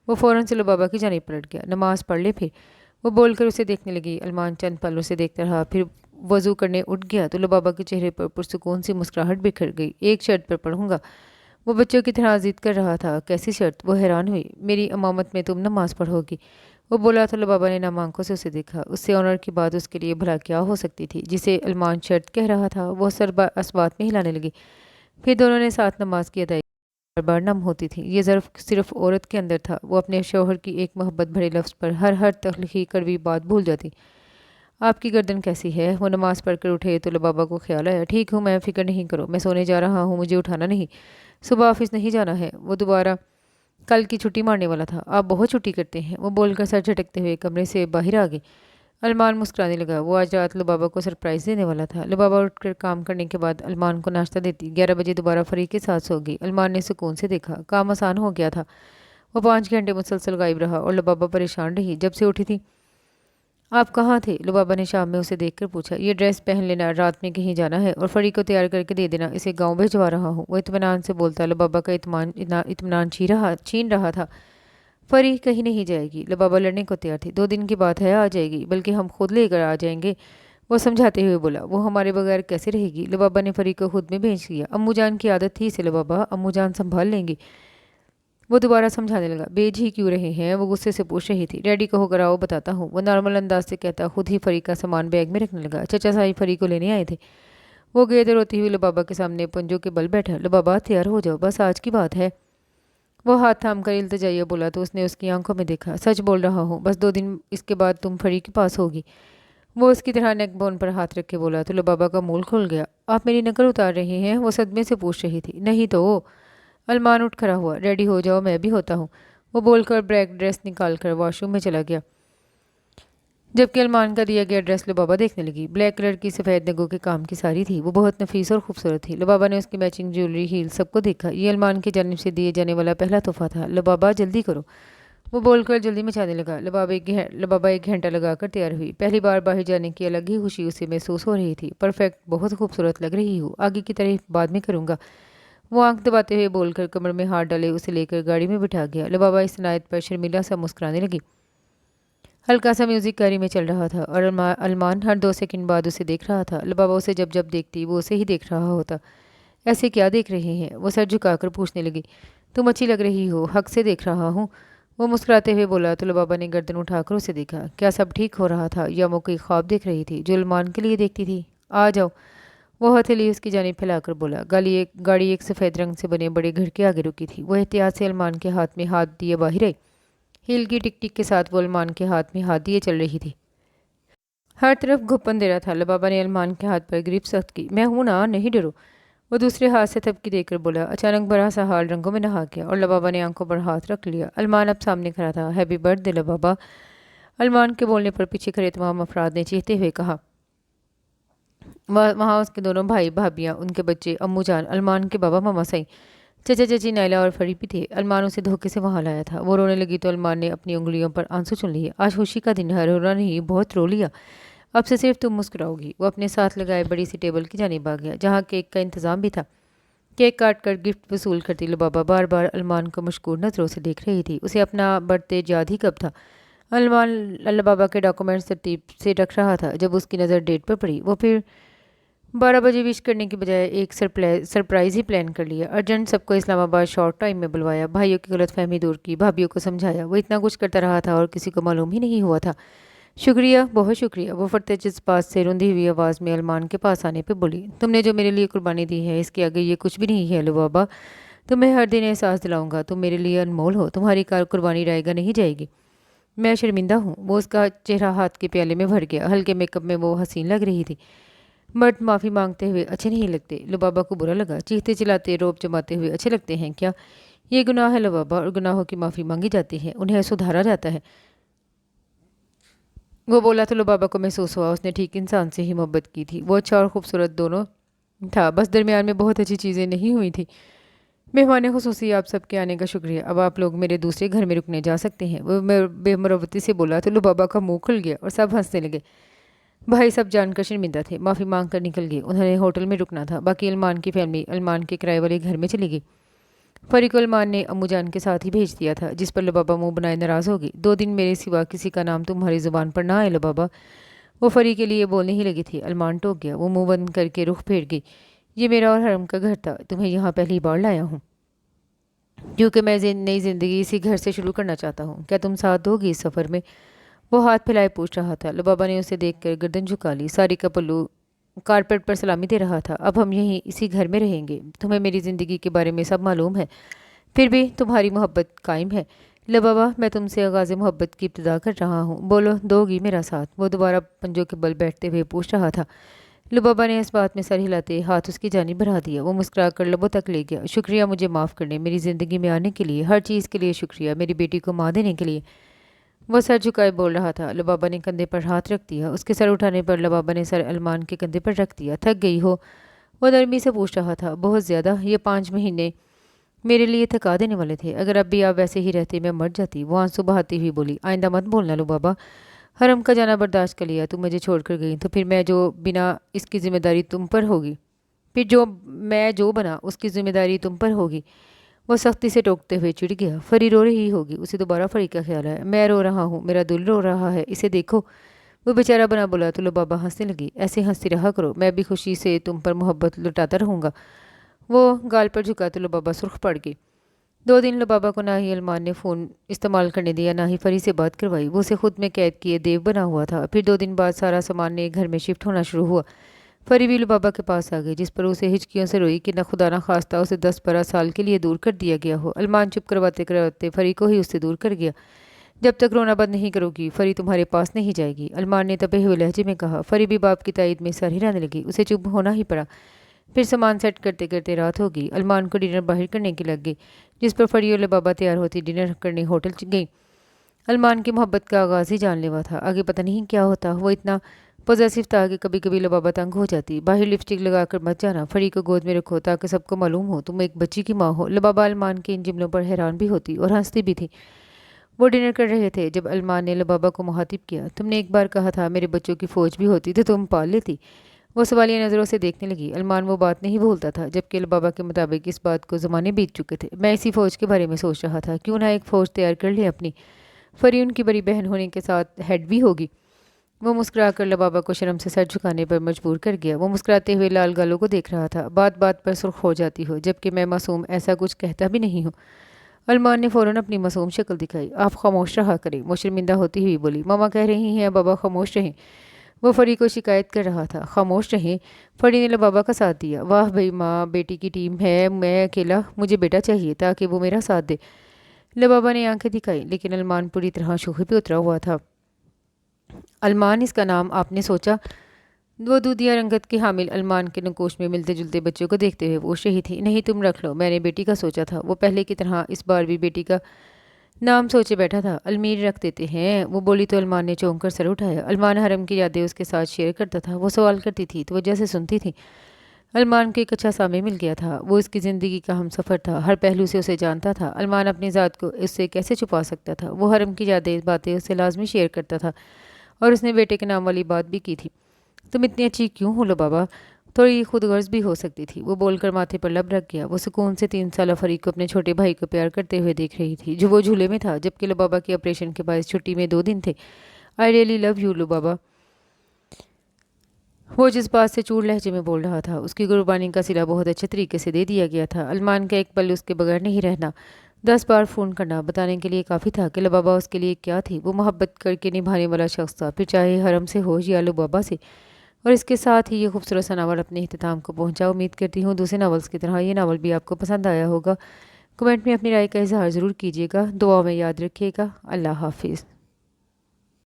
وہ فوراً سے لبابا کی جانب پلٹ گیا۔ نماز پڑھ لے پھر، وہ بول کر اسے دیکھنے لگی۔ علمان چند پل اسے دیکھتا رہا، پھر وضو کرنے اٹھ گیا تو لبابا کے چہرے پر پرسکون سی مسکراہٹ بکھر گئی۔ ایک شرط پر پڑھوں گا۔ وہ بچوں کی طرح ضد کر رہا تھا۔ کیسی شرط؟ وہ حیران ہوئی۔ میری امامت میں تم نماز پڑھو گی، وہ بولا تو لبابا نے نام آنکھوں سے اسے دیکھا۔ اس سے آنر کی بات اس کے لیے بھلا کیا ہو سکتی تھی جسے علمان شرط کہہ رہا تھا؟ وہ سر اسبات میں ہلانے لگی۔ پھر دونوں نے ساتھ نماز کی ادائیگی بار بار نم ہوتی تھی۔ یہ ظرف صرف عورت کے اندر تھا۔ وہ اپنے شوہر کی ایک محبت بھرے لفظ پر ہر تخلیقی کڑوی بات بھول جاتی۔ آپ کی گردن کیسی ہے؟ وہ نماز پڑھ کر اٹھے تو لبابا کو خیال آیا۔ ٹھیک ہوں میں، فکر نہیں کرو، میں سونے جا رہا ہوں، مجھے اٹھانا نہیں۔ صبح آفس نہیں جانا ہے۔ وہ دوبارہ کل کی چھٹی مارنے والا تھا۔ آپ بہت چھٹی کرتے ہیں، وہ بول کر سر جھٹکتے ہوئے کمرے سے باہر آ گئے۔ علمان مسکرانے لگا۔ وہ آج رات لبابا کو سرپرائز دینے والا تھا۔ لبابا اٹھ کر کام کرنے کے بعد علمان کو ناشتہ دیتی 11 بجے دوبارہ فری کے ساتھ سو گئی۔ علمان نے سکون سے دیکھا، کام آسان ہو گیا تھا۔ وہ 5 گھنٹے مسلسل غائب رہا اور لبابا پریشان رہی۔ جب سے اٹھی تھی آپ کہاں تھے؟ لبابا نے شام میں اسے دیکھ کر پوچھا۔ یہ ڈریس پہن لینا، رات میں کہیں جانا ہے، اور فری کو تیار کر کے دے دینا، اسے گاؤں بھجوا رہا ہوں۔ وہ اطمینان سے بولتا لبابا کا اطمینان چھین رہا تھا۔ फरी कहीं नहीं जाएगी। लबाबा लड़ने को तैयार थी। 2 दिन की बात है, आ जाएगी, बल्कि हम खुद लेकर आ जाएंगे, वो समझाते हुए बोला। वो हमारे बगैर कैसे रहेगी? लबाबा ने फरी को खुद में भेज दिया। अम्मू जान की आदत थी इसे लबाबा, अम्मू जान संभाल लेंगी। वो दोबारा समझाने लगा। बेज ही क्यों रहे हैं? वो गुस्से से पूछ रही थी। डैडी को होकर आओ, बताता हूँ, वो नॉर्मल अंदाज से कहता खुद ही फरी का सामान बैग में रखने लगा। चचा साई फरी को लेने आए थे। वो गए तो रोती हुई लबाबा के सामने पंजों के बल बैठा। लबाबा तैयार हो जाओ, बस आज की बात है। वो हाथ थाम कर इल्तिजाइया बोला तो उसने उसकी आंखों में देखा। सच बोल रहा हूँ, बस 2 दिन इसके बाद तुम फरी के पास होगी। वो उसकी तरह नेक बोन पर हाथ रख के बोला तो लबाबा का मूल खुल गया। आप मेरी नकल उतार रहे हैं? वो सदमे से पूछ रही थी। नहीं तो। अलमान उठ खड़ा हुआ। रेडी हो जाओ, मैं भी होता हूँ। वो बोलकर ब्लैक ड्रेस निकाल कर वॉशरूम में चला गया, जबकि अलमान का दिया गया ड्रेस लबाबा देखने लगी। ब्लैक कलर की सफ़ेद नगों के काम की साड़ी थी। वो बहुत नफीस और खूबसूरत थी। लबाबा ने उसकी मैचिंग ज्वेलरी, हील सबको देखा। ये अलमान की जानिब से दिए जाने वाला पहला तोहफा था। लबाबा जल्दी करो, वो बोलकर जल्दी मचाने लगा। लबाबा 1 घंटा लगाकर तैयार हुई। पहली बार बाहर जाने की अलग ही खुशी उसे महसूस हो रही थी। परफेक्ट, बहुत खूबसूरत लग रही हूँ, आगे की तारीफ बाद में करूँगा, वो आंख दबाते हुए बोलकर कमर में हाथ डाले उसे लेकर गाड़ी में बिठा गया। लबाबा इस इनायत पर शर्मिला सा मुस्कुराने लगी। हल्का सा म्यूजिक गाड़ी में चल रहा था और अलमान हर 2 सेकंड बाद उसे देख रहा था। लबाबा उसे जब जब देखती वो उसे ही देख रहा होता। ऐसे क्या देख रहे हैं? वो सर झुकाकर पूछने लगी। तुम अच्छी लग रही हो, हक से देख रहा हूँ, वो मुस्कुराते हुए बोला तो लबाबा ने गर्दन उठाकर उसे देखा। क्या सब ठीक हो रहा था या वो कोई ख्वाब देख रही थी जो अलमान के लिए देखती थी? आ जाओ, वो हथेली उसकी जानिब फैलाकर बोला। गाड़ी एक सफ़ेद रंग से बने बड़े घर के आगे रुकी थी। वह एहतियात से अलमान के हाथ में हाथ दिए बाहर आई। हील की टिक टिक के साथ वो अलमान के हाथ में हाथ दिए चल रही थी। हर तरफ घुप्पन दे रहा था। लबाबा ने अलमान के हाथ पर ग्रिप सख्त की। मैं हूं ना, नहीं डरो, वो दूसरे हाथ से थपकी देकर बोला। अचानक बड़ा सा हाल रंगों में नहा गया और लबाबा ने आंखों पर हाथ रख लिया। अलमान अब सामने खड़ा था। हैप्पी बर्थडे लबाबा, अलमान के बोलने पर पीछे खड़े तमाम अफराद ने चीखते हुए कहा। वहाँ उसके दोनों भाई भाभियाँ, उनके बच्चे, अम्मू जान, अलमान के बाबा मामा सई, चचा चची, नायला और फरी भी थे। अलमान उसे धोखे से वहाँ लाया था। वो रोने लगी तो अलमान ने अपनी उंगलियों पर आंसू चुन लिए। आज खुशी का दिन है, रोना नहीं, बहुत रो लिया, अब से सिर्फ तुम मुस्कुराओगी। वो अपने साथ लगाए बड़ी सी टेबल की जानिब आ गया, जहाँ केक का इंतजाम भी था। केक काट कर गिफ्ट वसूल करती लबाबा बार बार अलमान को मशकूर नज़रों से देख रही थी। उसे अपना बर्थडे याद ही कब था। अलमान लबाबा के डॉक्यूमेंट्स तरतीब से रख रहा था जब उसकी नज़र डेट पर पड़ी। वो फिर 12 बजे विश करने की बजाय एक सरप्राइज़ ही प्लान कर लिया। अर्जेंट सबको इस्लामाबाद शॉर्ट टाइम में बुलवाया, भाइयों की गलतफहमी दूर की, भाभीियों को समझाया। वो इतना कुछ करता रहा था और किसी को मालूम ही नहीं हुआ था। शुक्रिया, बहुत शुक्रिया, वो फटते जज्बात से रुंधी हुई आवाज़ में अलमान के पास आने पे बोली। तुमने जो मेरे लिए कुर्बानी दी है, इसके आगे ये कुछ भी नहीं है लबाबा। तुम्हें हर दिन एहसास दिलाऊंगा तुम मेरे लिए अनमोल हो, तुम्हारी कार कुर्बानी रहेगा नहीं जाएगी। मैं शर्मिंदा हूँ। वो उसका चेहरा हाथ के प्याले में भर गया। हल्के मेकअप में वो हसीन लग रही थी। मर्द माफ़ी मांगते हुए अच्छे नहीं लगते। लबाबा को बुरा लगा। चीखते चिल्लाते रोब जमाते हुए अच्छे लगते हैं क्या? ये गुनाह है लबाबा, और गुनाहों की माफ़ी मांगी जाती है, उन्हें सुधारा जाता है। वो बोला तो लबाबा को महसूस हुआ उसने ठीक इंसान से ही मोहब्बत की थी। वो अच्छा और खूबसूरत दोनों था, बस दरमियान में बहुत अच्छी चीज़ें नहीं हुई थी। मेहमान खुसूसी, आप सबके आने का शुक्रिया। अब आप लोग मेरे दूसरे घर में रुकने जा सकते हैं, वो बेमरवती से बोला तो लबाबा का मुंह खुल गया और सब हंसने लगे। भाई सब जानकर शर्मिंदा थे, माफ़ी मांग कर निकल गए। उन्होंने होटल में रुकना था। बाकी अलमान की फैमिली अलमान के किराए वाले घर में चली गई। फरी को अलमान ने अम्मू जान के साथ ही भेज दिया था, जिस पर लबाबा मुंह बनाए नाराज़ होगी। 2 दिन मेरे सिवा किसी का नाम तुम्हारी ज़ुबान पर ना आए लबाबा, वो फरी के लिए बोलने ही लगी थी। अलमान टोक गया। वो मुंह बंद करके रुख फेर गई। ये मेरा और हरम का घर था, तुम्हें यहाँ पहली बार लाया हूँ क्योंकि मैं नई ज़िंदगी इसी घर से शुरू करना चाहता हूँ। क्या तुम साथ दोगी इस सफ़र में? वो हाथ फैलाए पूछ रहा था। लबाबा ने उसे देखकर गर्दन झुका ली। सारी का पल्लू कारपेट पर सलामी दे रहा था। अब हम यहीं इसी घर में रहेंगे। तुम्हें मेरी ज़िंदगी के बारे में सब मालूम है, फिर भी तुम्हारी मोहब्बत कायम है। लबाबा, मैं तुमसे आगाज़ मोहब्बत की इब्तिदा कर रहा हूँ, बोलो दोगी मेरा साथ? वो दोबारा पंजों के बल बैठते हुए पूछ रहा था। लबाबा ने इस बात में सर हिलाते हाथ उसकी जानिब बढ़ा दिया। वो मुस्कुरा कर लबों तक ले गया। शुक्रिया मुझे माफ़ करने, मेरी ज़िंदगी में आने के लिए, हर चीज़ के लिए शुक्रिया, मेरी बेटी को माँ देने के लिए। वो सर झुकाए बोल रहा था। लबाबा ने कंधे पर हाथ रख दिया। उसके सर उठाने पर लबाबा ने सर अलमान के कंधे पर रख दिया। थक गई हो? वो नरमी से पूछ रहा था। बहुत ज़्यादा, ये 5 महीने मेरे लिए थका देने वाले थे। अगर अब भी आप वैसे ही रहते मैं मर जाती, वो आंसू बहाती हुई बोली। आइंदा मत बोलना लबाबा, हरम का जाना बर्दाश्त कर लिया, तुम मुझे छोड़कर गई तो फिर मैं जो बिना इसकी जिम्मेदारी तुम पर होगी, फिर जो मैं जो बना उसकी जिम्मेदारी तुम पर होगी। وہ سختی سے ٹوکتے ہوئے چڑ گیا۔ فری رو رہی ہوگی، اسے دوبارہ فری کا خیال آیا۔ میں رو رہا ہوں، میرا دل رو رہا ہے، اسے دیکھو۔ وہ بیچارہ بنا بولا تو لبابہ ہنسنے لگی۔ ایسے ہنستی رہا کرو، میں بھی خوشی سے تم پر محبت لٹاتا رہوں گا۔ وہ گال پر جھکا تو لبابہ سرخ پڑ گئی۔ 2 دن لبابہ کو نہ ہی علمان نے فون استعمال کرنے دیا، نہ ہی فری سے بات کروائی۔ وہ اسے خود میں قید کیے دیو بنا ہوا تھا۔ پھر 2 دن بعد سارا سامان نے گھر میں شفٹ ہونا شروع ہوا۔ فری بھی لبابہ کے پاس آ گئی، جس پر اسے ہچکیوں سے روئی کہ نہ خدا نہ خواستہ اسے 10-12 سال کے لیے دور کر دیا گیا ہو۔ علمان چپ کرواتے کرواتے فری کو ہی اس سے دور کر گیا۔ جب تک رونا بند نہیں کرو گی، فری تمہارے پاس نہیں جائے گی، علمان نے تپے ہوئے لہجے میں کہا۔ فری بھی باپ کی تائید میں سر ہلانے لگی، اسے چپ ہونا ہی پڑا۔ پھر سامان سیٹ کرتے کرتے رات ہو گئی۔ علمان کو ڈنر باہر کرنے کی لگ گئی، جس پر فری اور لبابہ تیار ہوتی ڈنر کرنے ہوٹل گئی۔ علمان کی محبت کا آغاز ہی جان لیوا تھا، آگے پتہ نہیں کیا ہوتا۔ وہ اتنا پوزیسو تھا کہ کبھی کبھی لبابہ تنگ ہو جاتی۔ باہر لپسٹک لگا کر مت جانا، فری کو گود میں رکھو تاکہ سب کو معلوم ہو تم ایک بچی کی ماں ہو۔ لبابہ علمان کے ان جملوں پر حیران بھی ہوتی اور ہنستی بھی تھی۔ وہ ڈنر کر رہے تھے جب علمان نے لبابہ کو مخاطب کیا۔ تم نے ایک بار کہا تھا میرے بچوں کی فوج بھی ہوتی تو تم پال لیتی۔ وہ سوالیہ نظروں سے دیکھنے لگی۔ علمان وہ بات نہیں بھولتا تھا، جبکہ لبابہ کے مطابق اس بات کو زمانے بیت چکے تھے۔ میں اسی فوج کے بارے میں سوچ رہا تھا، کیوں نہ ایک فوج تیار کر لیں اپنی۔ فری ان کی بڑی بہن ہونے کے ساتھ ہیڈ بھی ہوگی۔ وہ مسکرا کر لبابہ کو شرم سے سر جھکانے پر مجبور کر گیا۔ وہ مسکراتے ہوئے لال گالوں کو دیکھ رہا تھا۔ بات بات پر سرخ ہو جاتی ہو، جبکہ میں معصوم ایسا کچھ کہتا بھی نہیں ہوں۔ علمان نے فوراً اپنی معصوم شکل دکھائی۔ آپ خاموش رہا کریں، وہ شرمندہ ہوتی ہوئی بولی۔ ماما کہہ رہی ہیں بابا خاموش رہیں۔ وہ فری کو شکایت کر رہا تھا۔ خاموش رہیں؟ فری نے لبابہ کا ساتھ دیا۔ واہ بھئی ماں بیٹی کی ٹیم ہے، میں اکیلا، مجھے بیٹا چاہیے تاکہ وہ میرا ساتھ دے۔ لبابہ نے آنکھیں دکھائی، لیکن علمان پوری طرح شوخی پہ اترا ہوا تھا۔ علمان اس کا نام آپ نے سوچا؟ وہ دودھیا رنگت کے حامل علمان کے نقوش میں ملتے جلتے بچوں کو دیکھتے ہوئے پوچھ رہی تھی۔ نہیں تم رکھ لو، میں نے بیٹی کا سوچا تھا۔ وہ پہلے کی طرح اس بار بھی بیٹی کا نام سوچے بیٹھا تھا۔ المیر رکھ دیتے ہیں، وہ بولی تو علمان نے چونک کر سر اٹھایا۔ علمان حرم کی یادیں اس کے ساتھ شیئر کرتا تھا، وہ سوال کرتی تھی توجہ سے سنتی تھی۔ علمان کو ایک اچھا سامع مل گیا تھا، وہ اس کی زندگی کا ہم سفر تھا، ہر پہلو سے اسے جانتا تھا۔ علمان اپنی ذات کو اس سے کیسے چھپا سکتا تھا؟ وہ حرم کی یادیں باتیں اس سے لازمی شیئر کرتا تھا، اور اس نے بیٹے کے نام والی بات بھی کی تھی۔ تم اتنی اچھی کیوں ہو لبابہ؟ تھوڑی خود غرض بھی ہو سکتی تھی۔ وہ بول کر ماتھے پر لب رکھ گیا۔ وہ سکون سے 3 سالہ فری کو اپنے چھوٹے بھائی کو پیار کرتے ہوئے دیکھ رہی تھی، جو وہ جھولے میں تھا، جبکہ لبابہ کے آپریشن کے باعث چھٹی میں 2 دن تھے۔ آئی ریئلی لو یو لبابہ، وہ جذبات سے چور لہجے میں بول رہا تھا۔ اس کی قربانی کا صلہ بہت اچھے طریقے سے دے دیا گیا تھا۔ علمان کا ایک پل اس کے بغیر نہیں رہنا، 10 بار فون کرنا بتانے کے لیے کافی تھا کہ لبابہ اس کے لیے کیا تھی۔ وہ محبت کر کے نبھانے والا شخص تھا، پھر چاہے حرم سے ہو یا لبابہ سے۔ اور اس کے ساتھ ہی یہ خوبصورت سا ناول اپنے اختتام کو پہنچا۔ امید کرتی ہوں دوسرے ناولز کی طرح یہ ناول بھی آپ کو پسند آیا ہوگا۔ کمنٹ میں اپنی رائے کا اظہار ضرور کیجیے گا، دعا میں یاد رکھیے گا۔ اللہ حافظ۔